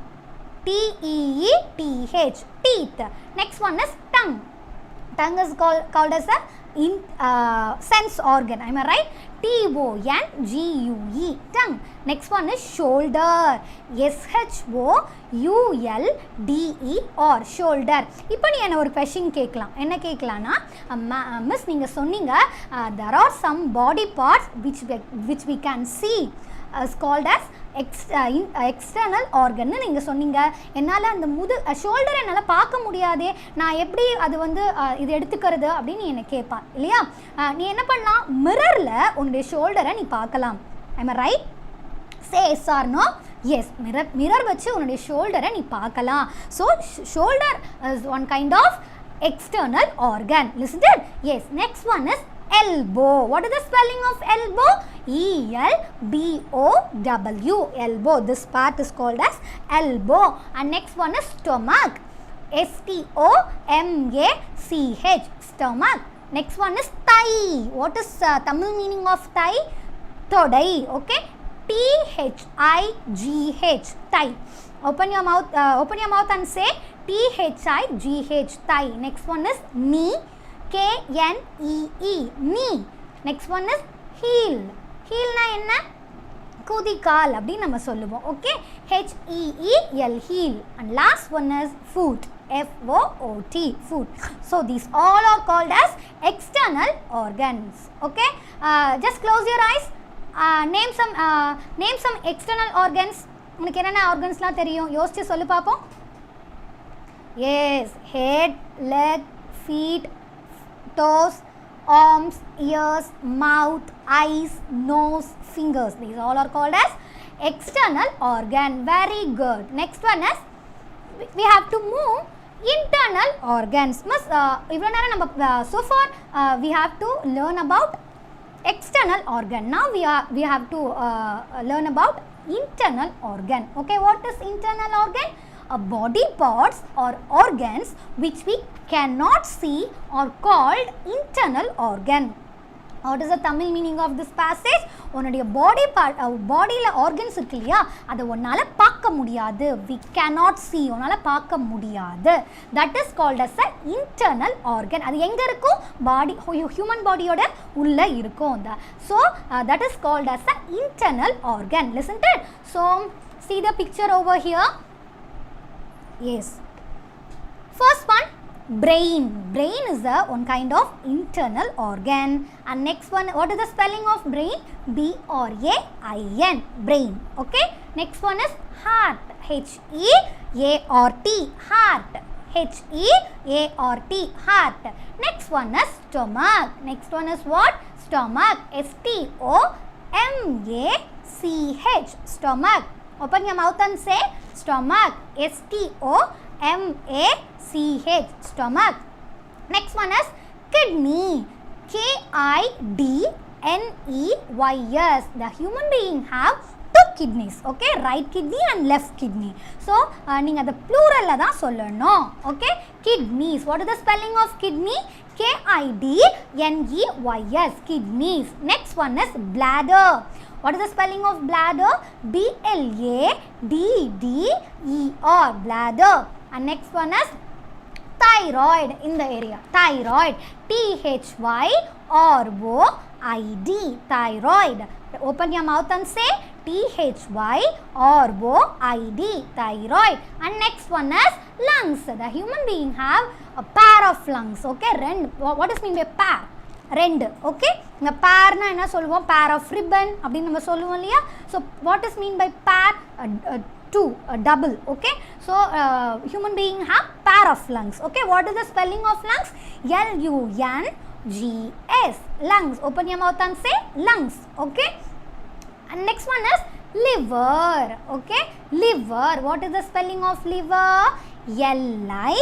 teeth. Next one is tongue. Tongue is called as a sense organ. Am I right? T-O-N-G-U-E, tongue. Next one is shoulder. S-H-O-U-L-D-E-R, shoulder. இப்போ நீ என்ன ஒரு question கேட்கலாம். என்ன கேட்கலான்னா, miss நீங்கள் சொன்னீங்க there are some body parts which we can see is called as external organ னு நீங்கள் சொன்னீங்க. என்னால் அந்த ஷோல்டரை என்னால் பார்க்க முடியாதே, நான் எப்படி அது இது எடுத்துக்கிறது அப்படின்னு நீ என்னை கேட்பா இல்லையா? நீ என்ன பண்ணலாம், மிரரில் உன்னுடைய ஷோல்டரை நீ பார்க்கலாம். Am I right? Say yes or no? Yes, mirror வச்சு உன்னுடைய ஷோல்டரை நீ பார்க்கலாம். So shoulder is one kind of external organ. Listen to it. Yes. Next one is elbow. What is the spelling of elbow? E-L-B-O-W. Elbow. This part is called as elbow. And next one is stomach. S-T-O-M-A-C-H. Stomach. Next one is thigh. What is Tamil meaning of thigh? Thodai. Okay. T-H-I-G-H. Thigh. Open your mouth and say T-H-I-G-H. Thigh. Next one is knee. K-N-E-E. Knee. Next one is heel. Heel na enna? Kudikal appdi nama solluvom. Okay. H-E-E-L. Heel. And last one is foot. F-O-O-T. Foot. So these all are called as external organs. Okay. Just close your eyes. Name some external organs. உங்களுக்கு என்னென்ன ஆர்கன்ஸ்லாம் தெரியும்? யோசிச்சு சொல்லு பார்ப்போம். Yes. Head, leg, feet, toes, arms, ears, mouth, eyes, nose, fingers. These all are called as external organ. Very good. Next one is we have to move internal organs. Ivlo nera நம்ம so far we have to learn about external organ. Now we have to learn about internal organ. Okay, what is internal organ? Body parts or organs which we cannot see are called internal organ. What is the Tamil meaning of this passage? உன்னுடைய body part, bodyல organs இருக்கு இல்லையா, அதை உன்னால பார்க்க முடியாது. We cannot see. உன்னால பார்க்க முடியாது. That is called as an internal organ. அது எங்க இருக்கும்? Body, human bodyயோட உள்ள இருக்கும். So that is called as an internal organ. Listen to it. So see the picture over here. Yes. First one, brain. Brain is one kind of internal organ. And next one, what is the spelling of brain? B-R-A-I-N. Brain. Okay. Next one is heart. H-E-A-R-T. Heart. H-E-A-R-T. Heart. Next one is stomach. Next one is what? Stomach. S-T-O-M-A-C-H. Stomach. Open your mouth and say stomach. S-T-O-M-A-C-H. Stomach. Next one is kidney. K-I-D-N-E-Y-S. The human being have two kidneys. Okay, right kidney and left kidney. So நீங்க அத plural ல தான் சொல்லணும். Okay, kidneys. What is the spelling of kidney? K-I-D-N-E-Y-S. Kidneys. Next one is bladder. What is the spelling of bladder? B-L-A-D-D-E-R. Bladder. And next one is thyroid. In the area. Thyroid. T-H-Y-R-O-I-D. Thyroid. Open your mouth and say T-H-Y-R-O-I-D. Thyroid. And next one is lungs. The human being have a pair of lungs. Okay. What does mean by pair? ரெண்டு. Okay, இந்த பேர்னா என்ன சொல்லுவோம்? Pair of ribbon அப்படின்னு நம்ம சொல்லுவோம் இல்லையா? So what is mean by pair? Two, double. Okay, so human being have pair of lungs. Okay, what is the spelling of lungs? L-U-N-G-S. lungs. Open your mouth and say lungs. Okay, and next one is liver. Okay, liver. What is the spelling of liver? L-I,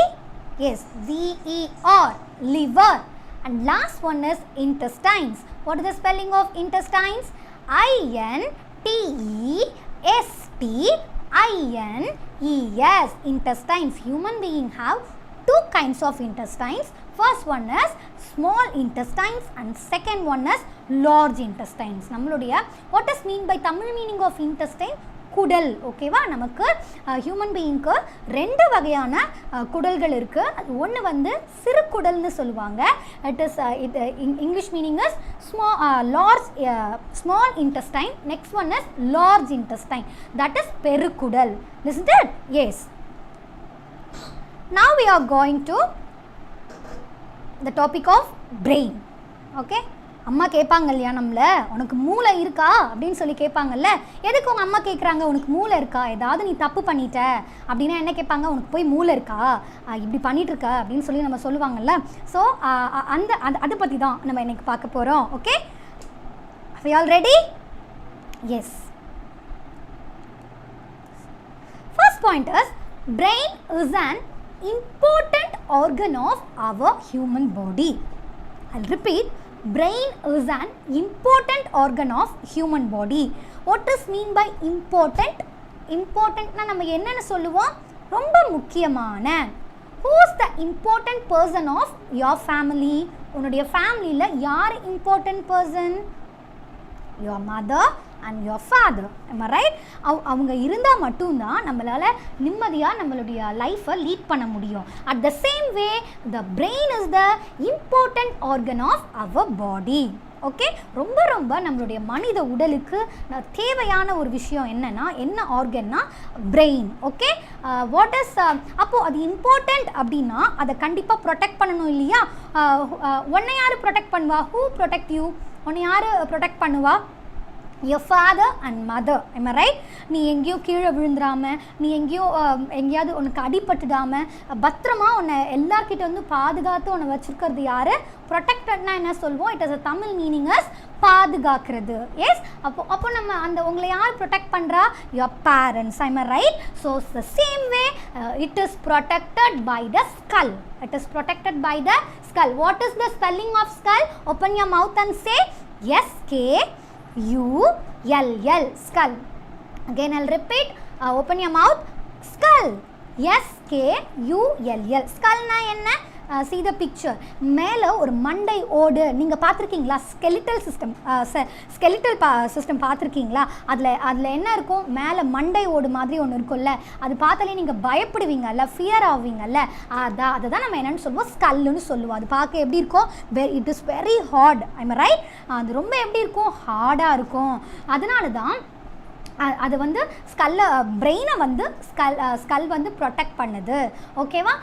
yes, V-E-R. Liver. And last one is intestines. What is the spelling of intestines? I-N-T-E-S-T-I-N-E-S. Intestines. Human being have two kinds of intestines. First one is small intestines and second one is large intestines. நம்மளுடைய what is mean by Tamil meaning of intestine? குடல். ஓகேவா? நமக்கு human பீயிங்க்கு ரெண்டு வகையான குடல்கள் இருக்குது. அது ஒன்று வந்து சிறு குடல்னு சொல்லுவாங்க. It is English meaning is small intestine. Next one is large intestine. That is பெருக்குடல். Listen to it. Yes. Now we are going to the topic of brain. Okay? அம்மா கேட்பாங்க இல்லையா நம்மளை, உனக்கு மூளை இருக்கா அப்படின்னு சொல்லி கேட்பாங்கல்ல. எதுக்கு உங்கள் அம்மா கேட்குறாங்க உனக்கு மூளை இருக்கா? ஏதாவது நீ தப்பு பண்ணிட்ட அப்படின்னா என்ன கேட்பாங்க? உனக்கு போய் மூளை இருக்கா, இப்படி பண்ணிகிட்ருக்க அப்படின்னு சொல்லி நம்ம சொல்லுவாங்கல்ல. ஸோ அதை பற்றி தான் நம்ம இன்னைக்கு பார்க்க போகிறோம். Okay, are you all ready? Yes. First point is brain is an important organ of our human body. I'll repeat, brain is an important organ of human body. What is mean by important? Importantனா நம்ம என்னன்னு சொல்லுவோம்? ரொம்ப முக்கியமான. Who is the important person of your family? உன்னுடைய ஃபேமிலியில் யார் important person? Your mother and your father. Am I right? அவங்க இருந்தால் மட்டும்தான் நம்மளால் நிம்மதியாக நம்மளுடைய லைஃப்பை லீட் பண்ண முடியும். At the same way, the brain is the important organ of our body. Okay, ரொம்ப ரொம்ப நம்மளுடைய மனித உடலுக்கு தேவையான ஒரு விஷயம் என்னன்னா, என்ன ஆர்கன்னா பிரெயின். ஓகே, வாட் இஸ் அப்போது அது இம்பார்ட்டண்ட் அப்படின்னா அதை கண்டிப்பாக ப்ரொடெக்ட் பண்ணணும் இல்லையா? உன்னை யார் ப்ரொடெக்ட் பண்ணுவா? Who protect you? உன்னை யார் ப்ரொடெக்ட் பண்ணுவா? your father and mother. Am I right? நீ எங்கேயோ கீழே விழுந்துடாமல், நீ எங்கேயாவது உனக்கு அடிபட்டுடாமல் பத்திரமா உன்னை எல்லார்கிட்ட வந்து பாதுகாத்து உன்னை வச்சுருக்கிறது யார்? ப்ரொடெக்டட்னா என்ன சொல்வோம்? It is a Tamil meaning is பாதுகாக்கிறது. எஸ், அப்போ நம்ம அந்த உங்களை யார் ப்ரொடெக்ட் பண்ணுறா? Your parents. I am right? So the same way it is protected by the skull. It is protected by the skull. What is the spelling of skull? Open your mouth and say S-K-U-L-L. Skull. Again I'll repeat. Open your mouth. Skull. S-K-U-L-L. Skull na enna? See the picture. மேலே ஒரு மண்டை ஓடு நீங்கள் பார்த்துருக்கீங்களா? Skeletal system பார்த்துருக்கீங்களா? அதில் என்ன இருக்கும்? மேலே மண்டை ஓடு மாதிரி ஒன்று இருக்கும்ல, அது பார்த்தாலே நீங்கள் பயப்படுவீங்கல்ல, ஃபியர் ஆவீங்கல்ல, அதை தான் நம்ம என்னென்னு சொல்லுவோம்? ஸ்கல்லுன்னு சொல்லுவோம். அது பார்க்க எப்படி இருக்கும்? It is very hard. I am right? அது ரொம்ப எப்படி இருக்கும்? ஹார்டாக இருக்கும். அதனால தான் அது வந்து பிரெயினை வந்து ஸ்கல் வந்து ப்ரொடெக்ட் பண்ணுது. ஓகேவா?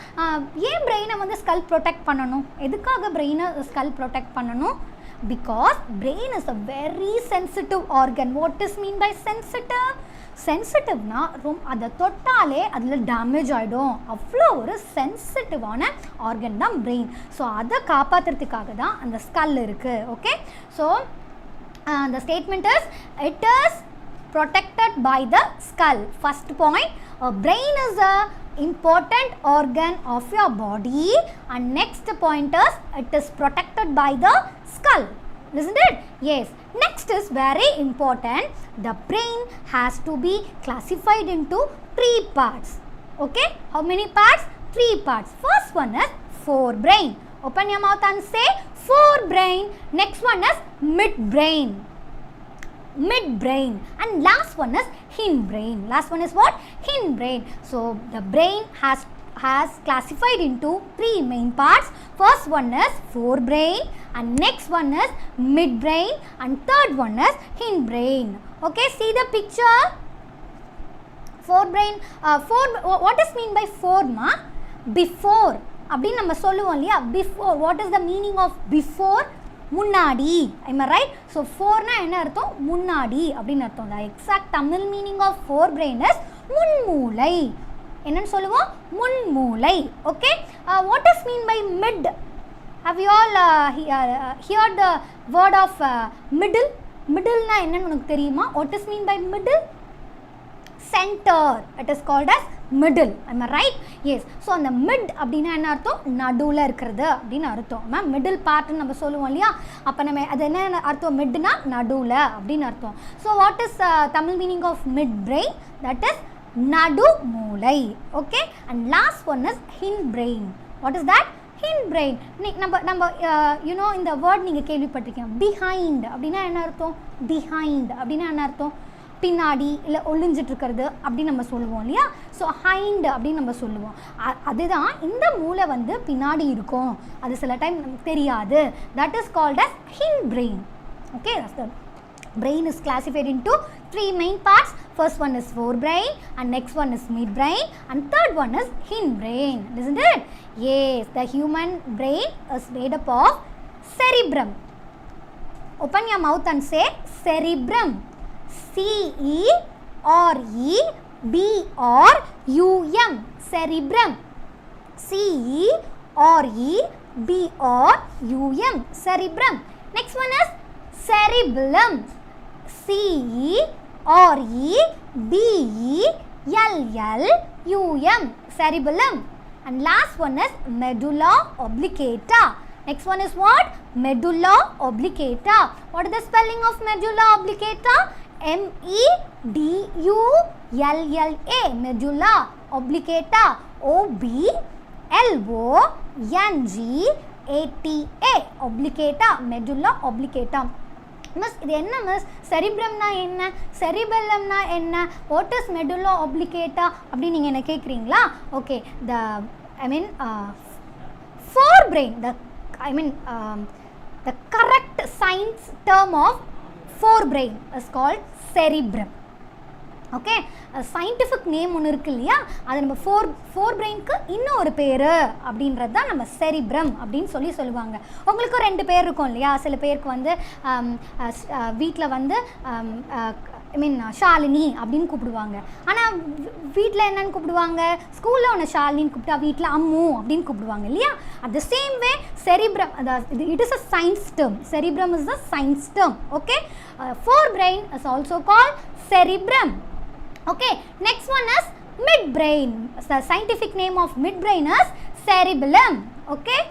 ஏன் பிரெயினை வந்து ஸ்கல் ப்ரொடெக்ட் பண்ணணும்? எதுக்காக பிரெயினை ஸ்கல் ப்ரொடெக்ட் பண்ணணும்? Because brain is a very sensitive organ. What is mean by sensitive? சென்சிட்டிவ்னா அதை தொட்டாலே அதில் டேமேஜ் ஆகிடும். அவ்வளோ ஒரு சென்சிட்டிவான ஆர்கன் தான் பிரெயின். ஸோ அதை காப்பாற்றுறதுக்காக தான் அந்த ஸ்கல் இருக்குது. Okay, so the statement is, it is protected by the skull. First point, brain is a important organ of your body, and next point is, it is protected by the skull. Isn't it? Yes. Next is very important. The brain has to be classified into 3 parts. Okay, how many parts? 3 parts. First one is forebrain. Open your mouth and say forebrain. Next one is midbrain. Midbrain. And last one is hindbrain. Last one is what? Hindbrain. So the brain has classified into 3 main parts. First one is forebrain, and next one is midbrain, and third one is hindbrain. Okay, see the picture. Forebrain. What is mean by fore ma? Before அப்படின்னு நம்ம சொல்லுவோம் இல்லையா? Before. What is the meaning of before? முன்னாடி. I'm right? So ஃபோர்னா என்ன அர்த்தம்? முன்னாடி அப்படின்னு அர்த்தம். The exact Tamil meaning of fore brain is முன்மூளை. என்னன்னு சொல்லுவோம்? முன்மூளை. Okay, what is mean by mid? How you all heard the word of middle? மிடில்னா என்னன்னு உனக்கு தெரியுமா? What is mean by middle? Centre. It is called as middle. I'm right? Yes. So அந்த mid அப்படின்னா என்ன அர்த்தம்? நடுவில் இருக்கிறது அப்படின்னு அர்த்தம். மேம் மிடில் பார்ட்னு நம்ம சொல்லுவோம் இல்லையா? அப்போ நம்ம அது என்ன அர்த்தம்? மிட்னா நடுவில் அப்படின்னு அர்த்தம். So what is Tamil meaning of mid brain? That is நடு மூளை. Okay, and last one is hind brain. What is that? Hind brain. நம்ம யூனோ இந்த வேர்ட் நீங்கள் கேள்விப்பட்டிருக்கீங்க. பிஹைண்ட் அப்படின்னா என்ன அர்த்தம்? பிஹைண்ட் அப்படின்னா என்ன அர்த்தம்? பின்னாடி, இல்லை ஒளிஞ்சிட்டு இருக்கிறது அப்படின்னு நம்ம சொல்லுவோம் இல்லையா? ஸோ ஹைண்ட் அப்படின்னு நம்ம சொல்லுவோம். அதுதான் இந்த மூளை வந்து பின்னாடி இருக்கும், அது சில டைம் நமக்கு தெரியாது. That is called as hind brain. Okay, brain is classified into 3 main parts. First one is forebrain, and next one is midbrain, and third one is hindbrain. Isn't it? Yes, the human brain is made up of cerebrum. Open your mouth and say cerebrum. C-E-R-E-B-R-U-M. Cerebrum. C-E-R-E-B-R-U-M. Cerebrum. Next one is cerebellum. C-E-R-E-B-E-L-L-U-M. Cerebellum. and last one is medulla oblongata. Next one is what? Medulla oblongata. What is the spelling of medulla oblongata? M-E-D-U-L-L-A. Medulla oblongata. O-B-L-O-N-G-A-T-A. Oblongata. Medulla oblongata. Miss இது என்ன miss செரிப்ரம்னா என்ன, செரிபெல்லம்னா என்ன, what is medulla ஆப்ளிகேட்டா அப்படின்னு நீங்கள் என்ன கேட்குறீங்களா? Okay, the forebrain, the correct science term of forebrain is called cerebrum. Okay, scientific name ஒன்று இருக்குது இல்லையா, அது நம்ம ஃபோர் பிரெயினுக்கு இன்னும் ஒரு பேர் அப்படின்றது தான் நம்ம செரிப்ரம் அப்படின்னு சொல்லுவாங்க. உங்களுக்கு 2 பேர் இருக்கும் இல்லையா, சில பேருக்கு வந்து வீட்டில் வந்து ஷாலினி அப்படின்னு கூப்பிடுவாங்க. ஆனால் வீட்டில் என்னன்னு கூப்பிடுவாங்க, ஸ்கூலில் ஒன்று ஷாலினின்னு கூப்பிட்டா வீட்டில் அம்மு அப்படின்னு கூப்பிடுவாங்க இல்லையா. At the same way cerebrum, it is a science term. Cerebrum is a science term. Okay, four brain is also called cerebrum. Okay, next one is midbrain. The scientific name of midbrain is cerebellum. Okay,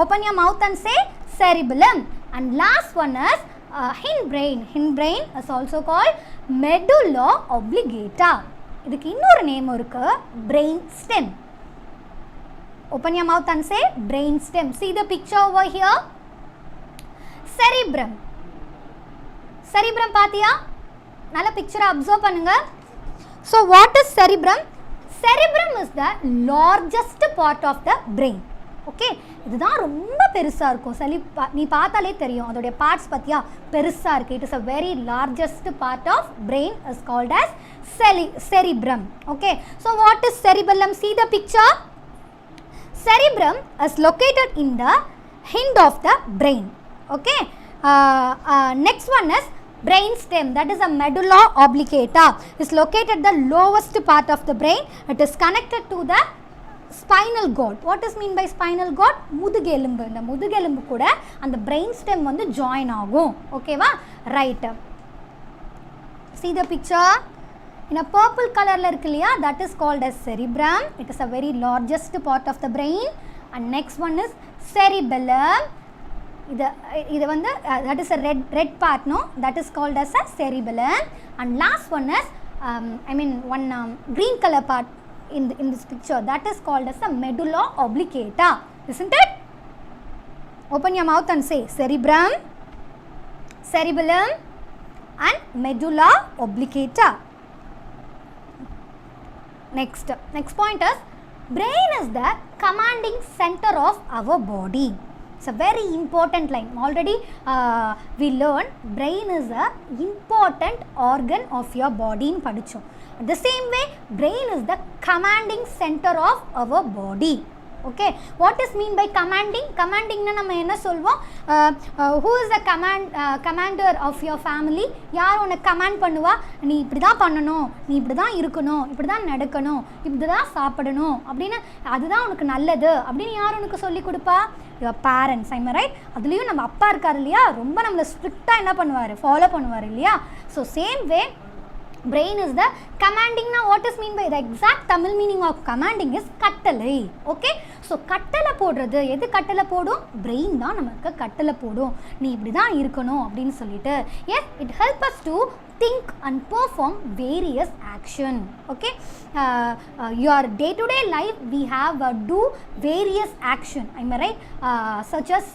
open your mouth and say cerebellum. And last one is hindbrain. Hindbrain is also called medulla oblongata. இதுக்கு இன்னொரு name இருக்கு, brain stem. Open your mouth and say brain stem. See the picture over here. Cerebrum. Cerebrum பாத்தியா? நல்ல பிக்சரை observe பண்ணுங்க. So what is cerebrum? Cerebrum is the largest part of the brain. Okay, இதுதான் ரொம்ப பெருசாக இருக்கும். நீ பார்த்தாலே தெரியும் அதோடைய பார்ட்ஸ் பார்த்தியா பெருசாக இருக்குது. It is a very largest part of brain is called as cerebrum. Okay, so what is cerebellum? See the picture. Cerebrum is located in the hind of the brain. Okay, next one is brain stem, that is a medulla oblongata, is located the lowest part of the brain. It is connected to the spinal cord. What is mean by spinal cord? முதுகெலும்பு. இந்த முதுகெலும்பு கூட அந்த brain stem வந்து join ஆகும். ஓகேவா? Right. See the picture. In a purple colorல இருக்கு இல்லையா, that is called as cerebrum. It is a very largest part of the brain. And next one is cerebellum. இது வந்து that is a red part, no, that is called as a cerebellum. And last one is one green color part in this picture, that is called as a medulla oblongata, isn't it? Open your mouth and say cerebrum, cerebellum and medulla oblongata. Next point is brain is the commanding center of our body. It's a very important line. Already we learned brain is a important organ of your body in padichom. The same way brain is the commanding center of our body. Okay, what is mean by commanding? Commanding na நம்ம என்ன சொல்வோம்? Who is the commander of your family? யார் உன்னை command பண்ணுவா? நீ இப்படி தான் பண்ணணும், நீ இப்படி தான் இருக்கணும், இப்படி தான் நடக்கணும், இப்படி தான் சாப்பிடணும் அப்படின்னு, அதுதான் உனக்கு நல்லது அப்படின்னு யார் உனக்கு சொல்லி கொடுப்பா? Your parents. I'm right? அதுலேயும் நம்ம அப்பா இருக்கார் இல்லையா, ரொம்ப நம்மளை ஸ்ட்ரிக்டாக என்ன பண்ணுவார், ஃபாலோ பண்ணுவார் இல்லையா. So same way brain is the commanding. Now what is mean by the exact Tamil meaning of commanding is கட்டளை. Okay, so கட்டளை போடுறது, எது கட்டளை போடும்? brain தான் நமக்கு கட்டளை போடும், நீ இப்படி தான் இருக்கணும் அப்படின்னு சொல்லிட்டு. Yes, it helps us to think and perform various action. Okay, your day to day life we have do various action. Am I right? Such as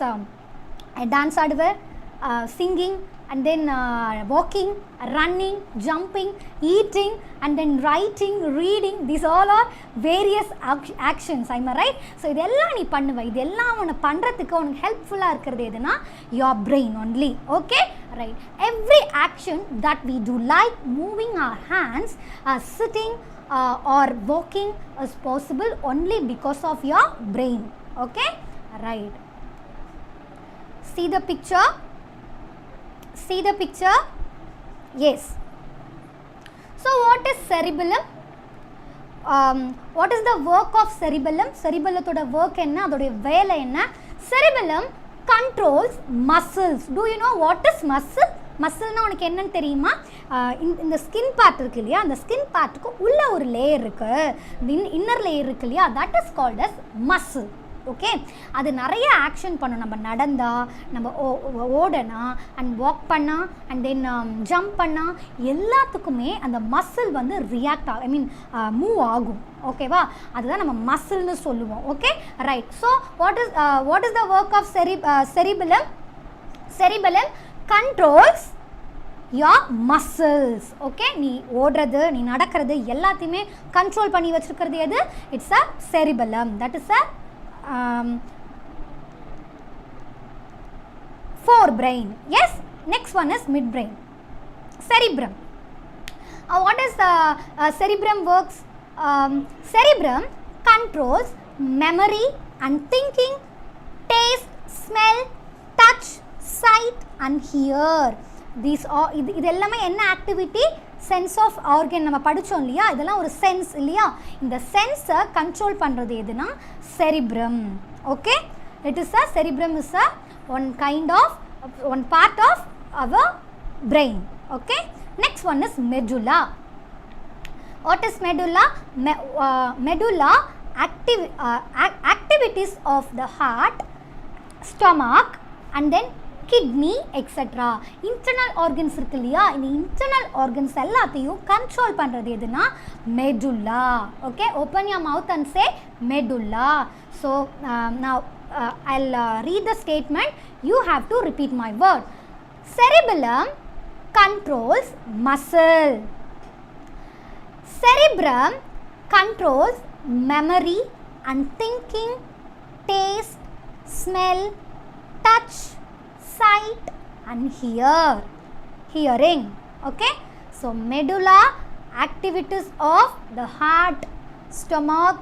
dance ஆடுவ, singing, and then walking, running, jumping, eating, and then writing, reading. These all are various actions. Am I right? So இதெல்லாம் நீ பண்ணுவ, இதெல்லாம் உன்னை பண்ணுறதுக்கு உனக்கு ஹெல்ப்ஃபுல்லாக இருக்கிறது எதுனா your brain only. Okay, right. Every action that we do, like moving our hands, sitting or walking, is possible only because of your brain. Okay, right. See the picture. See the picture. Yes. So what is cerebellum? What is the work of cerebellum? Cerebellatoda work enna, adoda vela enna? Cerebellum controls muscles. Do you know what is muscle? மசில்னால் உனக்கு என்னன்னு தெரியுமா? இந்த skin part இருக்கு இல்லையா, அந்த skin பார்ட்டுக்கு உள்ள ஒரு layer இருக்குது, இன்னர் லேயர் இருக்கு இல்லையா, that is called as muscle. Okay, அது நிறைய ஆக்ஷன் பண்ணும். நம்ம நடந்தால், நம்ம ஓடனா அண்ட் வாக் பண்ணால் அண்ட் தென் ஜம்ப் பண்ணால் எல்லாத்துக்குமே அந்த மசில் வந்து ரியாக்ட் ஆகும், ஐ மீன் மூவ் ஆகும். ஓகேவா, அதுதான் நம்ம மசில்னு சொல்லுவோம். Okay, right. So what is the work of cerebellum? Cerebellum controls your muscles. Okay, நீ ஓடுறது, நீ நடக்கிறது எல்லாத்தையுமே கண்ட்ரோல் பண்ணி வச்சுருக்கிறது எது? It's a cerebellum. That is a forebrain. Yes, next one is midbrain, cerebrum. What is the cerebrum works? Cerebrum controls memory and thinking, taste, smell, touch, sight and hear. These all இது எல்லாமே என்ன activity? Sense of organ. நம்ம படித்தோம் இல்லையா, இதெல்லாம் ஒரு sense இல்லையா, இந்த சென்ஸை கண்ட்ரோல் பண்ணுறது எதுனா cerebrum. Okay, it is a cerebrum is a one part of our brain. Okay, next one is medulla. What is medulla? Medulla activities of the heart, stomach and then kidney etc. internal organs இருக்கு இல்லையா, இந்த internal organs எல்லாத்தையும் control பண்ணுறது எதுனா medulla. Okay, open your mouth and say medulla. So now I'll read the statement. You have to repeat my word. Cerebellum controls muscle. Cerebrum controls memory and thinking, taste, smell, touch, sight and hearing. Okay, so medulla activities of the heart, stomach,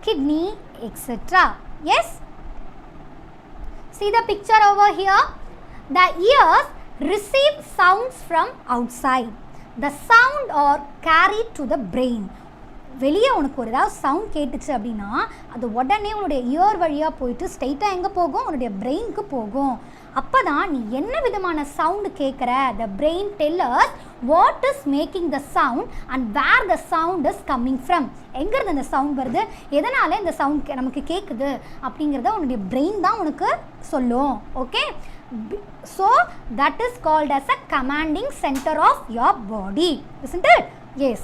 kidney etc. Yes, see the picture over here. The ears receive sounds from outside. The sound are carried to the brain. வெளியே உனக்கு ஒரு ஏதாவது sound கேட்டுச்சு அப்படின்னா அது உடனே உன்னுடைய year வழியாக போயிட்டு ஸ்ட்ரெயிட்டாக எங்கே போகும்? உன்னுடைய பிரெயினுக்கு போகும். அப்போ தான் நீ என்ன விதமான சவுண்டு கேட்குற, the brain tellers what is making the sound and where the sound is coming from. எங்கேருந்து அந்த சவுண்ட் வருது, எதனால் இந்த சவுண்ட் நமக்கு கேட்குது அப்படிங்கிறத உன்னுடைய பிரெயின் தான் உனக்கு சொல்லும். Okay, so that is called as a commanding center of your body, isn't it? Yes.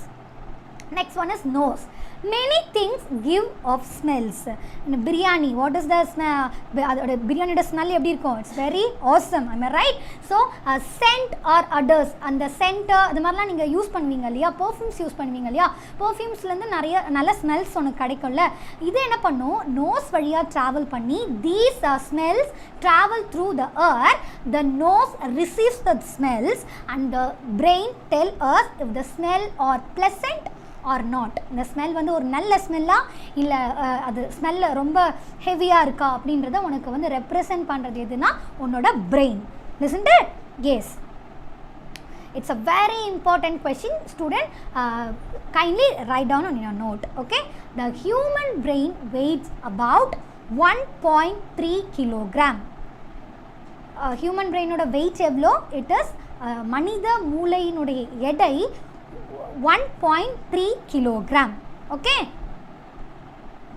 Next one is nose. Many things give off smells. In biryani, what is the smell? Biryani smell எப்படி இருக்கும்? It's very awesome, am I right? So scent or odors, and the scent அது மாதிரிலாம் நீங்கள் use பண்ணுவீங்க இல்லையா, perfumes use பண்ணுவீங்க இல்லையா, பர்ஃப்யூம்ஸ்லேருந்து நிறைய நல்ல ஸ்மெல்ஸ் உனக்கு கிடைக்கும்ல. இது என்ன பண்ணும்? நோஸ் வழியாக ட்ராவல் பண்ணி these smells travel through the air. The nose receives the smells and the brain tell us if the smell are pleasant or not. இந்த ஸ்மெல் வந்து ஒரு நல்ல ஸ்மெல்லா இல்லை அது ஸ்மெல்ல ரொம்ப ஹெவியாக இருக்கா அப்படின்றத உனக்கு வந்து ரெப்ரசன்ட் பண்ணுறது எதுனா உன்னோட brain. Listen to it? Yes. It's a very important question, student. Kindly write down on your note. Okay, the human brain weighs about 1.3 kilogram. Human brain oda weight எவ்வளோ? It is மனித மூளையினுடைய எடை 1.3 kilogram. Okay,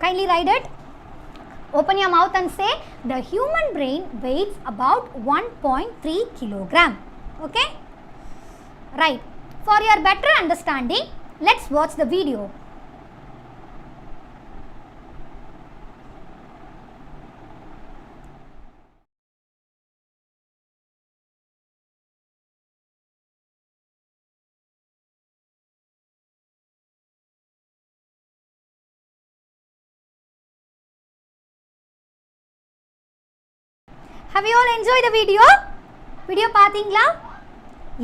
kindly write it. Open your mouth and say the human brain weighs about 1.3 kilogram. Okay, right. For your better understanding, let's watch the video. Have you all enjoyed the video? Video பார்த்தீங்களா?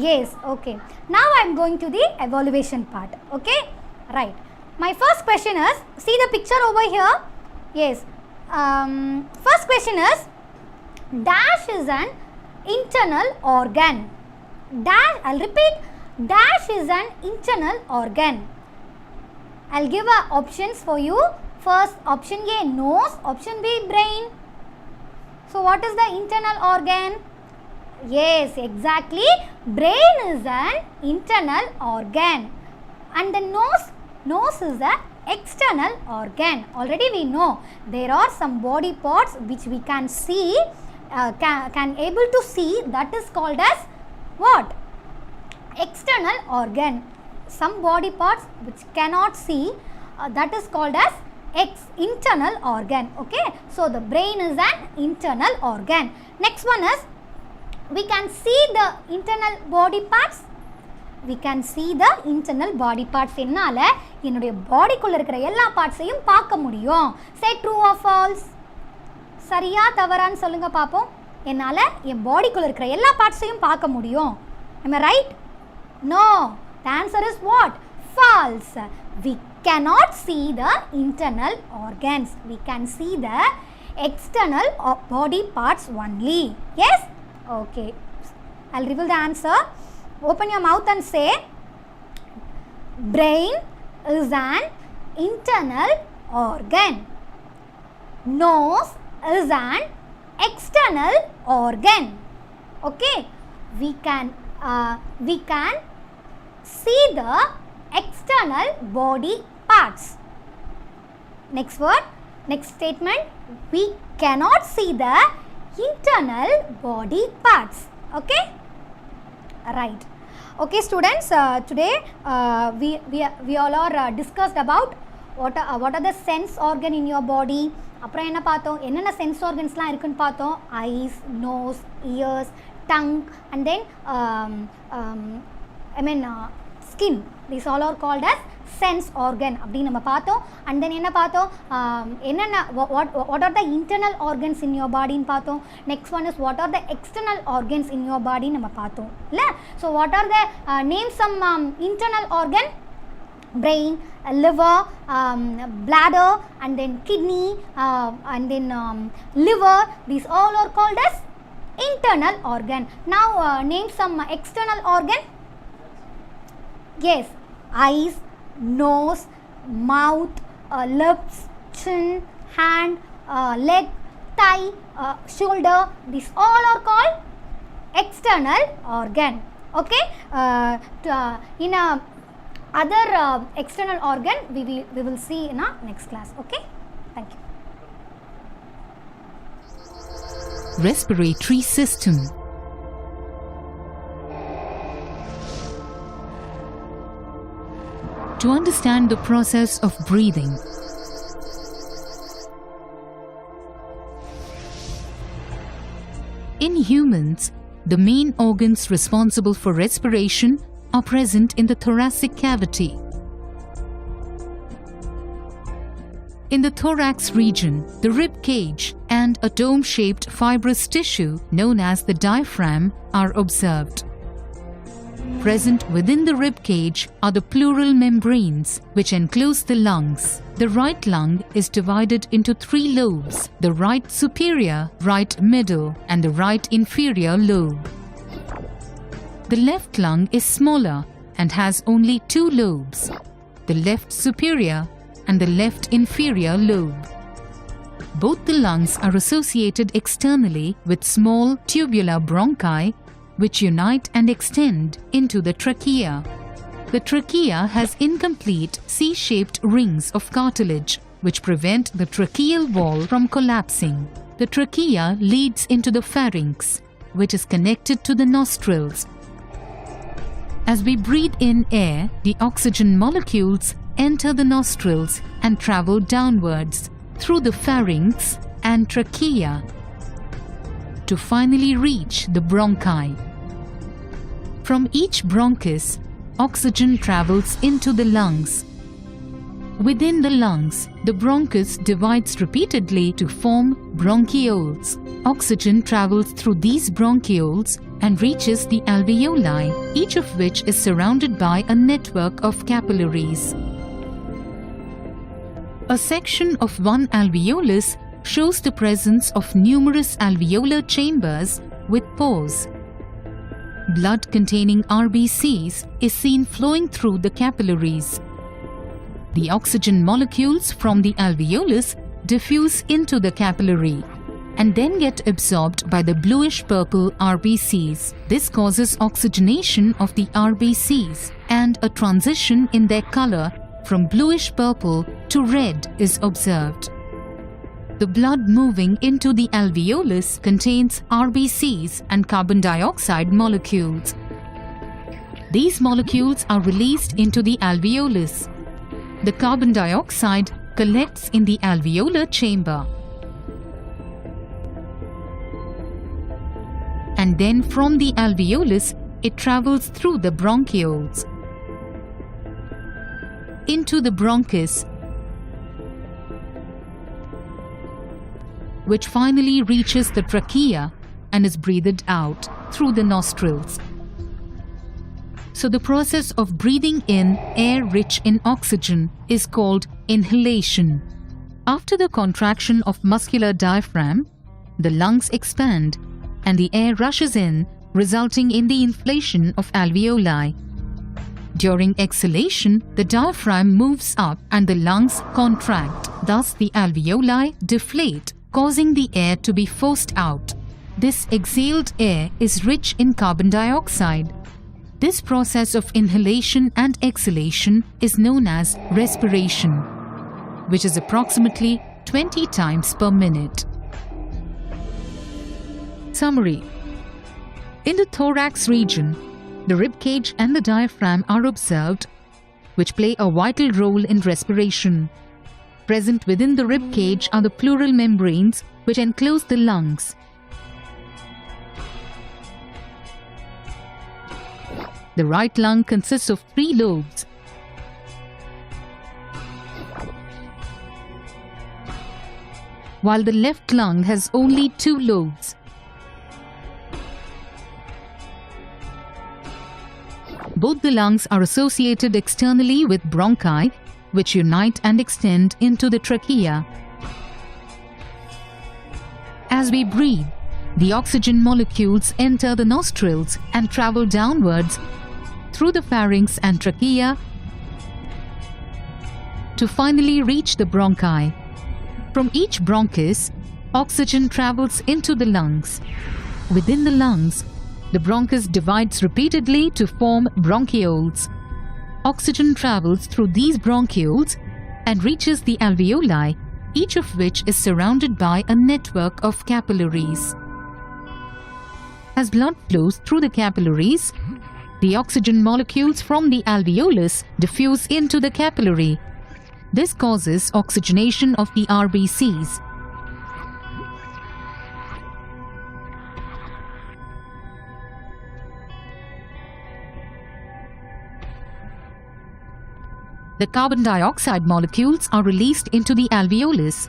Yes, okay. Now I am going to the evaluation part. Okay, right. My first question is, see the picture over here? Yes. First question is, dash is an internal organ. Dash, I'll repeat, dash is an internal organ. I'll give options for you. First, option A, nose. Option B, brain. So what is the internal organ? Yes, exactly. Brain is an internal organ. And the nose is an external organ. Already we know there are some body parts which we can see, can able to see, that is called as what? External organ. Some body parts which cannot see, that is called as internal organ. Okay, so the brain is an internal organ. Next one is, we can see the internal body parts. We can see the internal body parts. என்னால என்னுடைய பாடிக்குள்ள இருக்கிற எல்லா பார்ட்ஸையும் பார்க்க முடியும். Say true or false. சரியா தவறான்னு சொல்லுங்க பாப்போம். என்னால என் பாடிக்குள்ள இருக்கிற எல்லா பார்ட்ஸையும் பார்க்க முடியும். Am I right? No. The answer is what? False. We cannot see the internal organs. We can see the external body parts only. Yes? Okay. I'll reveal the answer. Open your mouth and say, brain is an internal organ. Nose is an external organ. Okay, we can see the external body parts. Next word, next statement, we cannot see the internal body parts. Okay, right. Okay students, today we all are discussed about what are the sense organ in your body. அப்புறம் என்ன பார்த்தோம், என்னென்ன sense ஆர்கன்ஸ்லாம் இருக்குன்னு பார்த்தோம். Eyes, nose, ears, tongue, and then skin. These all are called as sense organ அப்படின்னு நம்ம பார்த்தோம். அண்ட் தென் என்ன பார்த்தோம், என்னென்ன what are the internal organs in your body ன்னு பார்த்தோம். Next one is what are the external organs in your body நம்ம பார்த்தோம் இல்லை. So what are the name some internal organ? Brain, liver, bladder, and then kidney, and then liver. These all are called as internal organ. Now name some external organ. Yes, eyes, nose, mouth, lips, chin, hand, leg, thigh, shoulder. These all are called external organ. Okay, in a other external organ we will see in our next class. Okay, thank you. Respiratory system. To understand the process of breathing, in humans, the main organs responsible for respiration are present in the thoracic cavity. In the thorax region, the rib cage and a dome-shaped fibrous tissue known as the diaphragm are observed. Present within the rib cage are the pleural membranes which enclose the lungs. The right lung is divided into 3 lobes: the right superior, right middle, and the right inferior lobe. The left lung is smaller and has only 2 lobes: the left superior and the left inferior lobe. Both the lungs are associated externally with small tubular bronchi which unite and extend into the trachea. The trachea has incomplete C-shaped rings of cartilage which prevent the tracheal wall from collapsing. The trachea leads into the pharynx, which is connected to the nostrils. As we breathe in air, the oxygen molecules enter the nostrils and travel downwards through the pharynx and trachea to finally reach the bronchi. From each bronchus, oxygen travels into the lungs. Within the lungs, the bronchus divides repeatedly to form bronchioles. Oxygen travels through these bronchioles and reaches the alveoli, each of which is surrounded by a network of capillaries. A section of one alveolus shows the presence of numerous alveolar chambers with pores. Blood containing RBCs is seen flowing through the capillaries. The oxygen molecules from the alveolus diffuse into the capillary. and then get absorbed by the bluish-purple RBCs. This causes oxygenation of the RBCs, and a transition in their color from bluish-purple to red is observed. The blood moving into the alveolus contains RBCs and carbon dioxide molecules. These molecules are released into the alveolus. The carbon dioxide collects in the alveolar chamber. And then from the alveolus, it travels through the bronchioles into the bronchus, which finally reaches the trachea and is breathed out through the nostrils. So the process of breathing in air rich in oxygen is called inhalation. After the contraction of muscular diaphragm, the lungs expand and the air rushes in, resulting in the inflation of alveoli. During exhalation, the diaphragm moves up and the lungs contract. Thus, the alveoli deflate, causing the air to be forced out. This exhaled air is rich in carbon dioxide. This process of inhalation and exhalation is known as respiration, which is approximately 20 times per minute. Summary. In the thorax region, the rib cage and the diaphragm are observed, which play a vital role in respiration. Present within the rib cage are the pleural membranes which enclose the lungs. The right lung consists of 3 lobes. While the left lung has only 2 lobes. Both the lungs are associated externally with bronchi, which unite and extend into the trachea. As we breathe, the oxygen molecules enter the nostrils and travel downwards through the pharynx and trachea to finally reach the bronchi. From each bronchus, oxygen travels into the lungs. Within the lungs, the bronchus divides repeatedly to form bronchioles. Oxygen travels through these bronchioles and reaches the alveoli, each of which is surrounded by a network of capillaries. As blood flows through the capillaries, the oxygen molecules from the alveolus diffuse into the capillary. This causes oxygenation of the RBCs. The carbon dioxide molecules are released into the alveolus.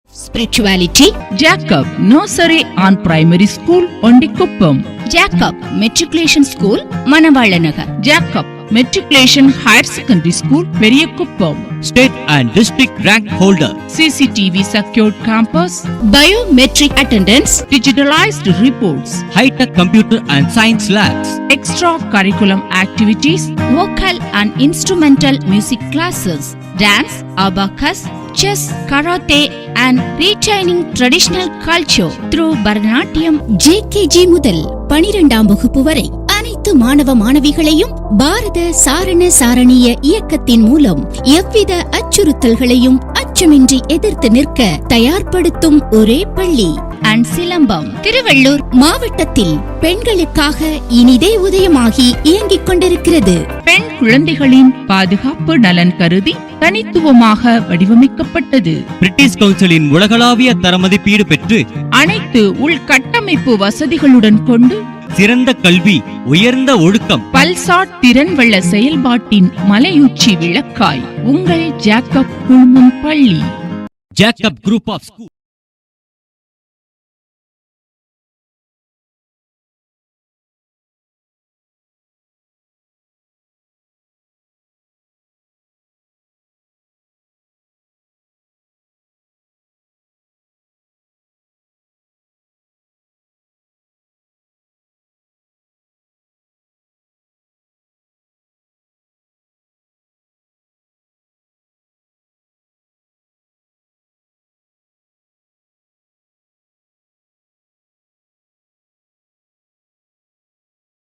Spirituality, Jacob Nursery and Primary School, Ondikuppam. Jacob Matriculation School, Manavallanagar. Jacob Matriculation Higher Secondary School, Periyakuppam. State and district rank holder. CCTV secured campus. Biometric attendance. Digitalized reports. High-tech computer and science labs. Extra-curriculum activities. Vocal and instrumental music classes. Dance, abacus, chess, karate and retaining traditional culture through Bharatanatyam. JKG முதல் 12ஆம் வகுப்பு வரை அனைத்து மாணவ மாணவிகளையும் பாரத சாரண சாரணிய இயக்கத்தின் மூலம் எவ்வித அச்சுறுத்தல்களையும் அச்சமின்றி எதிர்த்து நிற்க தயார்படுத்தும் ஒரே பள்ளி. அண்ட் சிலம்பம் திருவள்ளூர் மாவட்டத்தில் பெண்களுக்காக இனிதே உதயமாகி இயங்கிக் கொண்டிருக்கிறது. பெண் குழந்தைகளின் பாதுகாப்பு நலன் கருதி தனித்துவமாக வடிவமைக்கப்பட்டது. பிரிட்டிஷ் கவுன்சிலின் உலகளாவிய தரமதிப்பீடு பெற்று அனைத்து உள்கட்டமைப்பு வசதிகளுடன் கொண்டு சிறந்த கல்வி, உயர்ந்த ஒழுக்கம், பல்சாட் திறன் வள செயல்பாட்டின் மலையுச்சி விளக்காய் உங்கள் ஜேக்கப் குழுமம் பள்ளி. Jacob group of school.